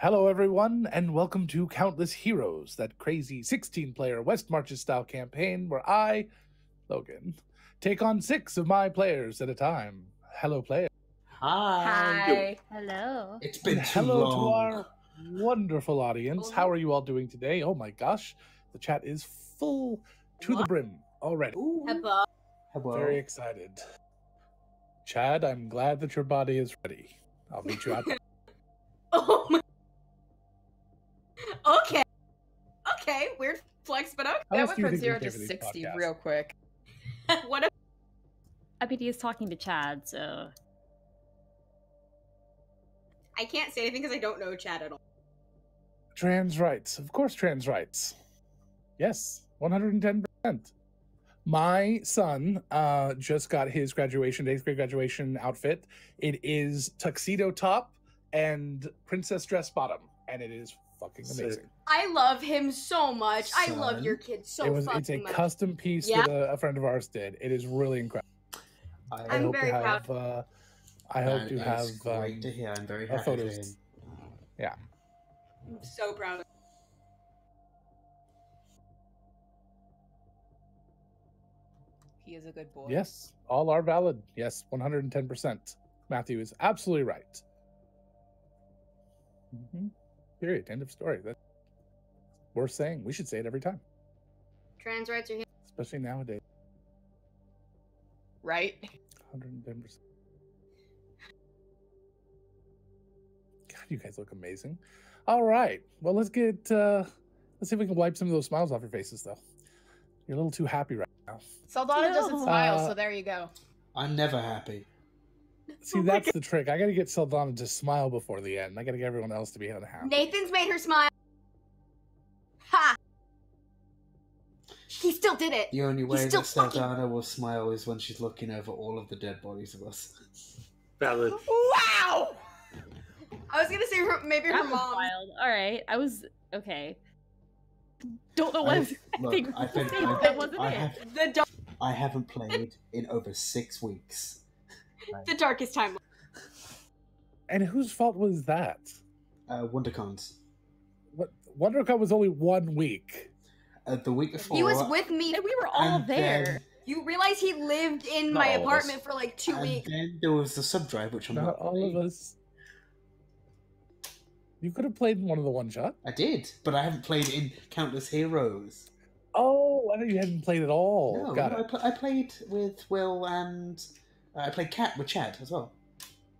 Hello, everyone, and welcome to Countless Heroes, that crazy 16-player West Marches style campaign where I, Logan, take on 6 of my players at a time. Hello, player. Hi. Hello. It's been And too hello long. to our wonderful audience. How are you all doing today? Oh my gosh, the chat is full to the brim already. Ooh. Hello. Hello. Very excited. Chad, I'm glad that your body is ready. I'll meet you out there. Oh my. Okay. Weird flex, but okay. How That else went do you from think we 0 came to to these 60 podcasts? real quick. What if IPD is talking to Chad, so I can't say anything because I don't know Chad at all. Trans rights. Of course, trans rights. Yes, 110%. My son just got his graduation, 8th grade graduation outfit. It is tuxedo top and princess dress bottom, and it is fucking amazing. I love him so much. I love Son. your kid so It's a fucking much. custom piece Yeah. that a friend of ours did. It is really incredible. I I'm hope very to proud. have. I hope to have. It's great to hear. I'm very happy for photos. him. Yeah. I'm so proud of him. He is a good boy. Yes, all are valid. Yes, 110%. Matthew is absolutely right. Period. End of story. That's worth saying. We should say it every time, Trans rights are here. especially nowadays. Right? 110%. God, you guys look amazing. All right. Well, let's see if we can wipe some of those smiles off your faces, though. You're a little too happy right now. Saldana doesn't smile, Uh, so there you go. I'm never happy. See, Oh my that's the trick. I got to get Saldana to smile before the end. I got to get everyone else to be unhappy. Nathan's made her smile. Ha! He still did it. The only way He's still that Saldana will smile is when she's looking over all of the dead bodies of us. Valid. Wow! I was gonna say maybe her that was mom. wild. All right, I was okay. Don't know what Look, I think that wasn't I it. have, I haven't played in over 6 weeks. The darkest time. And whose fault was that? WonderCons. What? WonderCon was only 1 week. The week before. He was with me. And we were all and there. then- You realize he lived in Not my all of us. apartment for like 2 and weeks. then there was the sub-drive, which I'm Not not all playing. of us. You could have played in one of the one-shot. I did, but I haven't played in Countless Heroes. Oh, I thought you hadn't played at all. No, Got no, it. I played with Will and I played Cat with Chad as well.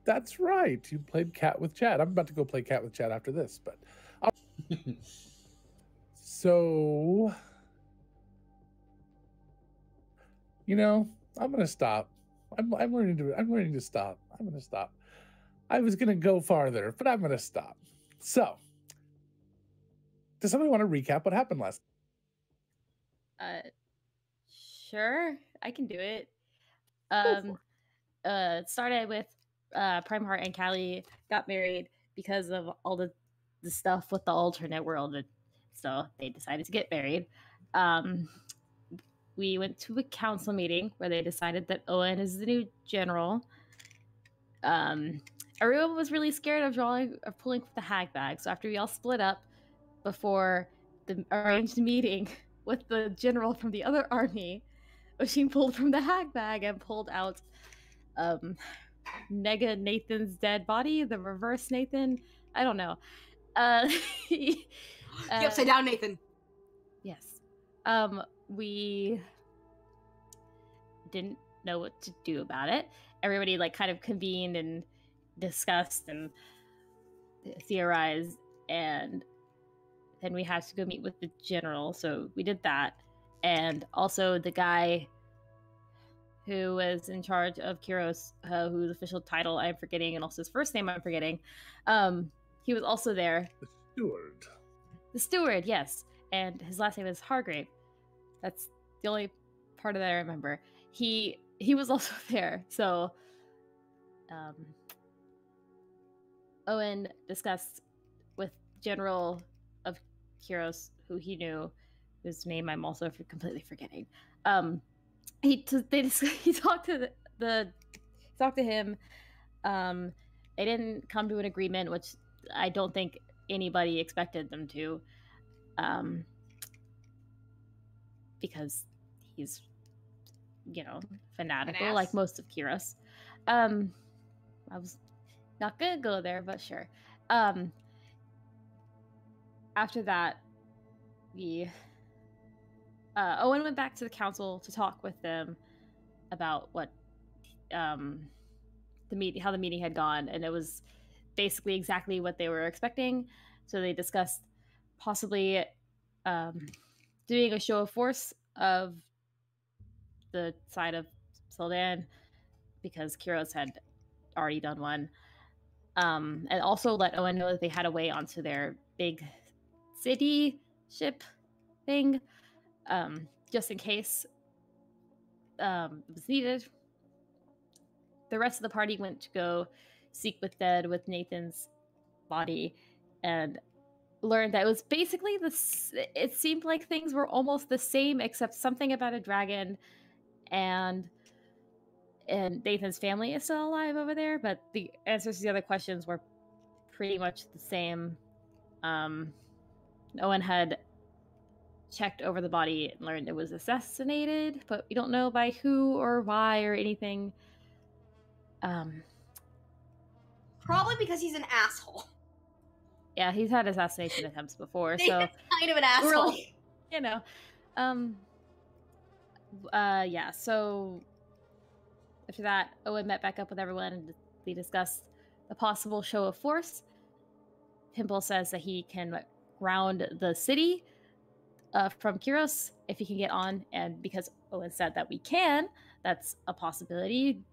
That's right. You played Cat with Chad. I'm about to go play Cat with Chad after this, but so I'm gonna stop. I'm learning to stop. I'm gonna stop. I was gonna go farther, but I'm gonna stop. So, does somebody want to recap what happened last? Sure, I can do it. for It started with Prime Heart and Callie got married because of all the stuff with the alternate world, and so they decided to get married. We went to a council meeting where they decided that Owen is the new general. Everyone was really scared of pulling the hag bag, so after we all split up before the arranged meeting with the general from the other army, Oshin pulled from the hag bag and pulled out Nega Nathan's dead body, the reverse Nathan. I don't know. The upside down Nathan. Yes. We didn't know what to do about it. Everybody kind of convened and discussed and theorized, and then we had to go meet with the general, so we did that. And also the guy who was in charge of Kiros, whose official title I'm forgetting, and also his first name I'm forgetting, he was also there. The steward. The steward, yes. And his last name is Hargrave. That's the only part of that I remember. He was also there. So Owen discussed with General of Kiros, who he knew, whose name I'm also completely forgetting. He talked to him. They didn't come to an agreement, which I don't think anybody expected them to, because he's, fanatical like most of Kiros. I was not gonna go there, but sure. After that, Owen went back to the council to talk with them about what how the meeting had gone, and it was basically exactly what they were expecting. So they discussed possibly doing a show of force of the side of Soldan, because Kiros had already done one, and also let Owen know that they had a way onto their big city ship thing, just in case it was needed. The rest of the party went to go seek with dead with Nathan's body, and learned that it was basically it seemed like things were almost the same, except something about a dragon, and Nathan's family is still alive over there, but the answers to the other questions were pretty much the same. Owen had checked over the body and learned it was assassinated, but we don't know by who or why or anything. Probably because he's an asshole. Yeah, he's had assassination attempts before, so kind of an asshole. Really, yeah. So after that, Owen met back up with everyone, and they discussed the possible show of force. Pimple says that he can ground the city from Kiros if he can get on, and because Owen said that we can, that's a possibility.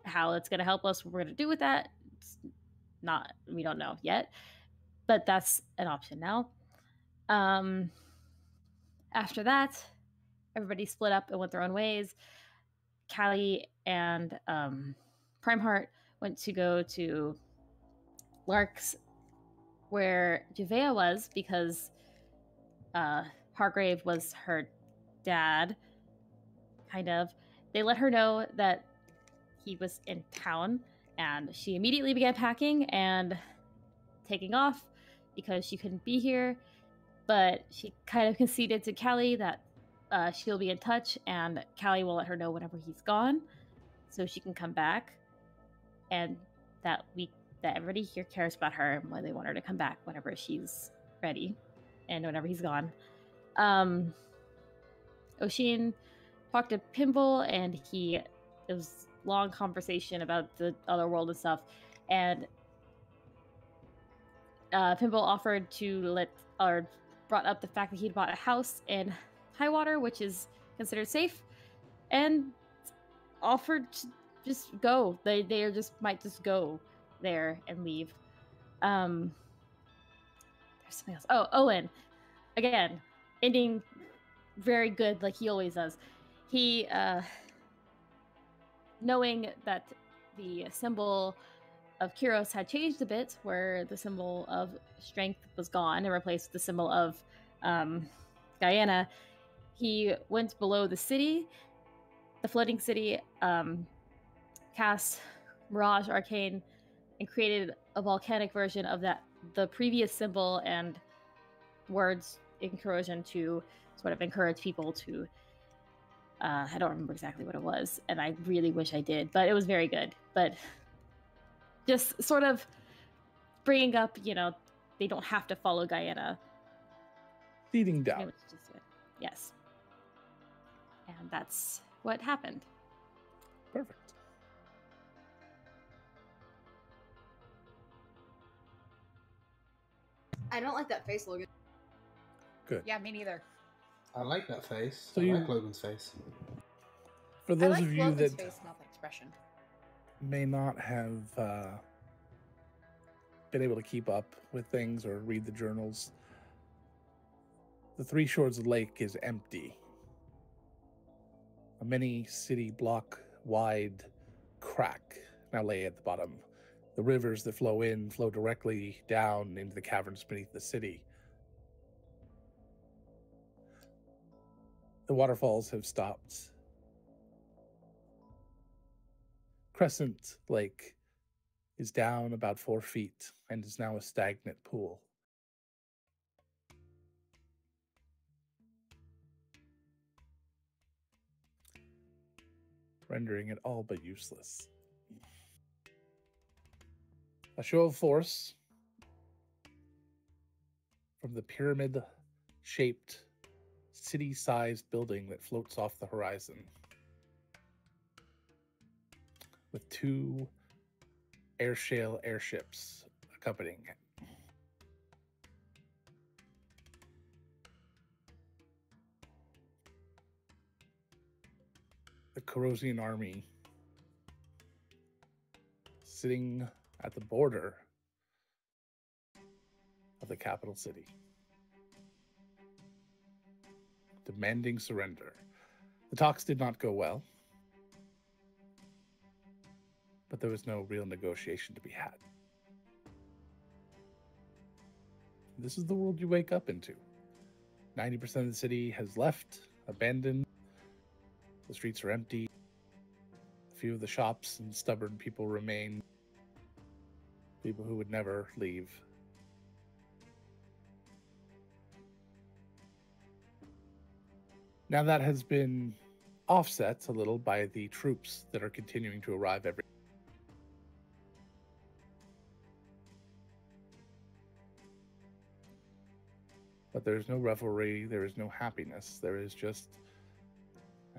How it's going to help us, what we're going to do with that, we don't know yet, but that's an option now. After that, everybody split up and went their own ways. Callie and Primeheart went to go to Lark's, where Javea was, because Hargrave was her dad, kind of. They let her know that he was in town, and she immediately began packing and taking off because she couldn't be here, but she kind of conceded to Callie that she'll be in touch, and Callie will let her know whenever he's gone so she can come back, and that everybody here cares about her and why they want her to come back whenever she's ready and whenever he's gone. Oshin talked to Pimple, and it was long conversation about the other world and stuff, and Pimple offered to brought up the fact that he'd bought a house in Highwater, which is considered safe, and offered to just go. They might just go there and leave. There's something else. Oh, Owen, again, ending very good, like he always does. He, knowing that the symbol of Kiros had changed a bit, where the symbol of strength was gone and replaced with the symbol of Guyana, he went below the city, the floating city, cast Mirage Arcane, and created a volcanic version of the previous symbol and words in Corrosion to sort of encourage people to I don't remember exactly what it was, and I really wish I did, but it was very good. But just sort of bringing up, they don't have to follow Guyana. Feeding down. Yes. And that's what happened. Perfect. I don't like that face, Logan. Good. Yeah, me neither. I like that face. So I like Logan's face. For those I like of you Logan's that face, not the expression. may not have been able to keep up with things or read the journals, the Three Shores Lake is empty. A many city block wide crack now lay at the bottom. The rivers that flow in flow directly down into the caverns beneath the city. The waterfalls have stopped. Crescent Lake is down about 4 feet and is now a stagnant pool. Rendering it all but useless. A show of force from the pyramid-shaped, city-sized building that floats off the horizon, with 2 airshale airships accompanying it. The Corrosian army sitting at the border of the capital city, demanding surrender. The talks did not go well, but there was no real negotiation to be had. This is the world you wake up into. 90% of the city has left, abandoned. The streets are empty. A few of the shops and stubborn people remain. People who would never leave. Now that has been offset a little by the troops that are continuing to arrive every. But there is no revelry, there is no happiness, there is just,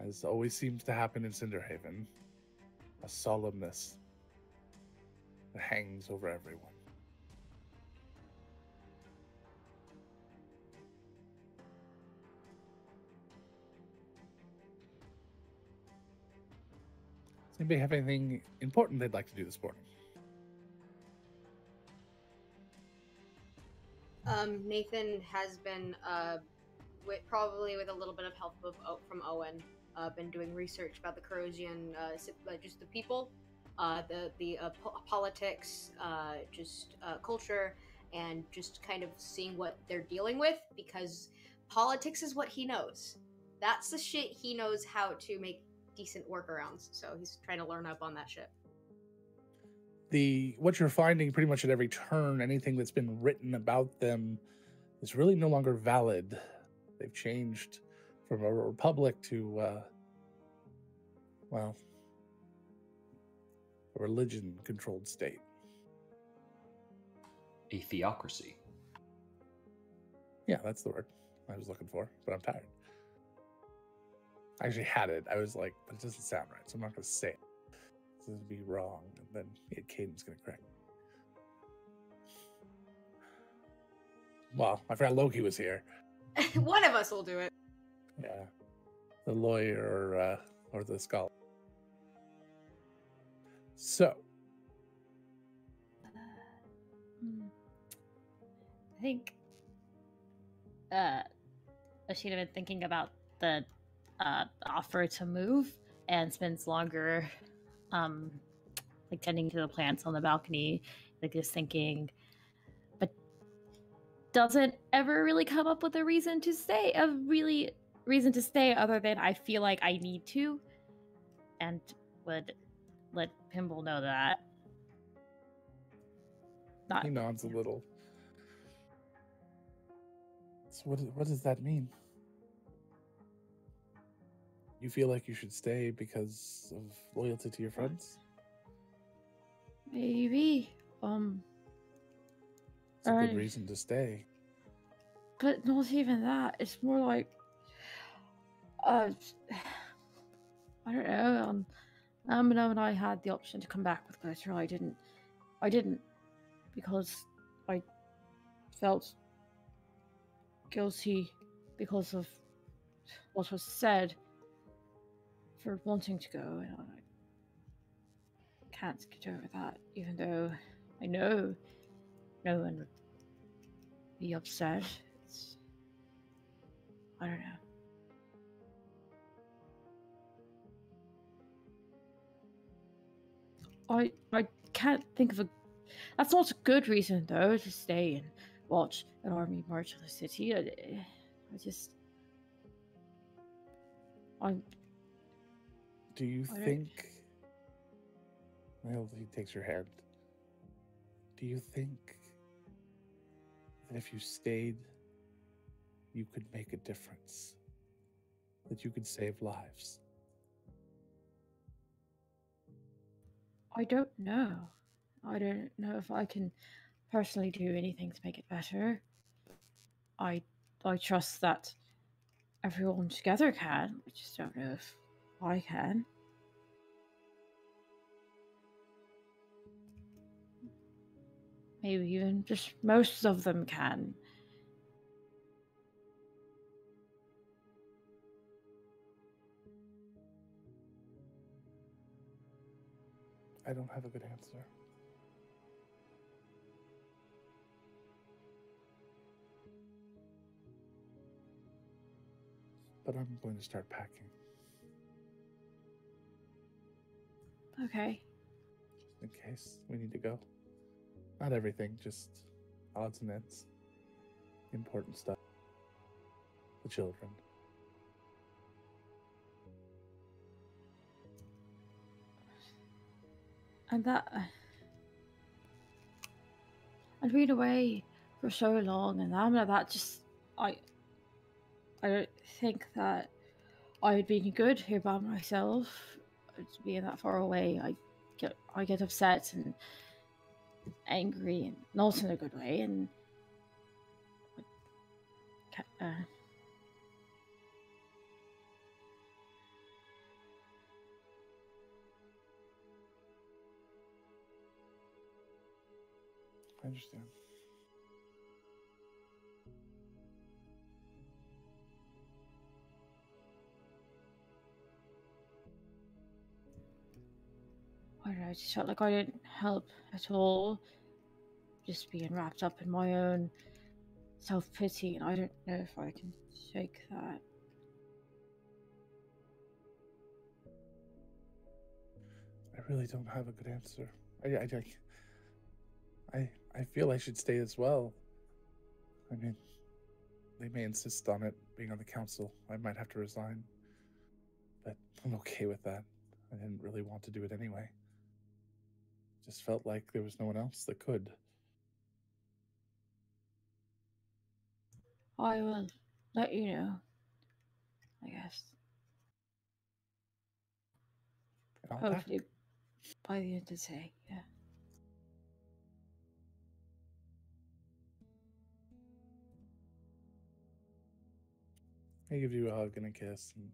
as always seems to happen in Cinderhaven, a solemnness that hangs over everyone. Does anybody have anything important they'd like to do this morning? Nathan has been, probably with a little bit of help from Owen, been doing research about the Corrosian, just the people, politics, culture, and just kind of seeing what they're dealing with, because politics is what he knows. That's the shit he knows how to make decent workarounds, so he's trying to learn up on that shit. What you're finding pretty much at every turn, anything that's been written about them is really no longer valid. They've changed from a republic to, a religion-controlled state. A theocracy. Yeah, that's the word I was looking for, but I'm tired. I actually had it. I was like, but it doesn't sound right, so I'm not going to say it. This would be wrong, and then Caden's going to correct me. Well, I forgot Loki was here. One of us will do it. Yeah. The lawyer or the scholar. So. I think Ashina been thinking about the offer to move and spends longer tending to the plants on the balcony, just thinking, but doesn't ever really come up with a reason to stay other than I feel like I need to, and would let Pimble know that. He nods a little. So what does that mean? You feel like you should stay because of loyalty to your friends? Maybe. It's a good reason to stay. But not even that. It's more like, I don't know. When I had the option to come back with Glitter, I didn't because I felt guilty because of what was said for wanting to go, and I can't get over that, even though I know no one would be upset. I don't know. I can't think of a... That's not a good reason, though, to stay and watch an army march on the city. Do you think... Well, he takes your hand. do you think that if you stayed, you could make a difference? That you could save lives? I don't know. I don't know if I can personally do anything to make it better. I trust that everyone together can. I just don't know if I can. Maybe even just most of them can. I don't have a good answer. But I'm going to start packing. Okay. Just in case we need to go. Not everything, just odds and ends. Important stuff. The children. And that... I'd been away for so long, and I'm like that just... I don't think that I'd been good here by myself. Being that far away, I get upset and angry, and not in a good way, and... I understand. I don't know, I just felt like I didn't help at all. Just being wrapped up in my own self-pity, and I don't know if I can shake that. I really don't have a good answer. I feel I should stay as well. I mean, they may insist on it being on the council. I might have to resign. But I'm okay with that. I didn't really want to do it anyway. Just felt like there was no one else that could. I will let you know, I guess. Hopefully by the end of the day, yeah. I give you a hug and a kiss and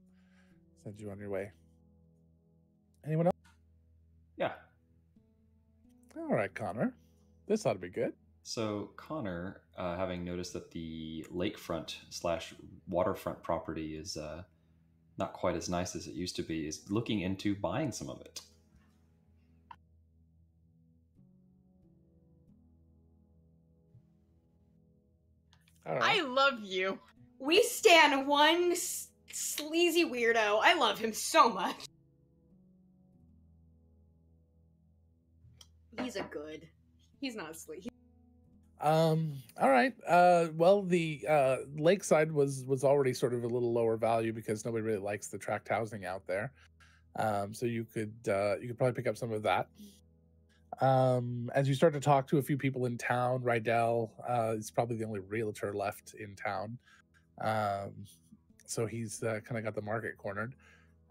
send you on your way. Anyone else? Yeah. All right, Connor. This ought to be good. So Connor, having noticed that the lakefront/waterfront property is not quite as nice as it used to be, is looking into buying some of it. All right. I love you. We stand one sleazy weirdo. I love him so much. He's a good. He's not sleazy. All right. Well, the lakeside was already sort of a little lower value because nobody really likes the tract housing out there. So you could probably pick up some of that. As you start to talk to a few people in town, Rydell is probably the only realtor left in town. So he's kind of got the market cornered.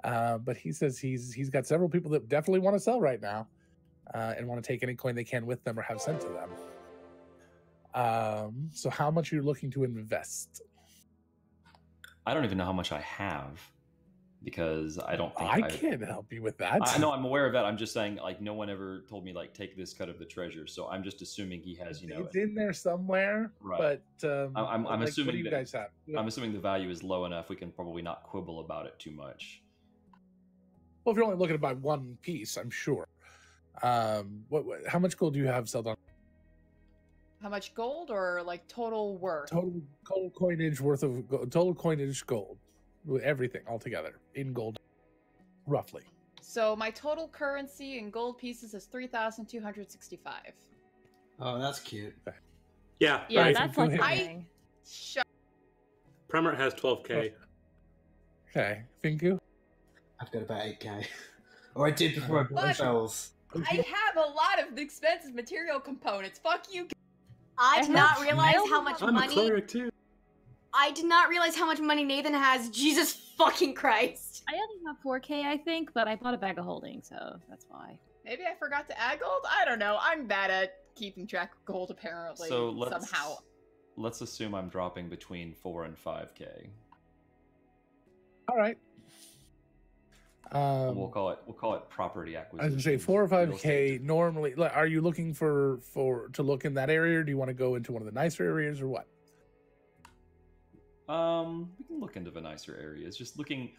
But he says he's got several people that definitely want to sell right now, and want to take any coin they can with them or have sent to them. So how much are you looking to invest? I don't even know how much I have, because I don't think I can't help you with that. I know, I'm aware of that. I'm just saying, like, no one ever told me, like, take this cut of the treasure. So I'm just assuming he has, it's in there somewhere. Right. But I'm like, assuming what do you guys have? I'm assuming the value is low enough. We can probably not quibble about it too much. Well, if you're only looking to buy one piece, I'm sure. How much gold do you have, Seldon? How much gold, or like total worth? Total coinage worth of total coinage gold, with everything all together in gold, roughly. So my total currency in gold pieces is 3,265. Oh, that's cute. Yeah. Yeah, right. that's like nothing. Premert has 12k. Okay, Finku? I've got about 8k. Or I did before I bought the bells. I have a lot of expensive material components. Fuck you. I did not realize metal? how much I'm a money. cleric too. I did not realize how much money Nathan has. Jesus fucking Christ. I only have 4K, I think, but I bought a bag of holding, so that's why. Maybe I forgot to add gold? I don't know. I'm bad at keeping track of gold, apparently. So somehow. let's assume I'm dropping between 4 and 5k. All right. We'll call it property I acquisition. was gonna say 4 or real 5k estate. normally. Are you looking for to look in that area, or do you want to go into one of the nicer areas, or what? We can look into the nicer areas. Just looking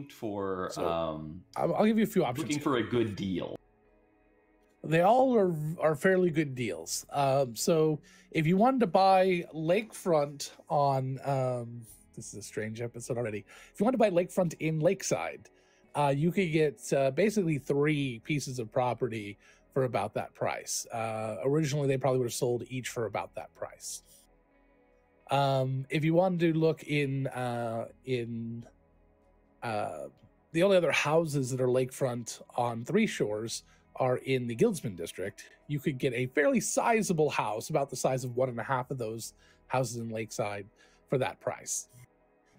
for I'll give you a few options. looking for a good deal. They all are fairly good deals. So if you wanted to buy lakefront on this is a strange episode already. If you want to buy lakefront in Lakeside, you could get basically 3 pieces of property for about that price. Originally, they probably would have sold each for about that price. If you wanted to look in the only other houses that are lakefront on Three Shores are in the Guildsman district. You could get a fairly sizable house, about the size of 1.5 of those houses in Lakeside, for that price.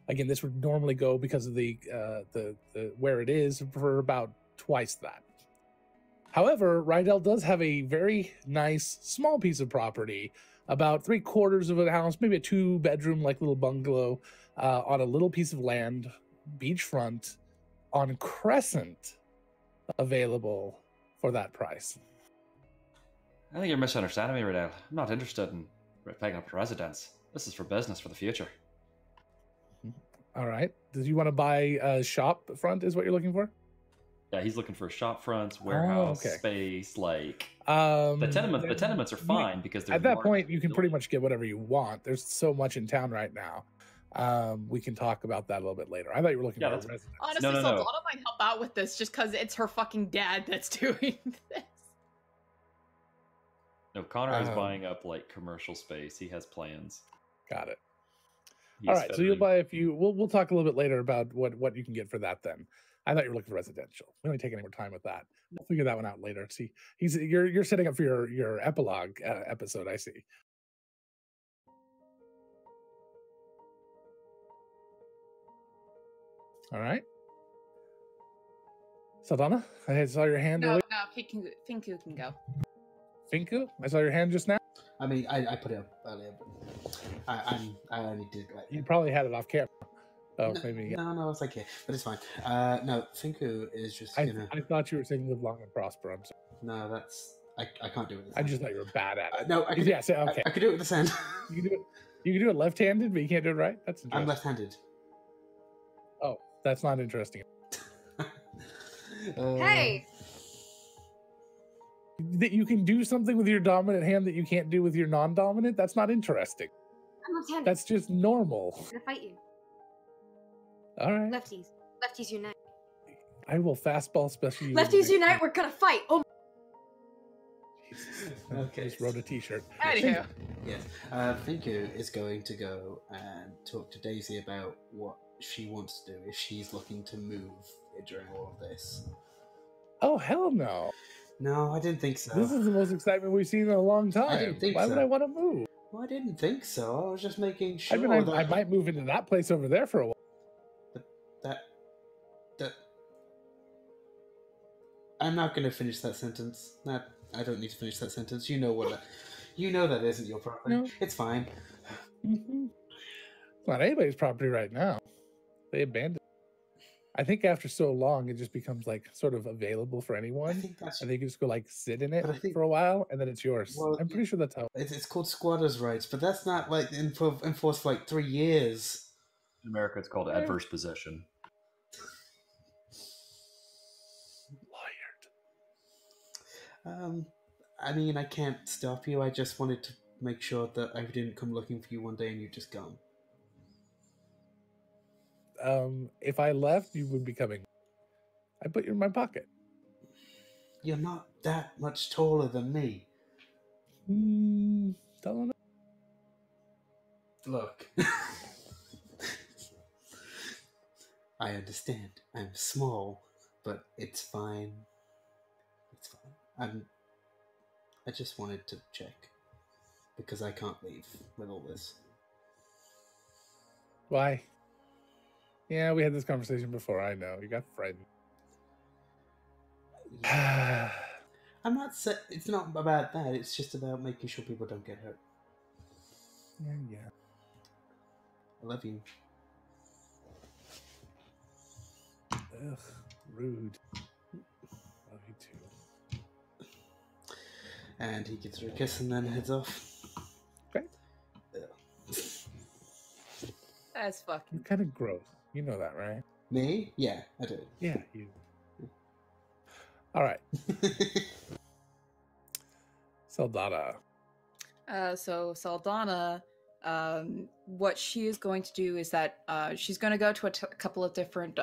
Again, this would normally go, because of the where it is, for about twice that. However, Rydell does have a very nice small piece of property, about 3/4 of a house, maybe a 2-bedroom like little bungalow, on a little piece of land, beachfront, on Crescent, available for that price. I think you're misunderstanding me, Riddell. I'm not interested in picking up a residence. This is for business for the future. All right. Do you want to buy a shop front? Is what you're looking for? Yeah, he's looking for shop fronts, warehouse okay. space, like The the tenements are fine because they're at that large point you can pretty buildings. much get whatever you want. There's so much in town right now. We can talk about that a little bit later. I thought you were looking Yeah, for a that's- residence. Honestly, No. Saldana might help out with this just because it's her fucking dad that's doing this. No, Connor is Um, buying up like commercial space. He has plans. Got it. He's All right, so you'll feathering- buy a few. We'll talk a little bit later about what you can get for that. Then I thought you were looking for residential. We don't take any more time with that. We'll figure that one out later. See, you're setting up for your epilogue episode. I see. All right, Saldana, I saw your hand. No, earlier. Finku can go. Finku, I saw your hand just now. I mean, I put it up earlier, but I only did like. You probably had it off camera. Oh, no, maybe. no, it's okay, but it's fine. No, Finku is just I thought you were saying live long and prosper. I'm sorry. no, that's I can't do it. With this I hand. just thought you were bad at it. No, I could, Yeah, say, okay. I could do it with this hand. You can do it. You can do it left-handed, but you can't do it right. That's interesting. I'm left-handed. Oh, that's not interesting. Hey, That you can do something with your dominant hand that you can't do with your non-dominant. That's not interesting. I'm left-handed. That's just normal. I'm gonna fight you. All right. Lefties unite. I will fastball special. you Lefties into- unite. We're gonna fight. Oh. Jesus. I Okay. just wrote a T-shirt. Anywho, Yes, Finku is going to go and talk to Daisy about what she wants to do if she's looking to move during all of this. Oh hell no! No, I didn't think so. This is the most excitement we've seen in a long time. didn't think Why would so. I want to move? Well, I didn't think so. I was just making sure I mean, that I might move into that place over there for a while. that. I'm not going to finish that sentence. I don't need to finish that sentence. You know what? You know that isn't your property. No. It's fine. It's not anybody's property right now. They abandoned it. I think after so long, it just becomes like sort of available for I anyone. think that's. And they can just go like sit in it But I think- for a while, and then it's yours. Well, I'm pretty sure that's how. It's called squatters' rights, but that's not like enforced for like 3 years. In America, it's called adverse possession. Lawyered. I mean, I can't stop you. I just wanted to make sure that I didn't come looking for you one day and you just gone. If I left, you would be coming. I put you in my pocket. You're not that much taller than me. Don't know. Look. I understand. I'm small, but it's fine. It's fine. I just wanted to check because I can't leave with all this. Why? Yeah, we had this conversation before. I know you got frightened. I'm not. It's not about that. It's just about making sure people don't get hurt. Yeah. I love you. Ugh, rude. Love you too. And he gives her a kiss and then heads off. Great. That's fucking. You're kind of gross. You know that, right? Me? Yeah, I do. Yeah, you. All right. Saldana. So Saldana, what she is going to do is that she's going to go to a couple of different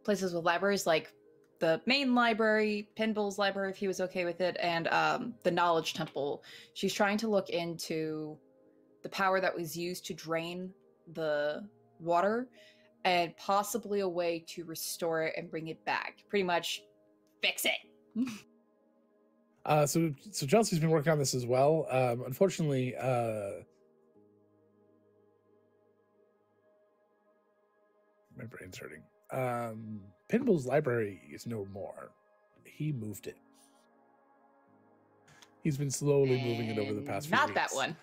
places with libraries, like the main library, Pinball's library, if he was okay with it, and the Knowledge Temple. She's trying to look into the power that was used to drain the water and possibly a way to restore it and bring it back. Pretty much fix it. So Chelsea's been working on this as well. Unfortunately, my brain's hurting. Pinball's library is no more. He moved it. He's been slowly moving it over the past few Not weeks. that one.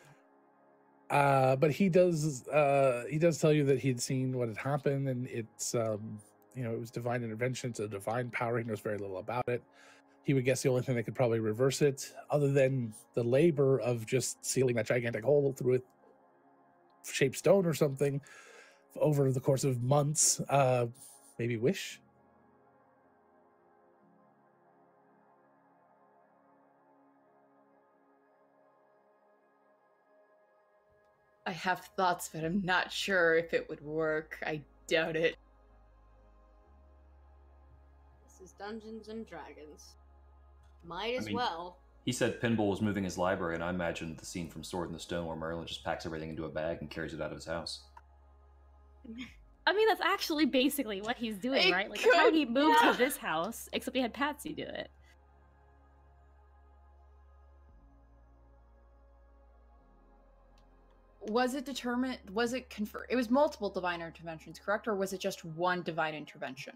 But he does tell you that he'd seen what had happened, and it's it was divine intervention. It's a divine power. He knows very little about it. He would guess the only thing that could probably reverse it, other than the labor of just sealing that gigantic hole through a shaped stone or something over the course of months, maybe wish. I have thoughts, but I'm not sure if it would work. I doubt it. This is Dungeons and Dragons. Might as well. He said Pinball was moving his library, and I imagined the scene from Sword in the Stone where Merlin just packs everything into a bag and carries it out of his house. I mean, that's actually basically what he's doing, It right? Like, could- how he moved yeah. to this house, except he had Patsy do it. Was it determined? Was it confirmed? It was multiple divine interventions, correct? Or was it just one divine intervention?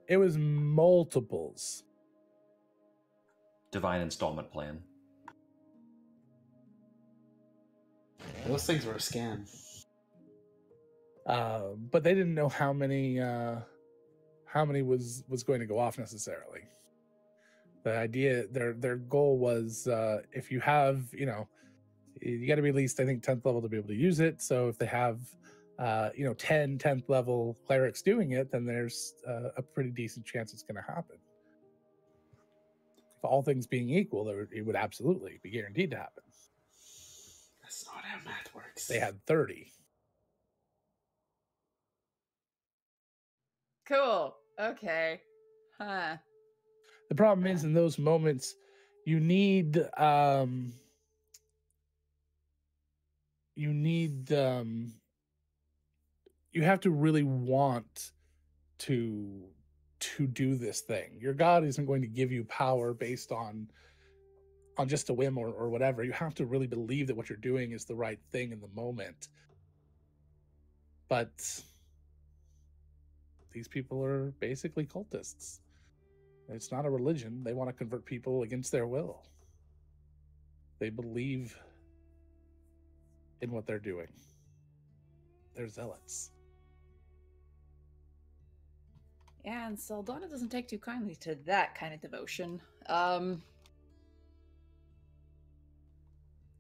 It was multiples. Divine installment plan. Those things were a scam. But they didn't know how many was going to go off necessarily. The idea, their goal was, if you have, you got to be at least, I think, 10th level to be able to use it. So if they have, 10th level clerics doing it, then there's a pretty decent chance it's going to happen. If all things being equal, it would absolutely be guaranteed to happen. That's not how math works. They had 30. Cool. Okay. Huh. The problem is, in those moments, you have to really want to do this thing. Your god isn't going to give you power based on just a whim or whatever. You have to really believe that what you're doing is the right thing in the moment. But these people are basically cultists. It's not a religion. They want to convert people against their will. They believe in what they're doing. They're zealots. Yeah, and Saldana doesn't take too kindly to that kind of devotion.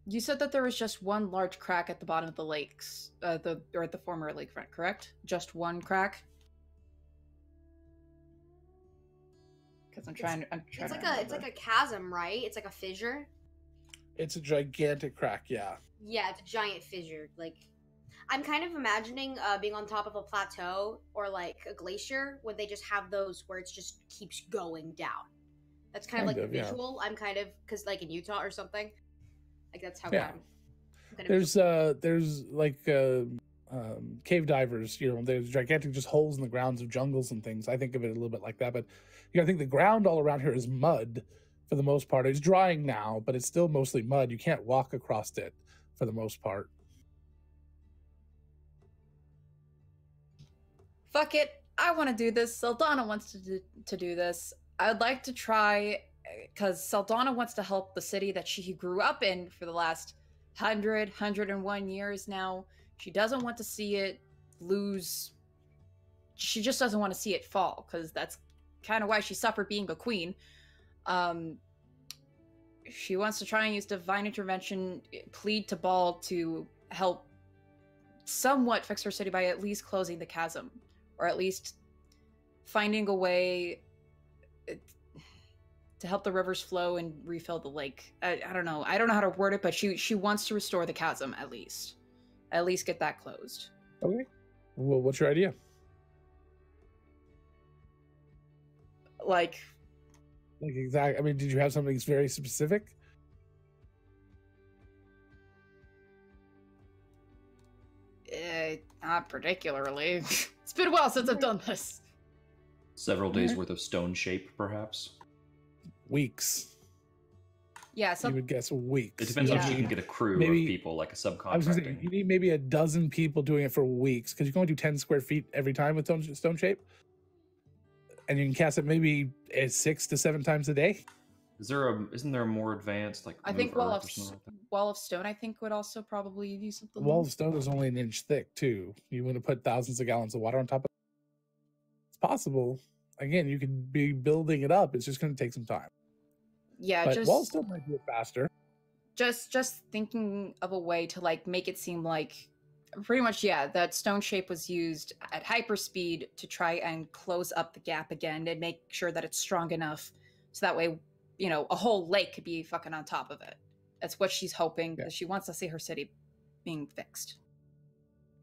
You said that there was just one large crack at the bottom of the lakes, or at the former lakefront, correct? Just one crack? Because I'm trying to It's like a chasm, right? It's like a fissure. It's a gigantic crack, yeah. Yeah, it's a giant fissure. Like, I'm kind of imagining being on top of a plateau or like a glacier when they just have those where it just keeps going down. That's kind of like the visual. I'm kind of, because like in Utah or something, like that's how Yeah. I'm kind of There's like cave divers, there's gigantic just holes in the grounds of jungles and things. I think of it a little bit like that, but I think the ground all around here is mud for the most part. It's drying now, but it's still mostly mud. You can't walk across it for the most part. Fuck it, I want to do this. Saldana wants to do this. I'd like to try, because Saldana wants to help the city that she grew up in for the last 101 years now. She doesn't want to see it lose. She just doesn't want to see it fall, because that's kind of why she suffered being a queen. She wants to try and use divine intervention, plead to Baal to help somewhat fix her city by at least closing the chasm, or at least finding a way to help the rivers flow and refill the lake. I don't know. I don't know how to word it, but she wants to restore the chasm at least. At least get that closed. Okay. Well, what's your idea? Like exactly. I mean, did you have something very specific? Not particularly. It's been a while since I've done this. Several days worth of stone shape, perhaps. Weeks. Yeah, so you would guess weeks. It depends on if you can get a crew of people, like a subcontracting. I was gonna say, you need maybe a dozen people doing it for weeks, because you can only do 10 square feet every time with stone shape, and you can cast it maybe 6 to 7 times a day. Isn't there a more advanced, like, I think Wall of Stone, I think, would also probably use something. Wall of Stone is only an inch thick too. You want to put thousands of gallons of water on top of it? It's possible. Again, you could be building it up. It's just going to take some time. Yeah, but Wall of Stone might do it faster. Just thinking of a way to like make it seem like pretty much, yeah, that stone shape was used at hyperspeed to try and close up the gap again and make sure that it's strong enough so that way, a whole lake could be fucking on top of it. That's what she's hoping, because she wants to see her city being fixed.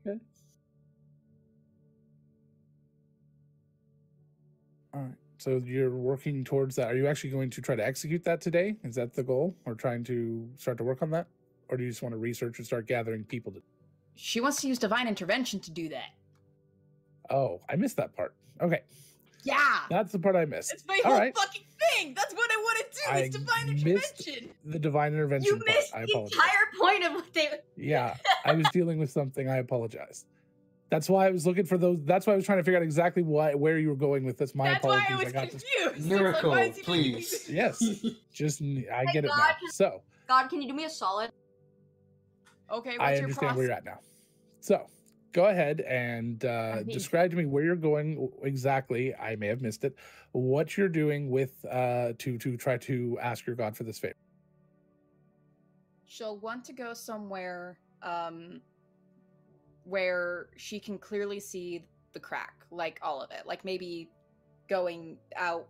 Okay. All right. So you're working towards that. Are you actually going to try to execute that today? Is that the goal? Or trying to start to work on that? Or do you just want to research and start gathering people to... She wants to use divine intervention to do that. Oh, I missed that part. Okay. Yeah. That's the part I missed. It's my whole fucking thing. That's what I want to do. Is divine intervention. The divine intervention. You missed part. the entire point of what they. Yeah, I was dealing with something. I apologize. That's why I was looking for those. That's why I was trying to figure out exactly where you were going with this. My apologies. That's why I was confused. Miracle, like, please. Yes. I get it now. So. God, can you do me a solid? Okay. I understand where you're at now. So. Go ahead and describe to me where you're going exactly. I may have missed it. What you're doing with to try to ask your god for this favor. She'll want to go somewhere where she can clearly see the crack, like all of it. Like maybe going out,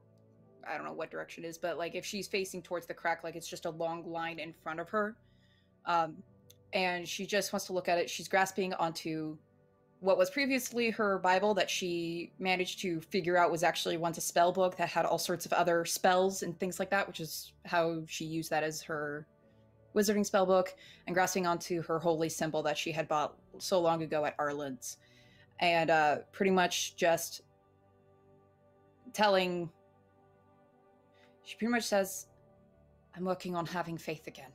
I don't know what direction it is, but like if she's facing towards the crack, like it's just a long line in front of her. And she just wants to look at it. She's grasping onto what was previously her Bible that she managed to figure out was actually once a spell book that had all sorts of other spells and things like that, which is how she used that as her wizarding spell book, and grasping onto her holy symbol that she had bought so long ago at Arlen's. And pretty much just she pretty much says, I'm working on having faith again.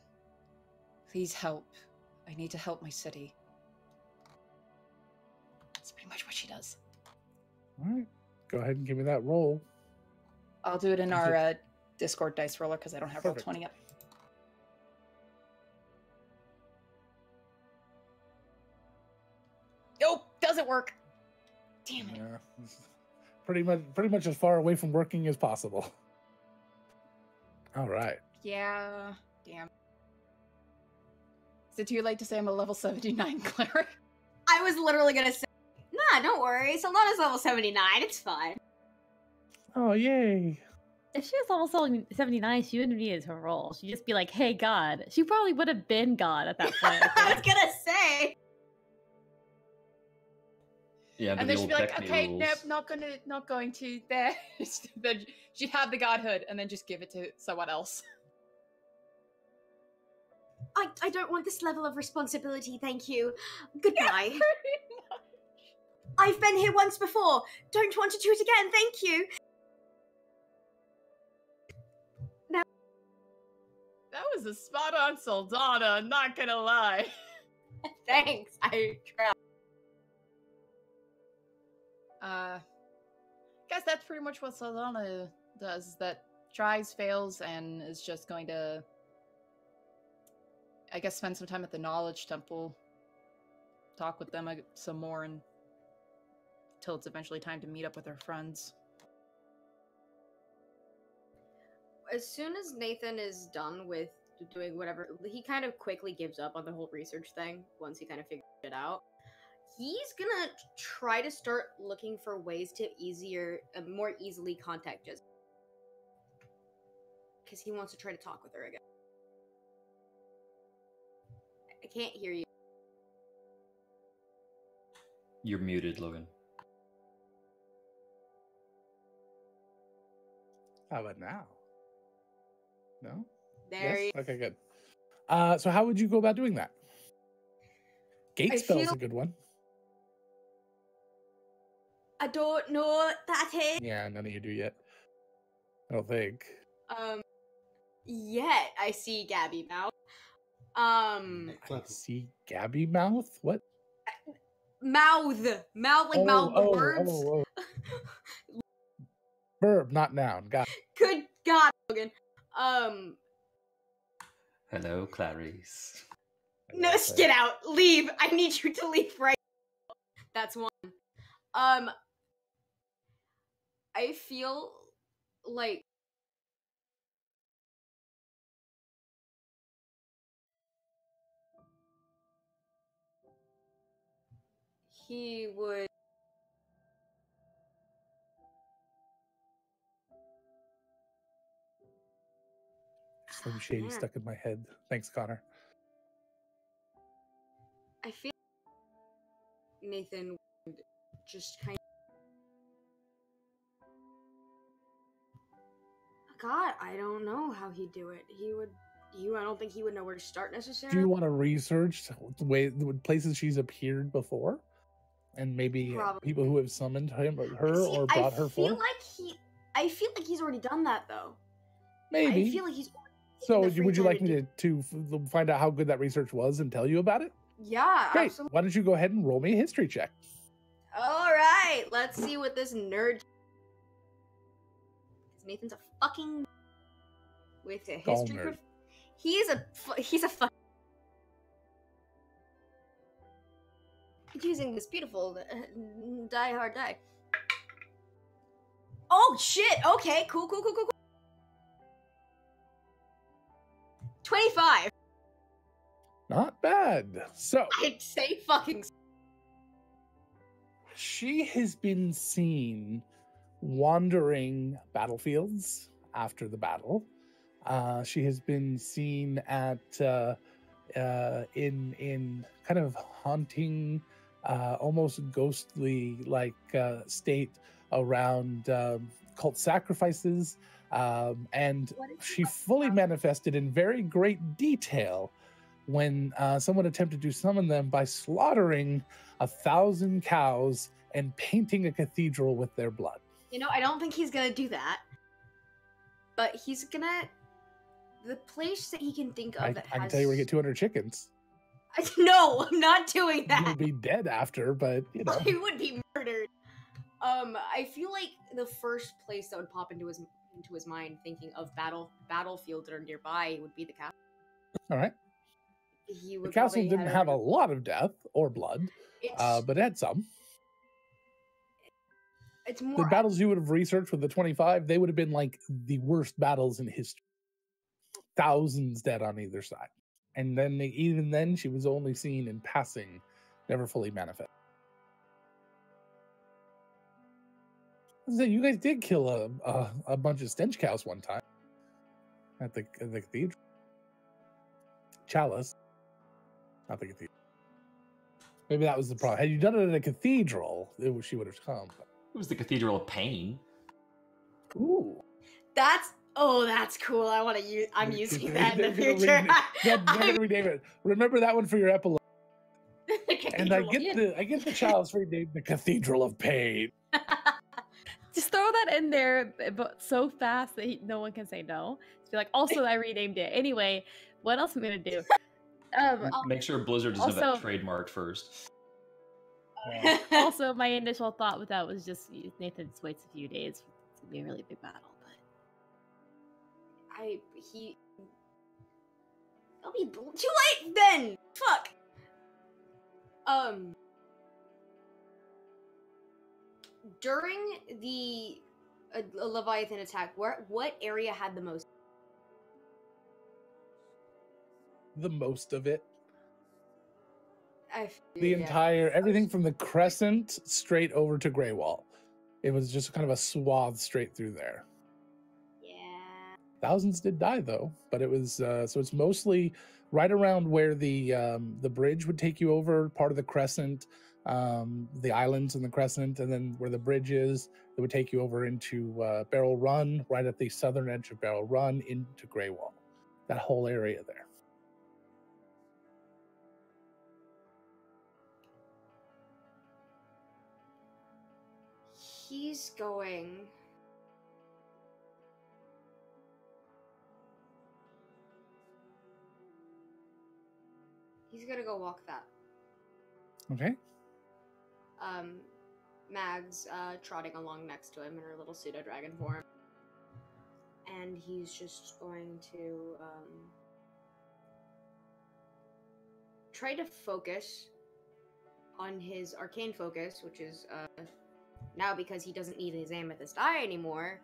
Please help. I need to help my city. That's pretty much what she does. All right. Go ahead and give me that roll. I'll do it in our Discord dice roller because I don't have Perfect. Roll20 up. Nope, doesn't work. Damn it. Yeah. Pretty much as far away from working as possible. All right. Yeah, damn. Is it too late to say I'm a level 79 cleric? I was literally gonna say, nah, don't worry. Saldana's level 79. It's fine. Oh, yay. If she was level 79, she wouldn't need to roll. She'd just be like, hey, God. She probably would have been God at that point. I was gonna say. Yeah, and then she'd be like, okay, nope, not going to there. Then she'd have the godhood and then just give it to someone else. I don't want this level of responsibility, thank you. Goodbye. Yeah, I've been here once before. Don't want to do it again, thank you. That was a spot-on Saldana, not gonna lie. Thanks, I tried. Guess that's pretty much what Saldana does, is that tries, fails, and is just going to, I guess, spend some time at the Knowledge Temple, talk with them some more, and until it's eventually time to meet up with her friends. As soon as Nathan is done with doing whatever, he kind of quickly gives up on the whole research thing once he kind of figured it out. He's gonna try to start looking for ways to more easily contact Jessica. Because he wants to try to talk with her again. I can't hear you. You're muted, Logan. How about now? No? There Yes? you Okay, good. So how would you go about doing that? Gate spell's a good one. I don't know what that is. Yeah, none of you do yet. I don't think. Yet I see Gabby now. I see Gabby mouth? What? Mouth like mouth the words. Verb, not noun. Got it. Good God, Logan. Hello, Clarice. No, get out. Leave. I need you to leave right now. That's one. I feel like he would Slim Shady stuck in my head. Thanks, Connor. I feel Nathan would just kind of... God, I don't know how he'd do it. I don't think he would know where to start necessarily. Do you want to research the places she's appeared before? And maybe Probably. People who have summoned him or her See, or brought her forth? I feel like he's already done that, though. Maybe. I feel like he's... So would you like me to find out how good that research was and tell you about it? Yeah, Great. absolutely. Why don't you go ahead and roll me a history check? All right, let's see what this nerd... Nathan's a fucking... With a Gall history... nerd. He's a fuck... Using this beautiful die hard die. Oh shit! Okay, cool. 25. Not bad. So I'd say fucking. she has been seen wandering battlefields after the battle. She has been seen at in kind of haunting, almost ghostly like state around cult sacrifices, and she fully manifested in very great detail when someone attempted to summon them by slaughtering 1,000 cows and painting a cathedral with their blood. You know, I don't think he's gonna do that, but he's gonna. The place that he can think of that has... I can tell you where to get 200 chickens. No, I'm not doing that. You'll be dead after, but you know. He would be murdered. I feel like the first place that would pop into his mind, thinking of battlefields that are nearby, would be the castle. All right. He would the castle didn't have a lot of death or blood, but it had some. It's more the battles you would have researched with the 25. They would have been like the worst battles in history. Thousands dead on either side, and then even then, she was only seen in passing, never fully manifest. So you guys did kill a bunch of stench cows one time at the cathedral. Chalice, not the cathedral. Maybe that was the problem. Had you done it at a cathedral, she would have come. It was the Cathedral of Pain. Ooh, that's cool. I'm using that in the future. I'm gonna rename it. Remember that one for your epilogue. The And I Cathedral. get the child's renamed the Cathedral of Pain. Just throw that in there, but so fast that no one can say no. Just be like, also, I renamed it. Anyway, what else am I gonna do? Make sure Blizzard doesn't have that also- trademarked first. Also, my initial thought with that was just Nathan just waits a few days. It's gonna be a really big battle, but It'll be too late then. Fuck. During the Leviathan attack, what area had the most? The most of it. The Entire everything from the Crescent straight over to Greywall. It was just kind of a swath straight through there. Yeah. Thousands did die though, but it was so it's mostly right around where the bridge would take you over, part of the Crescent, the islands in the Crescent, and then where the bridge is, it would take you over into Barrel Run, right at the southern edge of Barrel Run into Greywall. That whole area there. He's going. He's gonna go walk that. Okay. Mag's trotting along next to him in her little pseudo dragon form. And he's just going to try to focus on his arcane focus, which is now, because he doesn't need his amethyst eye anymore,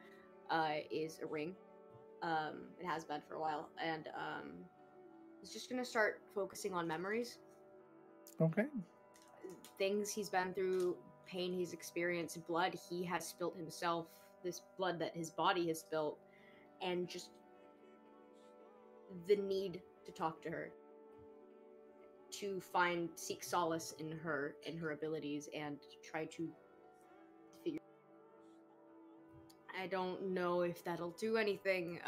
is a ring. It has been for a while, and he's just gonna start focusing on memories. Okay. Things he's been through, pain he's experienced, blood he has spilt himself, this blood that his body has spilt, and just the need to talk to her, to seek solace in her abilities, and try to figure. I don't know if that'll do anything,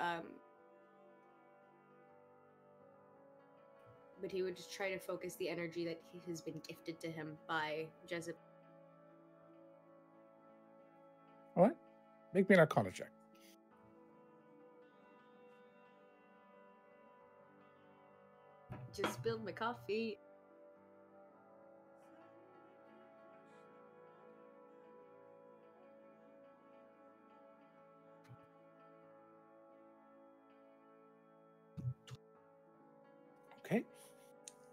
but he would just try to focus the energy that has been gifted to him by Jezebel. All right. Make me an Arcana check. Just spilled my coffee. Okay.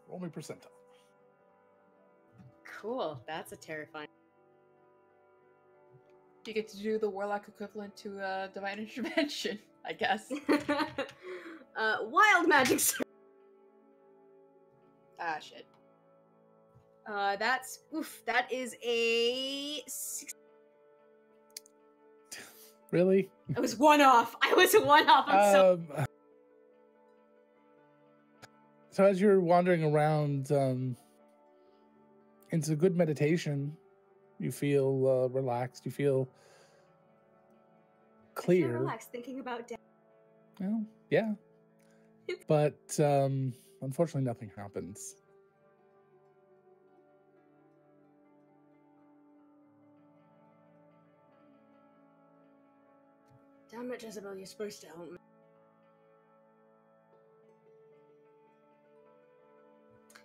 Roll me percentile. Cool. That's a terrifying. You get to do the warlock equivalent to divine intervention, I guess. Wild magic. Ah, shit. That is a 6. Really? I was one off. I'm so. So as you're wandering around, it's a good meditation. You feel relaxed. You feel clear. I feel relaxed thinking about death. Well, yeah. But unfortunately, nothing happens. Damn it, Jezebel, you're supposed to help me.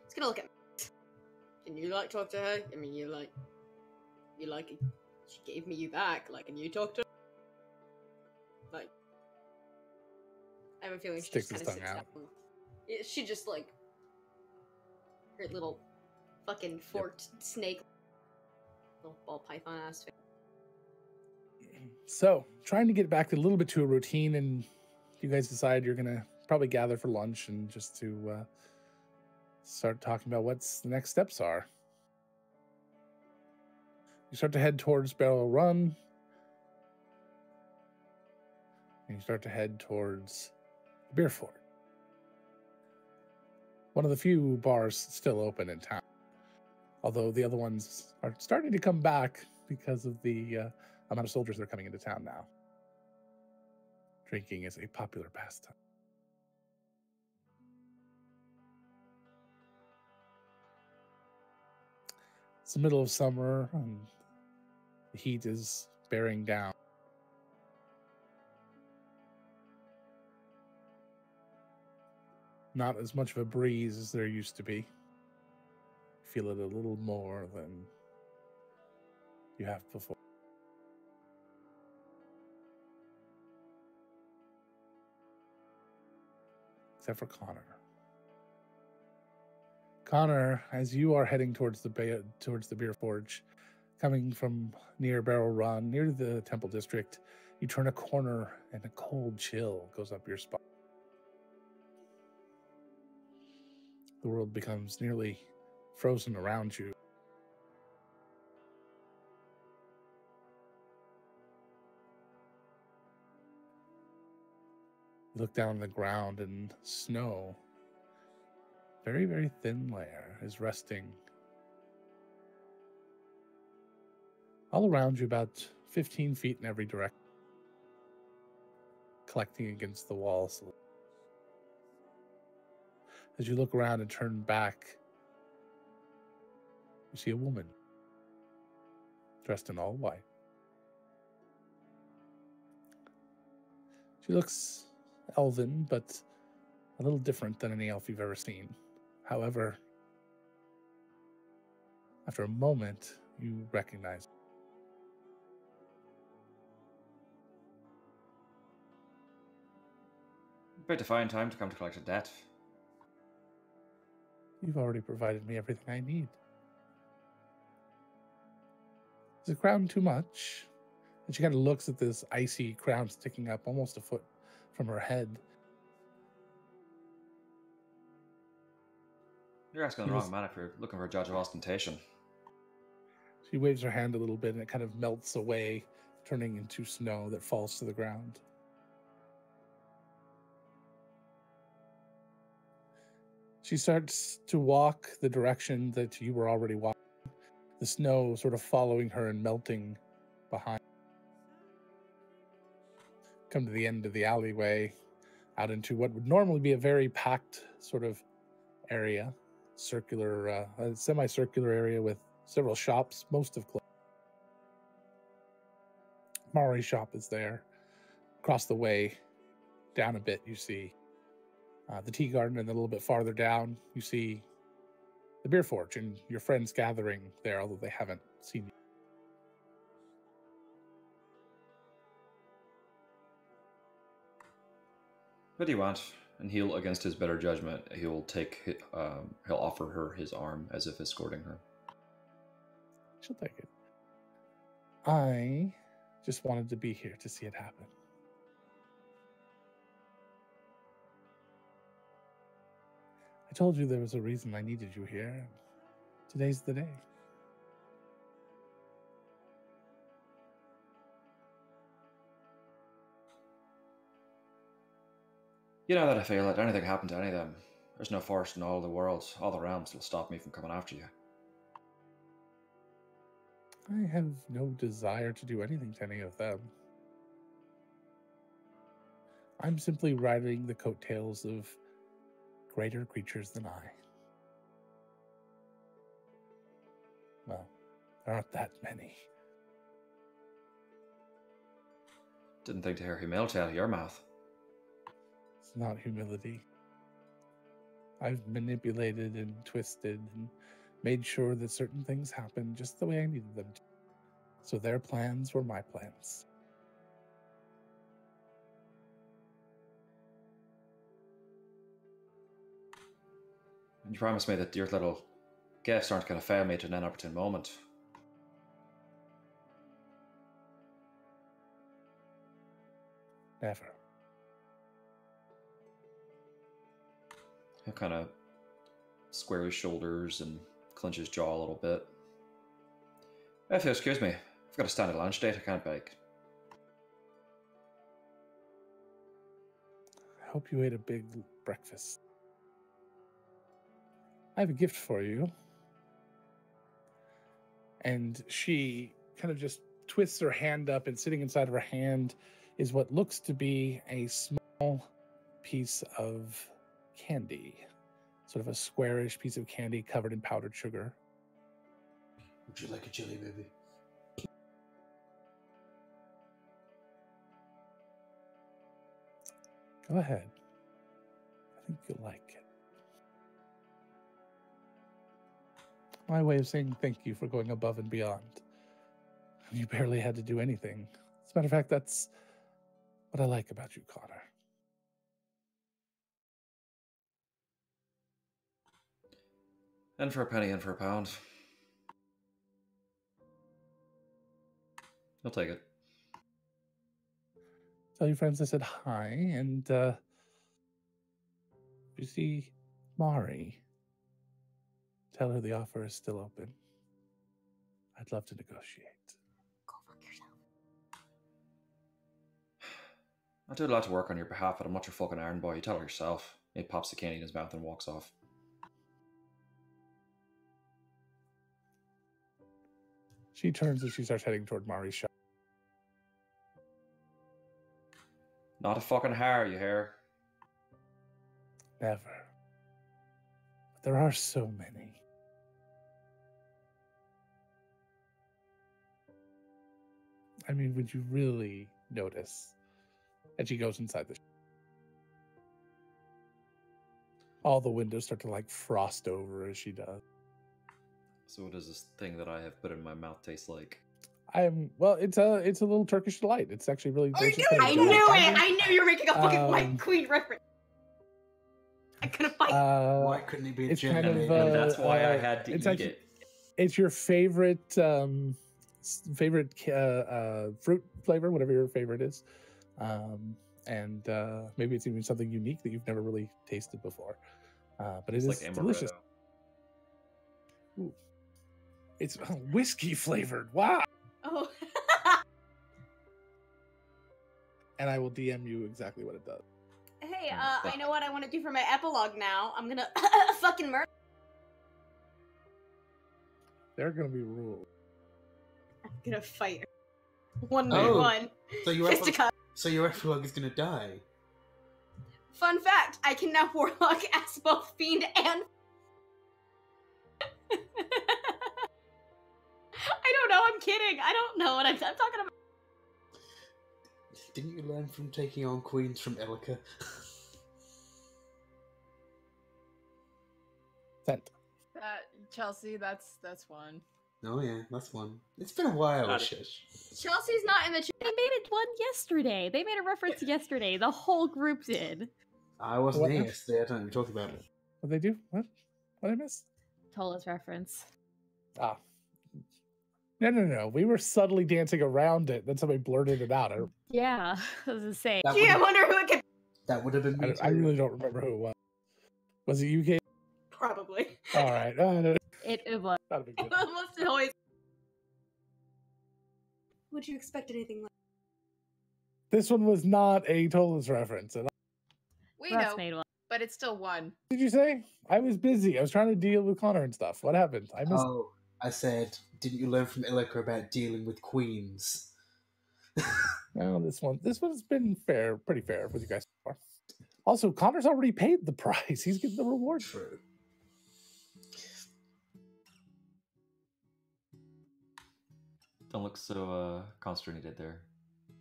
It's gonna look at me. Can you talk to her? I mean, you like it. She gave me you back. Can you talk to her? I have a feeling she Sticks just his kind of tongue sits out. down. She just her little fucking forked snake, little ball python ass face. So, trying to get back a little bit to a routine, and you guys decide you're gonna probably gather for lunch and just to start talking about what's the next steps are. You start to head towards Barrel Run, and you start to head towards the Beer Fort. One of the few bars still open in town, although the other ones are starting to come back because of the amount of soldiers that are coming into town now. Drinking is a popular pastime. It's the middle of summer, and the heat is bearing down. Not as much of a breeze as there used to be. Feel it a little more than you have before. Except for Connor. Connor, as you are heading towards the beer forge, coming from near Barrel Run, near the Temple District, you turn a corner and a cold chill goes up your spine. The world becomes nearly frozen around you. You look down on the ground and snow, very, very thin layer, is resting all around you, about 15 feet in every direction, collecting against the walls. As you look around and turn back, you see a woman dressed in all white. She looks elven, but a little different than any elf you've ever seen. However, after a moment, you recognize her. About to find time to come to collect a debt. You've already provided me everything I need. Is the crown too much? And she kind of looks at this icy crown sticking up almost a foot from her head. You're asking the wrong man if you're looking for a judge of ostentation. She waves her hand a little bit and it kind of melts away, turning into snow that falls to the ground. She starts to walk the direction that you were already walking, the snow sort of following her and melting behind. Come to the end of the alleyway, out into what would normally be a very packed sort of area, circular, a semicircular area with several shops, most of closed. Mari's shop is there. Across the way, down a bit, you see the tea garden, and then a little bit farther down, you see the beer forge and your friends gathering there, although they haven't seen you. What do you want? And he'll, against his better judgment, he'll offer her his arm as if escorting her. She'll take it. I just wanted to be here to see it happen. I told you there was a reason I needed you here. Today's the day. You know that I feel that anything happened to any of them, there's no force in all the worlds, all the realms will stop me from coming after you. I have no desire to do anything to any of them. I'm simply riding the coattails of greater creatures than I. Well, there aren't that many. Didn't think to hear humility out of your mouth. It's not humility. I've manipulated and twisted and made sure that certain things happened just the way I needed them to. So their plans were my plans. And you promised me that your little gifts aren't going to fail me at an inopportune moment. Never. He'll kind of square his shoulders and clench his jaw a little bit. If you'll excuse me, I've got a standard lunch date, I can't bake. I hope you ate a big breakfast. I have a gift for you. And she kind of just twists her hand up, and sitting inside of her hand is what looks to be a small piece of candy. Sort of a squarish piece of candy covered in powdered sugar. Would you like a jelly baby? Go ahead. I think you'll like it. My way of saying thank you for going above and beyond. You barely had to do anything. As a matter of fact, that's what I like about you, Connor. In for a penny, in for a pound. I'll take it. Tell your friends I said hi, and you see Mari, tell her the offer is still open. I'd love to negotiate. Go fuck yourself. I do a lot to work on your behalf, but I'm not your fucking iron boy. You tell her yourself. He pops the candy in his mouth and walks off. She turns and she starts heading toward Mari's shop. Not a fucking hair, you hear? Never. But there are so many. I mean, would you really notice? And she goes inside the shop. All the windows start to like frost over as she does. So what does this thing that I have put in my mouth taste like? It's a little Turkish delight. It's actually really delicious. I knew it! I knew you were making a fucking White Queen reference. I couldn't fight. Why couldn't it be a it's jelly kind of, baby? And that's why I had to eat actually, it. It's your favorite fruit flavor, whatever your favorite is, and maybe it's even something unique that you've never really tasted before. But it is like delicious. Ooh. It's whiskey flavored. Wow! Oh. And I will DM you exactly what it does. Hey, I know what I want to do for my epilogue now. I'm gonna fucking murder. There are gonna be rules. I'm gonna fight her. One by Oh, one. Fisticuff. So your epilogue is gonna die. Fun fact, I can now warlock as both fiend and I don't know, I'm kidding. I don't know what I'm talking about. Didn't you learn from taking on queens from Illica? Sent. Chelsea, that's one. Oh yeah, that's one. It's been a while, Got it. shush. Chelsea's not in the They made it one yesterday. They made a reference yesterday. The whole group did. I wasn't What? here yesterday, I don't know what you're talking about. What they do? What? What did I miss? Tola's reference. Ah. No. We were subtly dancing around it. Then somebody blurted it out. Yeah, I was gonna say. That Gee, I would've- wonder who it could That would have been me. I too. really don't remember who it was. Was it UK? probably. All right. It was. That'd be good. Almost always. Would you expect anything like This one was not a Tola's reference. We Russ know, made one. but it's still one. What did you say? I was busy. I was trying to deal with Connor and stuff. What happened? I missed. Oh, I said, didn't you learn from Illica about dealing with queens? No, this one's been fair, pretty fair with you guys so far. Also, Connor's already paid the price. He's getting the reward. True. Don't look so consternated there.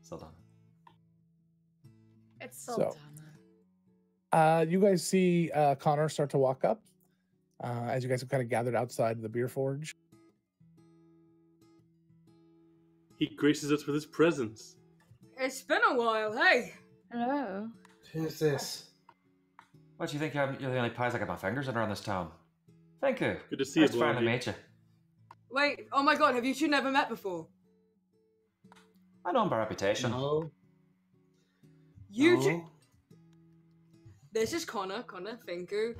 Saldana. It's So- Saldana. You guys see Connor start to walk up as you guys have kind of gathered outside the beer forge. He graces us with his presence. It's been a while, hey. Hello. Who's this? What do you think? You're the only pies I got my fingers in around this town. Thank you. Good to see you, Nice to finally Blondie. meet you. Wait, oh my god, have you two never met before? I know him by reputation. No. You no. two. This is Connor, thank you.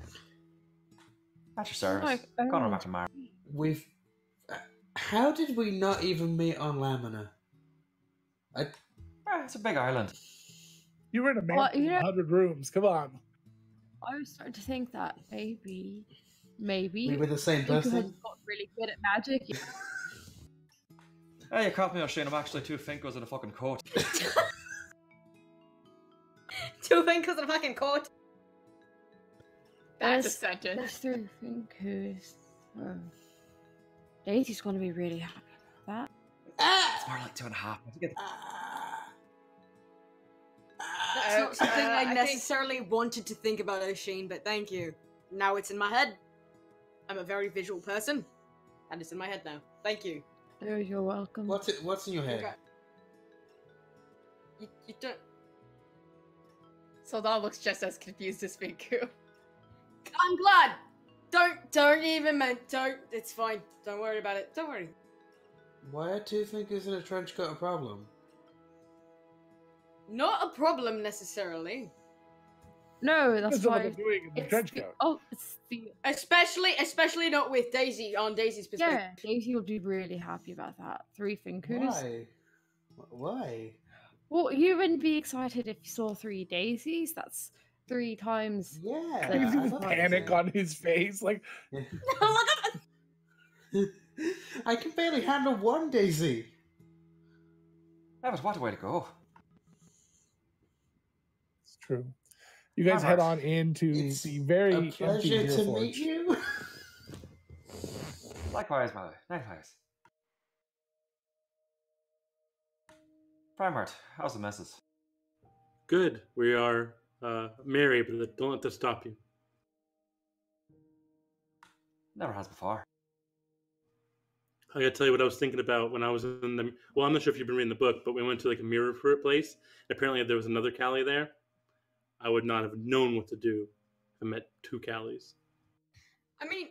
At your service. Oh, Connor McNamara. We've. How did we not even meet on Lamina? It's a big island. You were in a Well, mansion you know- 100 rooms. Come on. I was starting to think that maybe We were the same you had person? got really good at magic. Hey, you caught me on Shane. I'm actually two Finkos in a fucking coat. Two fingers and a fucking coat. That's a There's sentence. 3 thinkers. Daisy's going to be really happy about It's more like 2.5. That's not something I I think- necessarily wanted to think about, Oisin, but thank you. Now it's in my head. I'm a very visual person, and it's in my head now. Thank you. that. Oh, you're welcome. What's in your head? Okay. You don't. Saldana looks just as confused as Finku. I'm glad. Don't even don't. It's fine. Don't worry about it. Don't worry. Why are two fingers in a trench coat a problem? Not a problem necessarily. No, that's That's what why. they're doing in the It's trench the, coat. oh, it's the Especially not with Daisy on Daisy's perspective. yeah. Daisy will be really happy about that. 3 fingers. Why? Why? Well, you wouldn't be excited if you saw 3 daisies. That's 3 times. Yeah. Like, You see I this thought panic so. on his face, like I can barely handle one Daisy. Yeah, but what a way to go. it's true. You guys head on into It's the very a empty pleasure beer to forge. meet you. Likewise, mother. Likewise. Primart, how's the missus? Good. We are merry, but don't let this stop you. Never has before. I gotta tell you what I was thinking about when I was in the. Well, I'm not sure if you've been reading the book, but we went to like a mirror for a place. Apparently, there was another Callie there. I would not have known what to do if I met 2 Callies. I mean,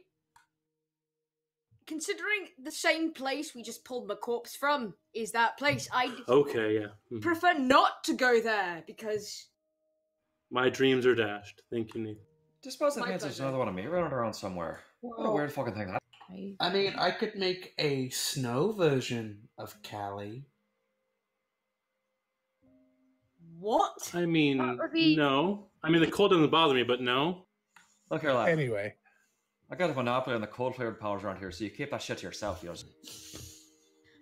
considering the same place we just pulled the corpse from is that place, I Okay, yeah. Mhm. prefer not to go there because My dreams are dashed. Thank you, Nate. Do you suppose that My means there's pleasure. another one of me running around somewhere? What a Well- weird fucking thing that. I mean, I could make a snow version of Callie. what? I mean, That would be- no. I mean, the cold doesn't bother me, but no. Look here, lad. Anyway, I got a monopoly on the cold cleared powers around here, so you keep that shit to yourself, yours.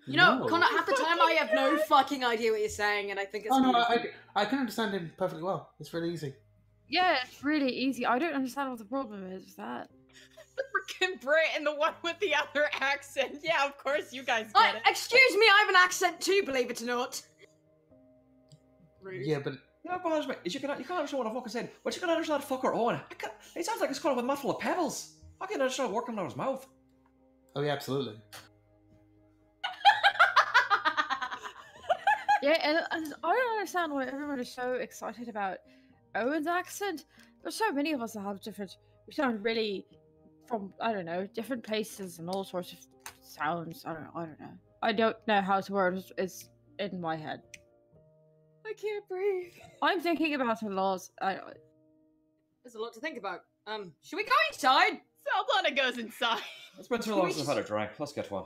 You know, No. Connor, half the time I have no fucking idea what you're saying, and I think it's Oh no, beautiful. I can understand him perfectly well. It's really easy. Yeah, it's really easy. I don't understand what the problem is with that. The freaking Brit and the one with the other accent. Yeah, of course you guys get it. Excuse me, I have an accent too, believe it or not. Rude. Yeah, but You know, what me is you can't understand what I fucking said, but you can understand fucker Owen. It sounds like it's caught up with a mouthful of pebbles. I can understand a word coming out of his mouth. oh yeah, absolutely. Yeah, and I don't understand why everyone is so excited about Owen's accent. There's so many of us that have different. We sound really from different places and all sorts of sounds. I don't know. I don't know how to word it. It's in my head. I can't breathe. I'm thinking about a lot. There's a lot to think about. Should we go inside? Saldana goes inside. It's been too long since I've had a drink. Let's get one.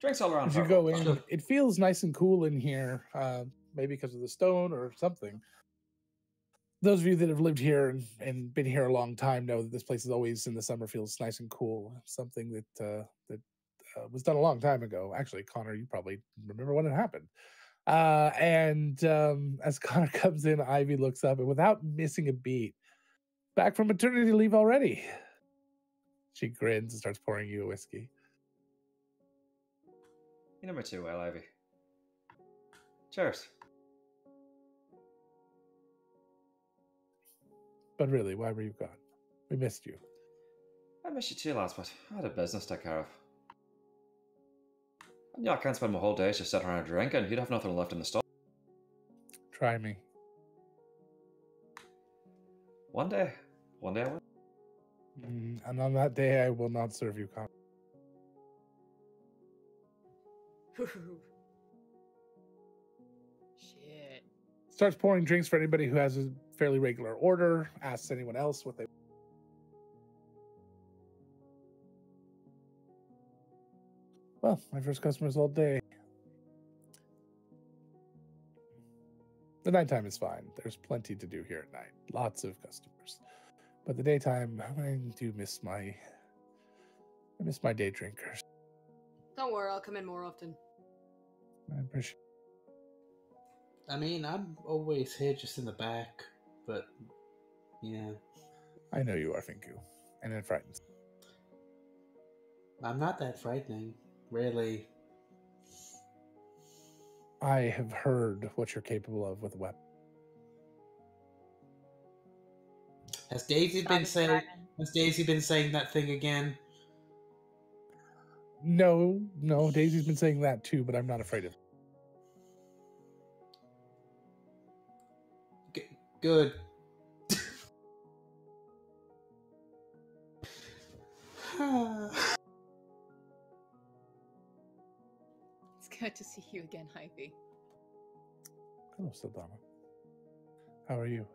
Drinks all around. as you for go everyone. in, it feels nice and cool in here. Maybe because of the stone or something. Those of you that have lived here and been here a long time know that this place is always in the summer feels nice and cool. Something that was done a long time ago. Actually, Connor, you probably remember when it happened. As Connor comes in, Ivy looks up and without missing a beat, back from maternity leave already. She grins and starts pouring you a whiskey. You know me too well, Ivy. Cheers. But really, why were you gone? We missed you. I miss you too, lads, but I had a business to take care of. And yeah, I can't spend my whole day just sitting around drinking. You'd have nothing left in the store. Try me. One day I will. And on that day, I will not serve you, Connor. Shit. Starts pouring drinks for anybody who has a fairly regular order. Asks anyone else what they. Well, my first customers all day. The nighttime is fine. There's plenty to do here at night. Lots of customers. But the daytime, I do miss my day drinkers. Don't worry, I'll come in more often. I appreciate. I mean, I'm always here just in the back, but yeah. I know you are, Finku, and it frightens. I'm not that frightening, really. I have heard what you're capable of with a weapon. Has Daisy been saying? Has Daisy been saying that thing again? No, Daisy's been saying that too, but I'm not afraid of it. Good. It's good to see you again, Ivy. Hello, Saldana. How are you?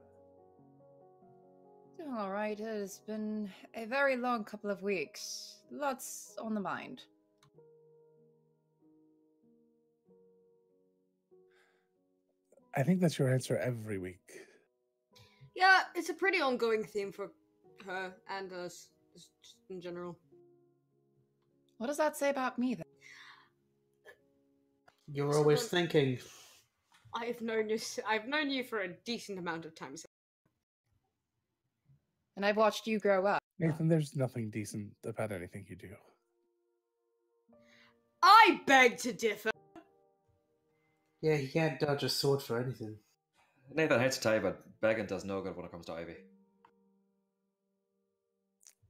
Doing all right. It has been a very long couple of weeks. Lots on the mind. I think that's your answer every week. Yeah, it's a pretty ongoing theme for her and us, just in general. What does that say about me, then? You're always thinking. I've known you for a decent amount of time. So. And I've watched you grow up. Nathan, there's nothing decent about anything you do. I beg to differ. Yeah, he can't dodge a sword for anything. Nathan, I hate to tell you, but begging does no good when it comes to Ivy.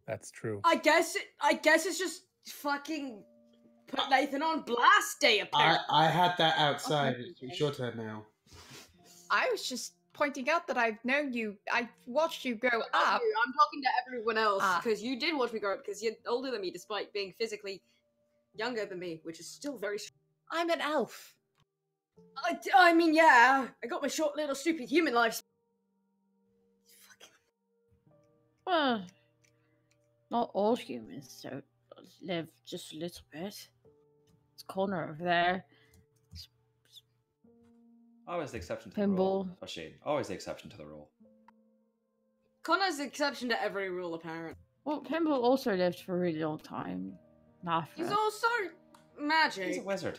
That's true. I guess it's just fucking put Nathan on blast day, apparently. I had that outside. It's your turn now. I was just pointing out that I've known you. I've watched you grow up. I'm talking to everyone else, because you did watch me grow up, because you're older than me, despite being physically younger than me, which is still very... I'm an elf. I mean, yeah, I got my short little stupid human life. Well, not all humans don't live just a little bit. It's Connor over there. Always the exception to the rule. Pinball. Rashid, always the exception to the rule. Connor's the exception to every rule, apparently. Well, Pinball also lived for a really long time. He's also magic. He's a wizard.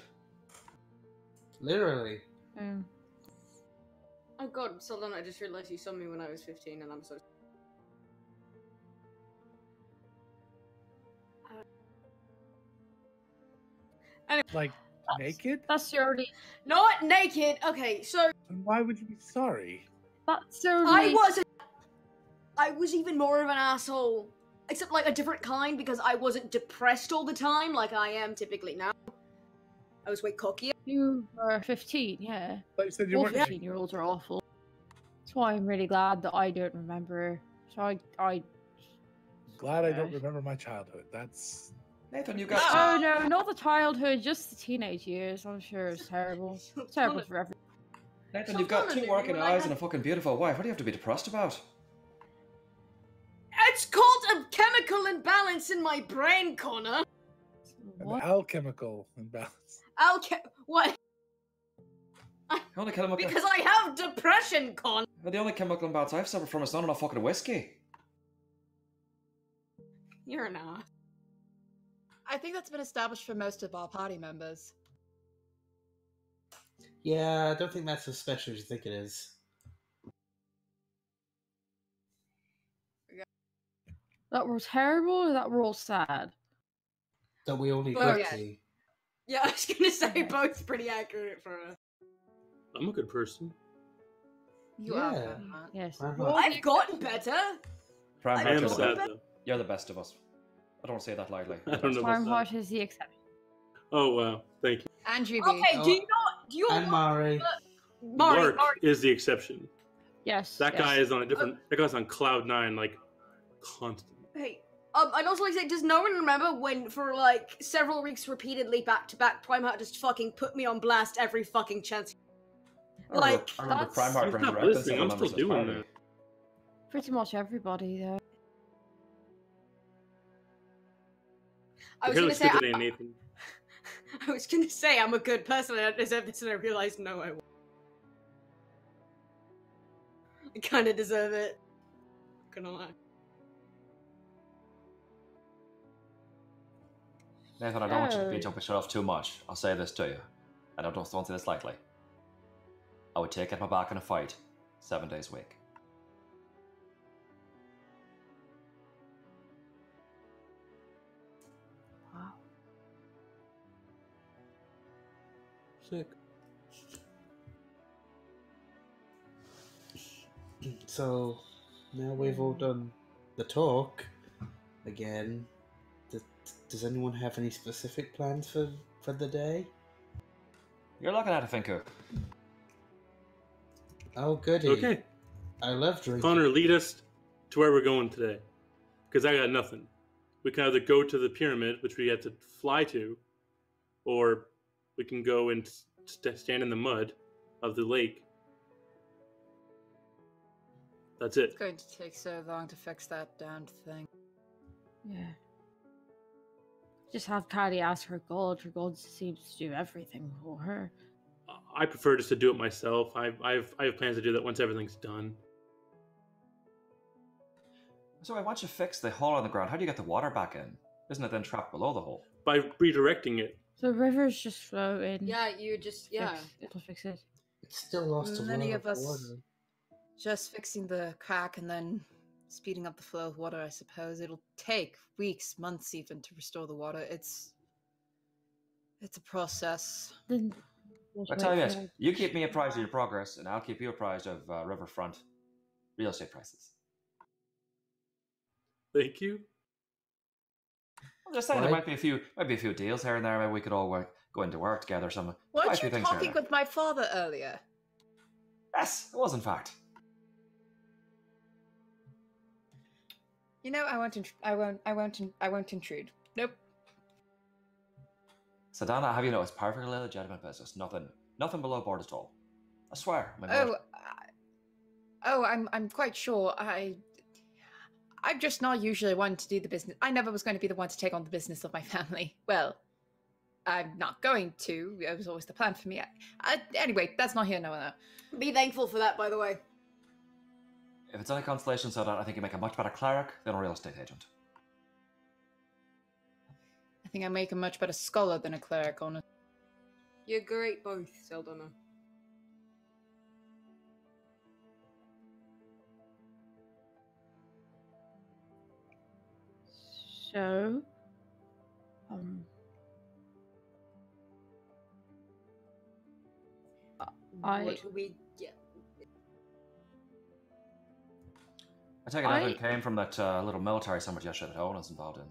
Literally. Oh god, Solon, I just realized you saw me when I was 15 and I'm so... Anyway. Like, naked? That's your only... Not naked! Okay, so... Then why would you be sorry? That's your only... I wasn't... I was even more of an asshole. Except, like, a different kind, because I wasn't depressed all the time, like I am typically now. I was way cockier. You were 15, yeah. But you said you All weren't... 15-year-olds are awful. That's why I'm really glad that I don't remember. So I Glad I don't remember my childhood. That's... Nathan, you got... Oh no, not the childhood, just the teenage years. I'm sure it's terrible. It's terrible for everyone. Nathan, you've got 2 working eyes and a fucking beautiful wife. What do you have to be depressed about? It's called a chemical imbalance in my brain, Connor. An alchemical imbalance. What? The only chemical... Because I have depression, Connor. The only chemical imbalance I've suffered from is not enough fucking whiskey. You're an ass. I think that's been established for most of our party members. Yeah, I don't think that's as special as you think it is. That we're terrible or that we're all sad? That we all need Well, whiskey. Yeah, I was gonna say both pretty accurate for us. I'm a good person. You Yeah. are. Grandma. Yes. I've gotten better. Prime I I am Heart, sad, though. you're the best of us. I don't want to say that lightly. I don't know about Farmheart that. is the exception. Oh, wow. Thank you. Andrew B. Okay, do you And Mari. Mari, Mark is the exception. Yes. That yes. guy is on a different... That guy's on cloud 9, like, constantly. Hey, I'd also like to say, does no one remember when, for like several weeks repeatedly back to back, Primeheart just fucking put me on blast every fucking chance? Like, I remember that's- Prime Heart I'm bringing not reference listening, to I'm members still of the doing party. that. Pretty much everybody, though. I was You're gonna the say, stupid name, Nathan. I was gonna say I'm a good person. I don't deserve this, and I realized no, I won't. I kind of deserve it. Not gonna lie. Nathan, I don't want you to Oh. beat up yourself too much. I'll say this to you, and I don't say this lightly. I would take it my back in a fight 7 days a week. Wow. Sick. So now we've all done the talk again. Does anyone have any specific plans for the day? You're looking at it, Finku. Oh, goody. Okay. I love drinking. Connor, lead us to where we're going today. Because I got nothing. We can either go to the pyramid, which we have to fly to, or we can go and stand in the mud of the lake. That's it. It's going to take so long to fix that damned thing. Yeah. Just have Patty ask her god. Her god seems to do everything for her. I prefer just to do it myself. I have plans to do that once everything's done. So once you fix the hole in the ground, how do you get the water back in? Isn't it then trapped below the hole? By redirecting it. The river's just flowing. Yeah, you just It'll fix it. It's still lost a Many lot of us water. just fixing the crack and then speeding up the flow of water, I suppose. It'll take weeks, months even to restore the water. It's a process. Then we'll I tell you wait this, for- you keep me apprised of your progress, and I'll keep you apprised of riverfront real estate prices. Thank you. I'm just saying, Right. there might be a few deals here and there. Maybe we could all go into work together. Some Weren't might be you things here talking and there. with my father earlier? Yes, it was in fact. You know, I won't intrude. Nope. Sadana, have you noticed? Perfectly legitimate business. Nothing below board at all. I swear. My mother- I'm quite sure. I'm just not usually one to do the business. I never was going to be the one to take on the business of my family. Well, I'm not going to. It was always the plan for me. Anyway, that's not here nor there. Be thankful for that, by the way. If it's any consolation, Sadana, I think you make a much better cleric than a real estate agent. I think I make a much better scholar than a cleric, honestly. You're great both, Seldona. So, What do we get? I take it everything came from that little military summit yesterday that Owen was involved in.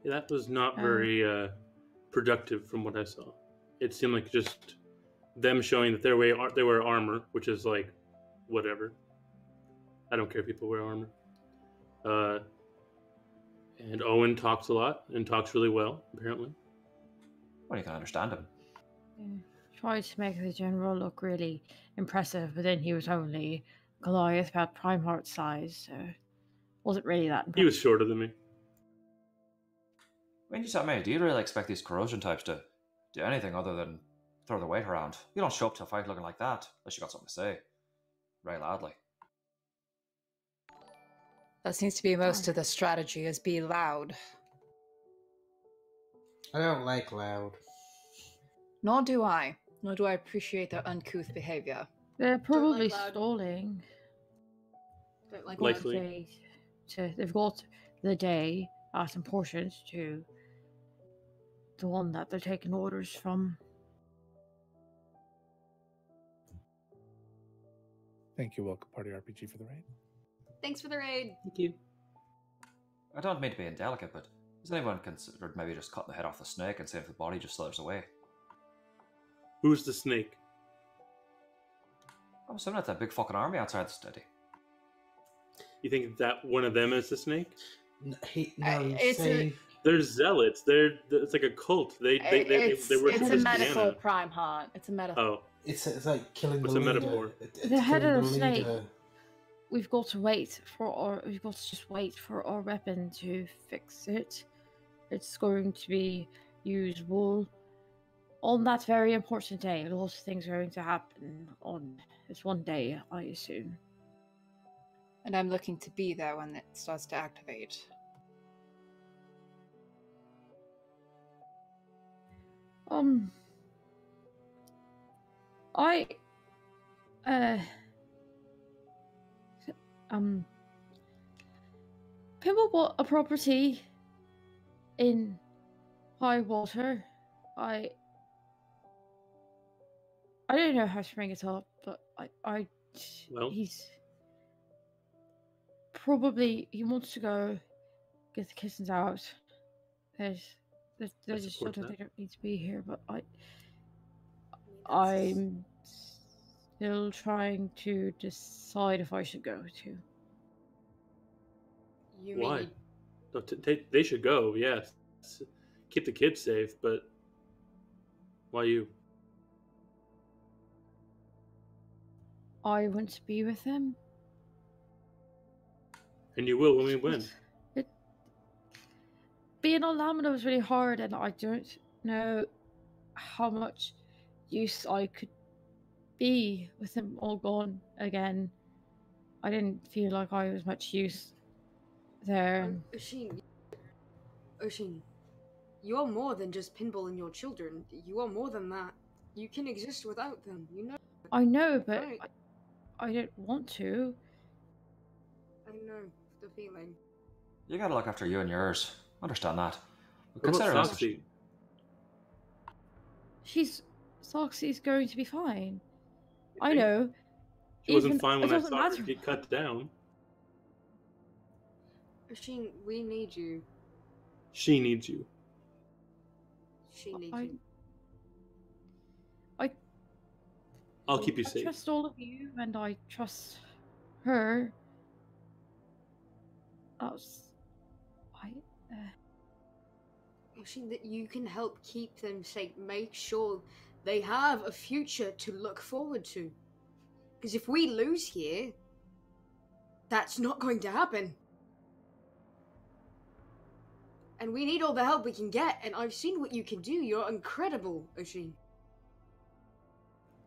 Yeah, that was not very productive from what I saw. It seemed like just them showing that they wear armor, which is like, whatever. I don't care if people wear armor. And Owen talks a lot and talks really well, apparently. Well, you can understand him. tried to make the general look really impressive, but then he was only Goliath about Prime Heart size, so wasn't really that impressive. He was shorter than me. When you tell me, do you really expect these corrosion types to do anything other than throw their weight around? You don't show up to a fight looking like that, unless you got something to say. Very loudly. That seems to be most of the strategy, is be loud. I don't like loud. Nor do I. Nor do I appreciate their uncouth behavior. They're probably like loud. stalling. Don't like Likely. They've got the day as important to the one that they're taking orders from. Thank you, Welcome Party RPG, for the raid. Thanks for the raid. Thank you. I don't mean to be indelicate, but has anyone considered maybe just cutting the head off the snake and seeing if the body just slithers away? Who's the snake? I'm assuming that's that big fucking army outside the city. You think that one of them is the snake? They're zealots. It's like a cult. They worship It's a this metaphor, piano. Prime Heart. It's a metaphor. Oh, It's like killing What's the a leader. metaphor? It's The head killing of the snake. leader. We've got to just wait for our weapon to fix it. It's going to be usable on that very important day. A lot of things are going to happen on this one day, I assume. And I'm looking to be there when it starts to activate. Pimble bought a property in high water. I don't know how to bring it up, but Well, he's probably he wants to go get the kittens out. They're just support children. that. They don't need to be here. But I mean, I'm still trying to decide if I should go too. You Why? mean No, they should go, yes. Keep the kids safe, but why you? I want to be with them. And you will when we win. It, being on Lamina was really hard, and I don't know how much use I could be with them all gone again. I didn't feel like I was much use there. And Oshin, you are more than just Pinball and your children. You are more than that. You can exist without them, you know? I know, but Right. I don't want to. I know the feeling. You gotta look after you and yours. Understand that. But What consider about this. Foxy? Soxy's going to be fine. I know. She wasn't Even- fine it when I doesn't saw her matter. get cut down. Oshin, we need you. She needs you. She needs I you. I'll keep you I safe. trust all of you, and I trust her. That's Oshin, that you can help keep them safe. Make sure they have a future to look forward to. Because if we lose here, that's not going to happen. And we need all the help we can get, and I've seen what you can do. You're incredible, Oshin.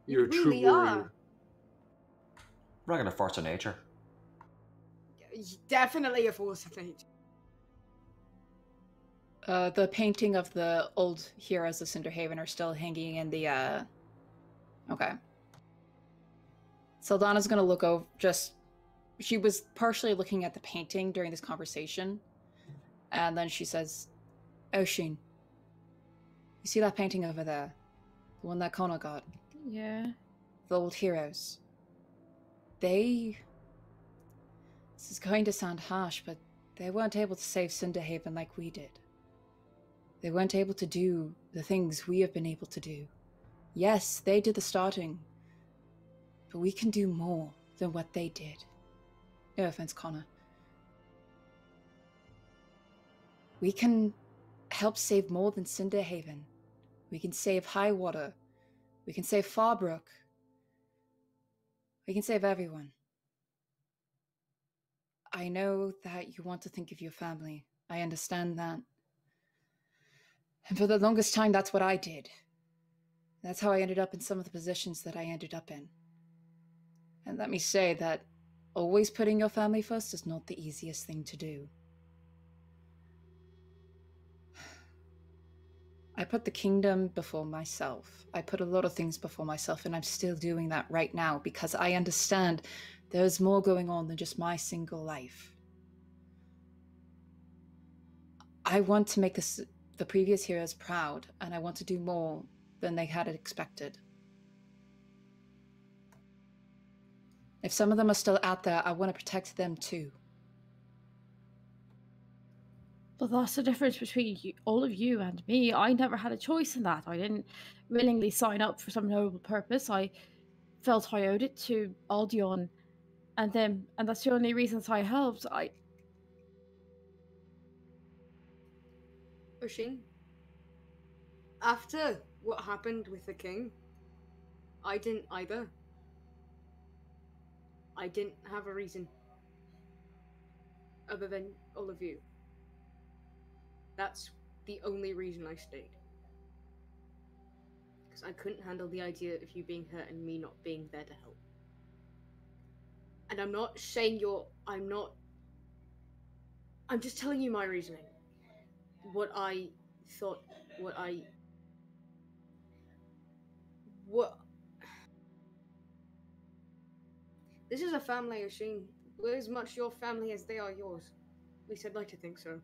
You're a true really warrior. are. Regular force of nature. Definitely a force of nature. The painting of the old heroes of Cinderhaven are still hanging in the, Okay. Saldana's gonna look over, she was partially looking at the painting during this conversation, and then she says, Oshin, you see that painting over there? The one that Kona got? yeah. The old heroes. This is going to sound harsh, but they weren't able to save Cinderhaven like we did. They weren't able to do the things we have been able to do. Yes, they did the starting, but we can do more than what they did. No offense, Connor. We can help save more than Cinderhaven. We can save Highwater. We can save Farbrook. We can save everyone. I know that you want to think of your family. I understand that. And for the longest time, that's what I did. That's how I ended up in some of the positions that I ended up in. And let me say that always putting your family first is not the easiest thing to do. I put the kingdom before myself. I put a lot of things before myself, and I'm still doing that right now because I understand there's more going on than just my single life. I want to make the previous heroes proud, and I want to do more than they had expected. If some of them are still out there, I want to protect them too. But that's the difference between all of you and me. I never had a choice in that. I didn't willingly sign up for some noble purpose. I felt I owed it to Aldion, and that's the only reasons I helped. Oshin, after what happened with the king, I didn't either. I didn't have a reason other than all of you. That's the only reason I stayed. Because I couldn't handle the idea of you being hurt and me not being there to help. And I'm not saying I'm just telling you my reasoning. What I thought, This is a family, Oshin. We're as much your family as they are yours. At least I'd like to think so.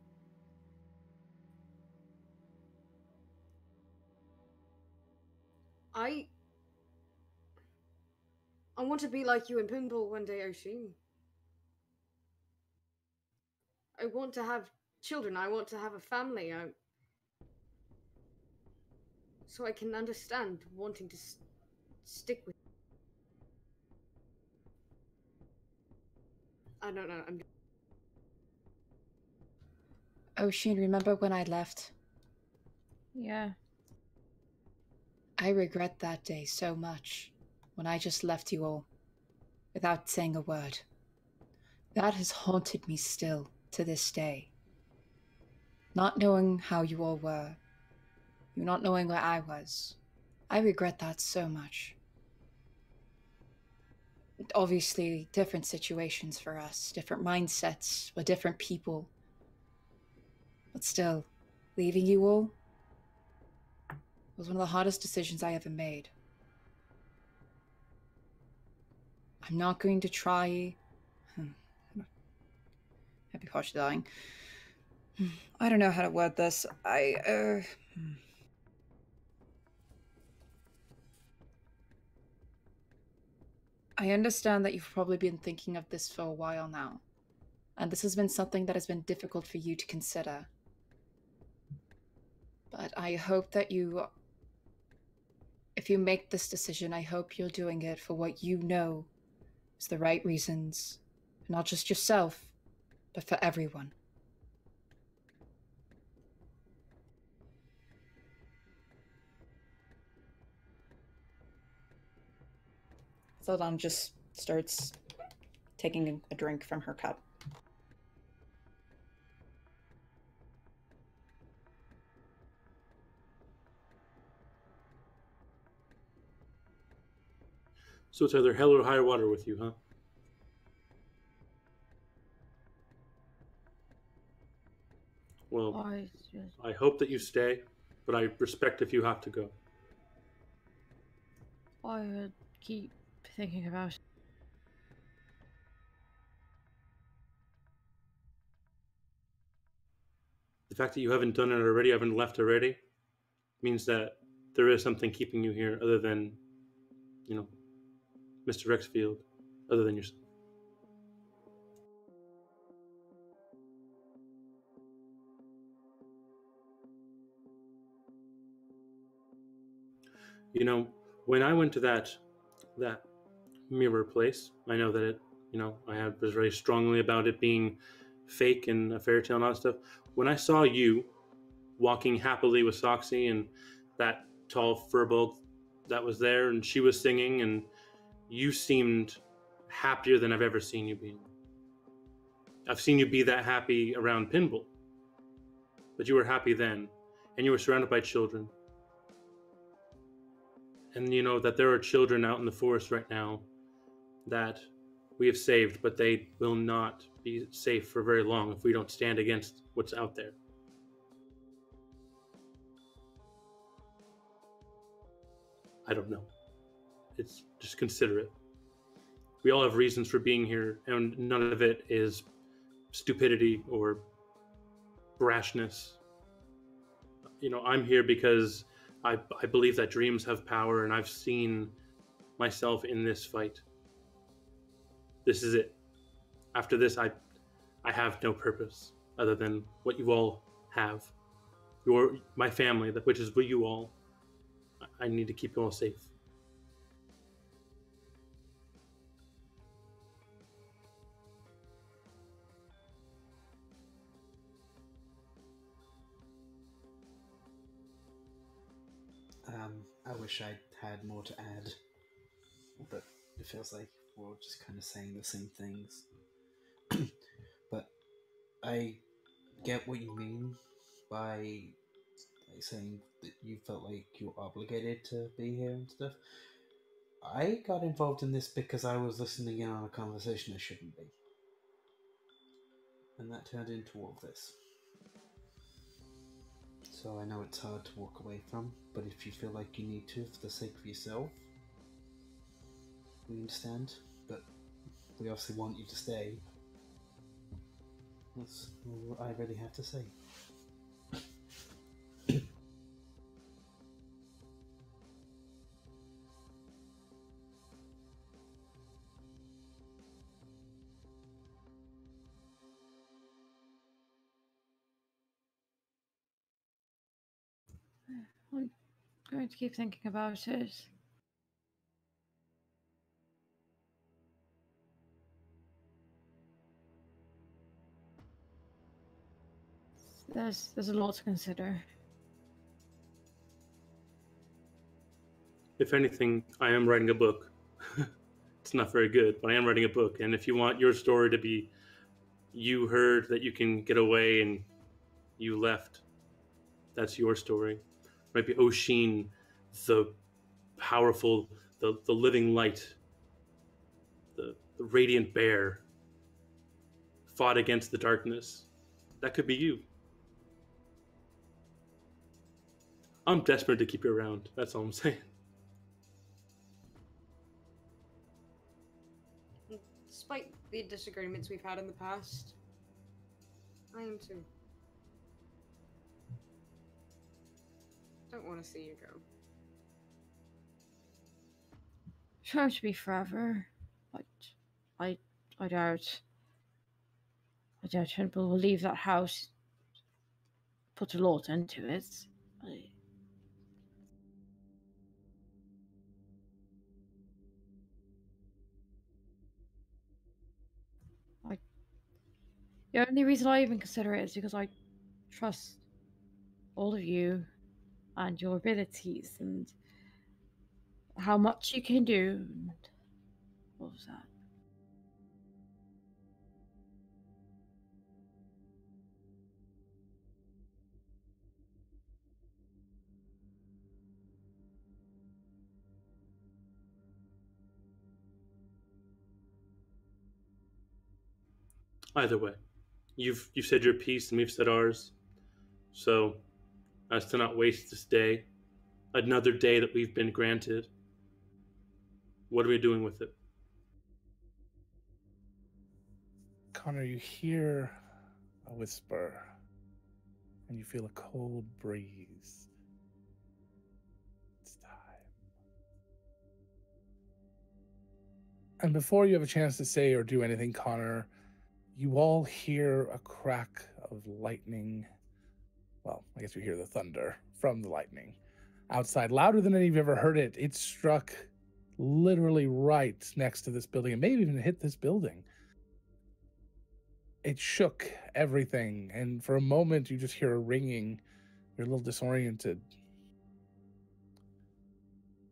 I want to be like you in pinball one day, Oshin. I want to have children. I want to have a family. So I can understand wanting to stick with. I don't know. Oshin, remember when I left? Yeah. I regret that day so much, when I just left you all, without saying a word. That has haunted me still, to this day. Not knowing how you all were, you not knowing where I was. I regret that so much. Obviously, different situations for us, different mindsets, we're different people. But still, leaving you all was one of the hardest decisions I ever made. I'm not going to try... Happy Posh dying. I don't know how to word this. I understand that you've probably been thinking of this for a while now, and this has been something that has been difficult for you to consider. But I hope that if you make this decision, I hope you're doing it for what you know is the right reasons, not just yourself, but for everyone. Zeldon just starts taking a drink from her cup. So it's either hell or high water with you, huh? Well, I hope that you stay, but I respect if you have to go. I keep thinking about it. The fact that you haven't done it already, haven't left already, means that there is something keeping you here other than, Mr. Rexfield, other than yourself. When I went to that mirror place, I know that it, I was very strongly about it being fake and a fairy tale and all that stuff. When I saw you walking happily with Soxy and that tall furball that was there, and she was singing, and you seemed happier than I've ever seen you be. I've seen you be that happy around pinball, but you were happy then, and you were surrounded by children. And you know that there are children out in the forest right now that we have saved, but they will not be safe for very long if we don't stand against what's out there. I don't know. It's just consider it. We all have reasons for being here, and none of it is stupidity or brashness. I'm here because I believe that dreams have power, and I've seen myself in this fight. This is it. After this, I have no purpose other than what you all have. My family, which is you all. I need to keep you all safe. I wish I had more to add, but it feels like we're just kind of saying the same things. But I get what you mean by saying that you felt like you were obligated to be here and stuff. I got involved in this because I was listening in on a conversation I shouldn't be. And that turned into all of this. So I know it's hard to walk away from, but if you feel like you need to for the sake of yourself, we understand, but we obviously want you to stay. That's all I really have to say. going to keep thinking about it. There's a lot to consider. If anything, I am writing a book. It's not very good, but I am writing a book. And if you want your story to be you heard that you can get away and you left, that's your story. It might be Oshin, the powerful, the living light, the radiant bear, fought against the darkness. That could be you. I'm desperate to keep you around. That's all I'm saying. Despite the disagreements we've had in the past, I am too. Don't want to see you go. Try to be forever. I doubt. I doubt people will leave that house. Put a lot into it. The only reason I even consider it is because I trust all of you and your abilities and how much you can do and all of that. Either way, you've said your piece and we've said ours. So, as to not waste this day, another day that we've been granted, what are we doing with it? Connor, you hear a whisper, and you feel a cold breeze. It's time. And before you have a chance to say or do anything, Connor, you all hear a crack of lightning. Well, I guess you hear the thunder from the lightning outside, louder than any of you ever heard it. It struck literally right next to this building and maybe even hit this building. It shook everything, and for a moment you just hear a ringing. You're a little disoriented,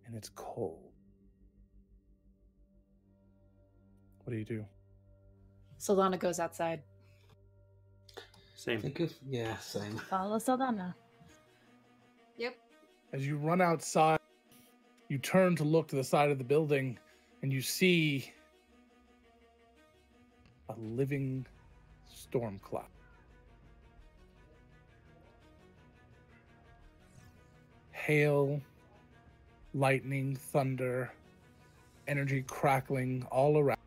and it's cold. What do you do? Saldana goes outside. Same. Same. Follow Saldana. Yep. As you run outside, you turn to look to the side of the building, and you see a living storm cloud. Hail, lightning, thunder, energy crackling all around.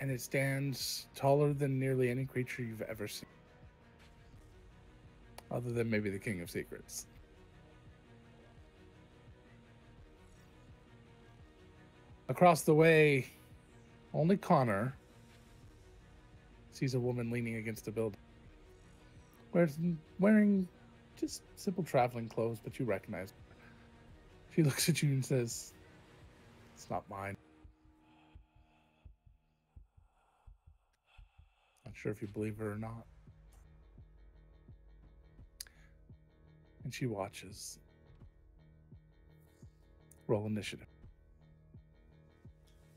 And it stands taller than nearly any creature you've ever seen. Other than maybe the King of Secrets. Across the way, only Connor sees a woman leaning against a building. Wearing just simple traveling clothes, but you recognize her. She looks at you and says, "It's not mine." Not sure if you believe her or not. And she watches. Roll initiative.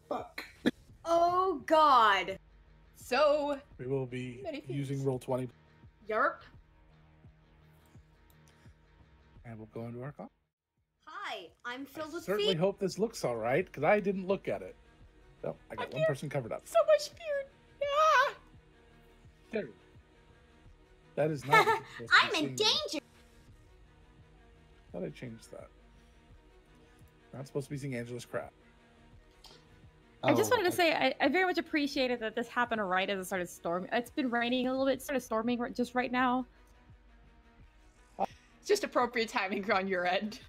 Fuck. Oh God. So We will be Many things. using roll 20, Yarp. and we'll go into our call. Hi, I'm filled I with certainly fear. hope this looks all right, because I didn't look at it. So I got one person covered up. so much fear. Ah! There. That is not. what you're supposed to I'm be in seeing. danger. Thought I changed that. Not supposed to be seeing Angela's crap. I just wanted to okay. say I very much appreciated that this happened right as it started storming. It's been raining a little bit, it started storming just right now. It's just appropriate timing on your end.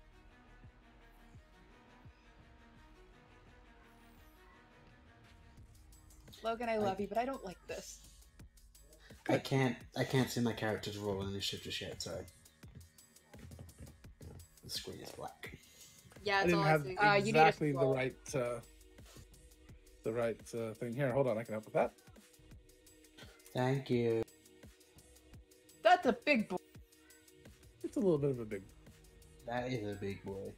Logan, I love you, but I don't like this. I can't see my character's roll initiative just yet. Sorry. The screen is black. Yeah, I it's didn't all have see. you need a exactly scroll. the right thing here. Hold on, I can help with that. Thank you. That's a big boy. It's a little bit of a big. That is a big boy.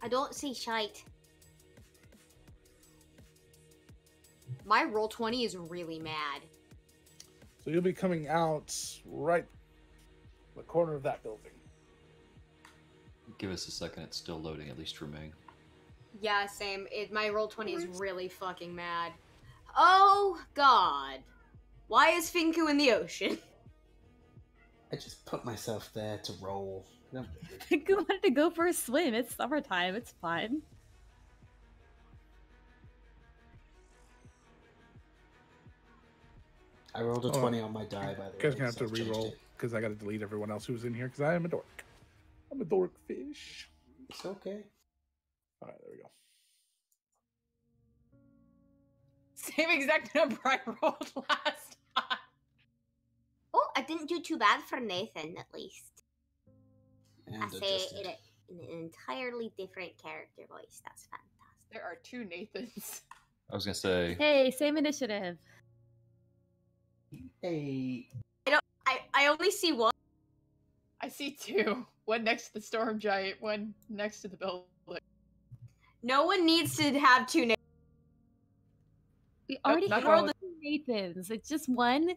I don't see shite. My roll 20 is really mad. So you'll be coming out right the corner of that building. Give us a second. It's still loading, at least for me. Yeah, same. My roll 20 is really fucking mad. Oh, God. Why is Finku in the ocean? I just put myself there to roll. No. I wanted to go for a swim. It's summertime. It's fine. I rolled a 20 on my die, by the way. You guys gonna have so to I've changed re-roll it. because I got to delete everyone else who's in here because I am a dork. I'm a dork fish. It's okay. All right, there we go. Same exact number I rolled last time. Oh, I didn't do too bad for Nathan, at least. And I say adjusted. it in an entirely different character voice. That's fantastic. There are 2 Nathans. I was gonna say, Hey, same initiative. Hey. I only see one. I see 2. One next to the storm giant, one next to the building. No one needs to have 2 names. We already not have going the Nathans. It's just one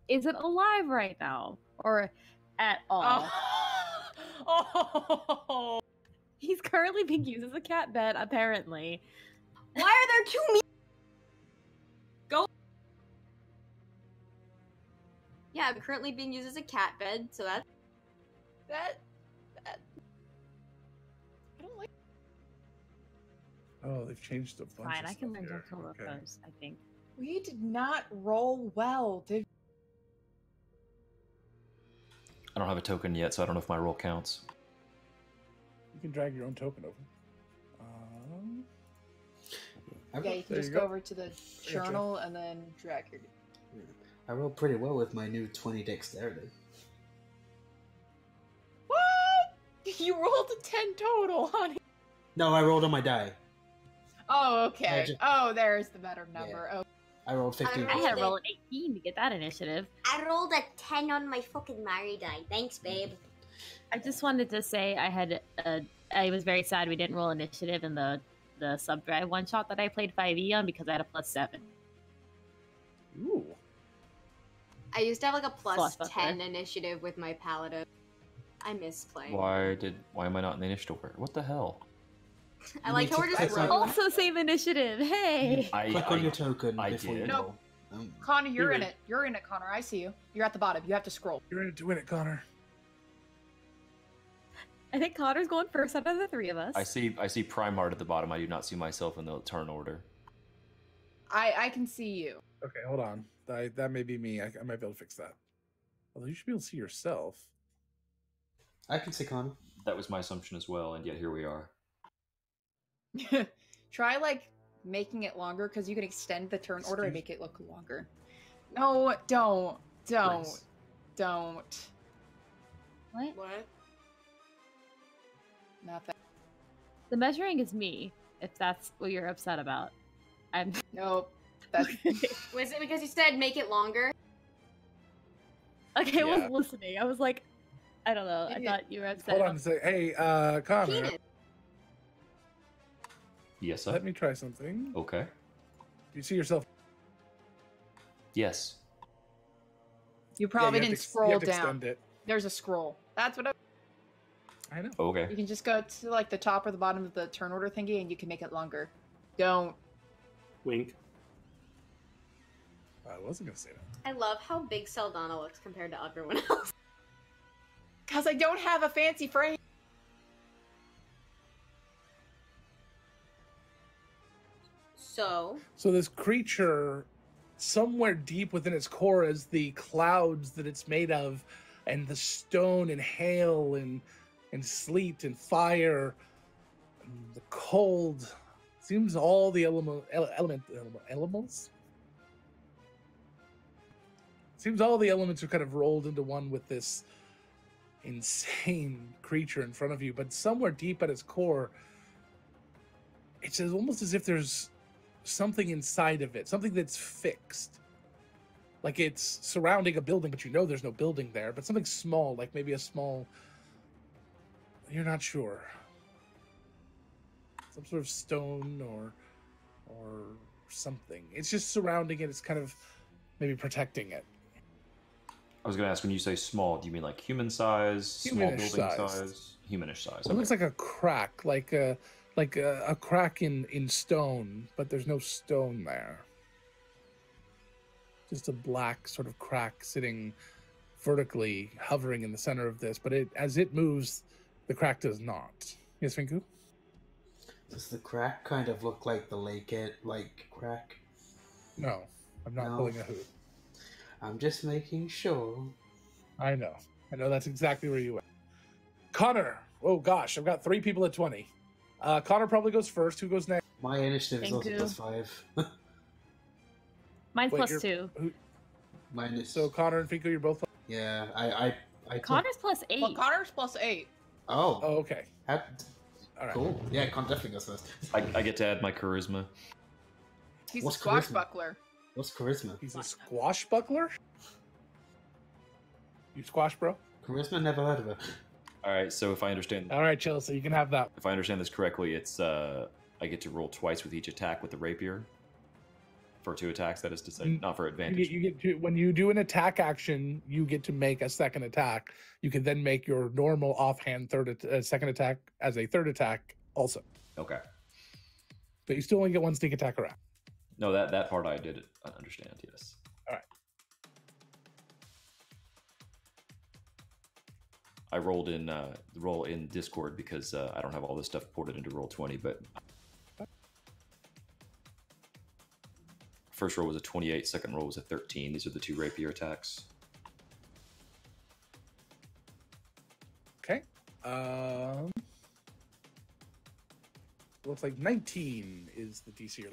isn't alive right now, or at all. Oh. He's currently being used as a cat bed, apparently. Why are there 2 me? Go. Yeah, I'm currently being used as a cat bed, so that's... That I don't like. Oh, they've changed a bunch. Fine, of I can stuff learn here. to roll Okay. those, I think. We did not roll well, did I don't have a token yet, so I don't know if my roll counts. You can drag your own token over. I Yeah, rolled, you can There just you go go. over to the Gotcha. journal and then drag your. I rolled pretty well with my new 20 dexterity. What? You rolled a 10 total, honey. No, I rolled on my die. Oh, okay. I ju- Oh, there's the better number. Oh, I rolled 15. I I had to Okay. roll an 18 to get that initiative. I rolled a 10 on my fucking Mari die. Thanks, babe. I just wanted to say I was very sad we didn't roll initiative in the sub drive one shot that I played 5e on because I had a +7. Ooh. I used to have like a plus Plus 10 initiative with my paladin. I miss playing. Why am I not in the initiative order? What the hell? I like how we're just Click on- rolling. Also, same initiative. Hey. Click on your token I before you did. roll. Connor, you're You're in in. it. You're in it, Connor. I see you. You're at the bottom. You have to scroll. You're in it to win it, Connor. I think Connor's going first out of the 3 of us. I see Primart at the bottom. I do not see myself in the turn order. I can see you. Okay, hold on. That may be me. I might be able to fix that. Although you should be able to see yourself. I can see Connor. That was my assumption as well, and yet here we are. Try like making it longer because you can extend the turn order and Excuse- make it look longer. No, don't. Please. Don't. What? What? Nothing. The measuring is me, if that's what you're upset about. I'm Nope. That's Was it because you said make it longer? okay. I Yeah. wasn't listening. I was like, I don't know. I Maybe- thought you were upset. Hold on about- and say, hey, Connor, Penis. Yes, sir. let me try something. Okay. Do you see yourself? Yes. you probably Yeah, you have didn't to- you scroll have to down. extend it. There's a scroll. That's what I know. Okay. you can just go to like the top or the bottom of the turn order thingy and you can make it longer. Don't. Wink. I wasn't gonna say that. I love how big Saldana looks compared to everyone else. Cause I don't have a fancy frame. So, So this creature, somewhere deep within its core, is the clouds that it's made of, and the stone and hail and sleet and fire, and the cold. Seems all the elements. Seems all the elements are kind of rolled into one with this insane creature in front of you, but somewhere deep at its core, it's almost as if there's something inside of it, something that's fixed. Like it's surrounding a building, but you know there's no building there, but something small, like maybe a small, you're not sure. Some sort of stone or something. It's just surrounding it. It's kind of maybe protecting it. I was going to ask, when you say small, do you mean like human size, small Humanish building size. size, humanish size? It looks like a crack, like a crack in stone, but there's no stone there. Just a black sort of crack sitting vertically, hovering in the center of this. But as it moves, the crack does not. Yes, Finku? Does the crack kind of look like the like crack? No, I'm not No. pulling a hoot. I'm just making sure. I know that's exactly where you went. Connor. Oh gosh, I've got 3 people at 20. Connor probably goes first. Who goes next? My initiative is Thank also you. +5. Mine's Wait, +2. Mine is So Connor and Finku, you're both. yeah. I took- Connor's +8. Well, Connor's +8. Oh, Oh, okay. how- All right. cool. Yeah, Con definitely goes first. I get to add my charisma. He's What's a charisma? swashbuckler. What's charisma? He's a squashbuckler. You squash, bro. Charisma? Never heard of it. All right, so if I understand All right, Chelsea, you can have that. if I understand this correctly, it's I get to roll twice with each attack with the rapier. For 2 attacks, that is to say, not for advantage. You get to, when you do an attack action, you get to make a second attack. You can then make your normal offhand second attack as a third attack also. Okay. But you still only get 1 sneak attack around. No, that part I did understand. Yes. All right. I rolled in roll in Discord because I don't have all this stuff ported into Roll20, but first roll was a 28, second roll was a 13. These are the 2 rapier attacks. Okay. Looks like 19 is the DC.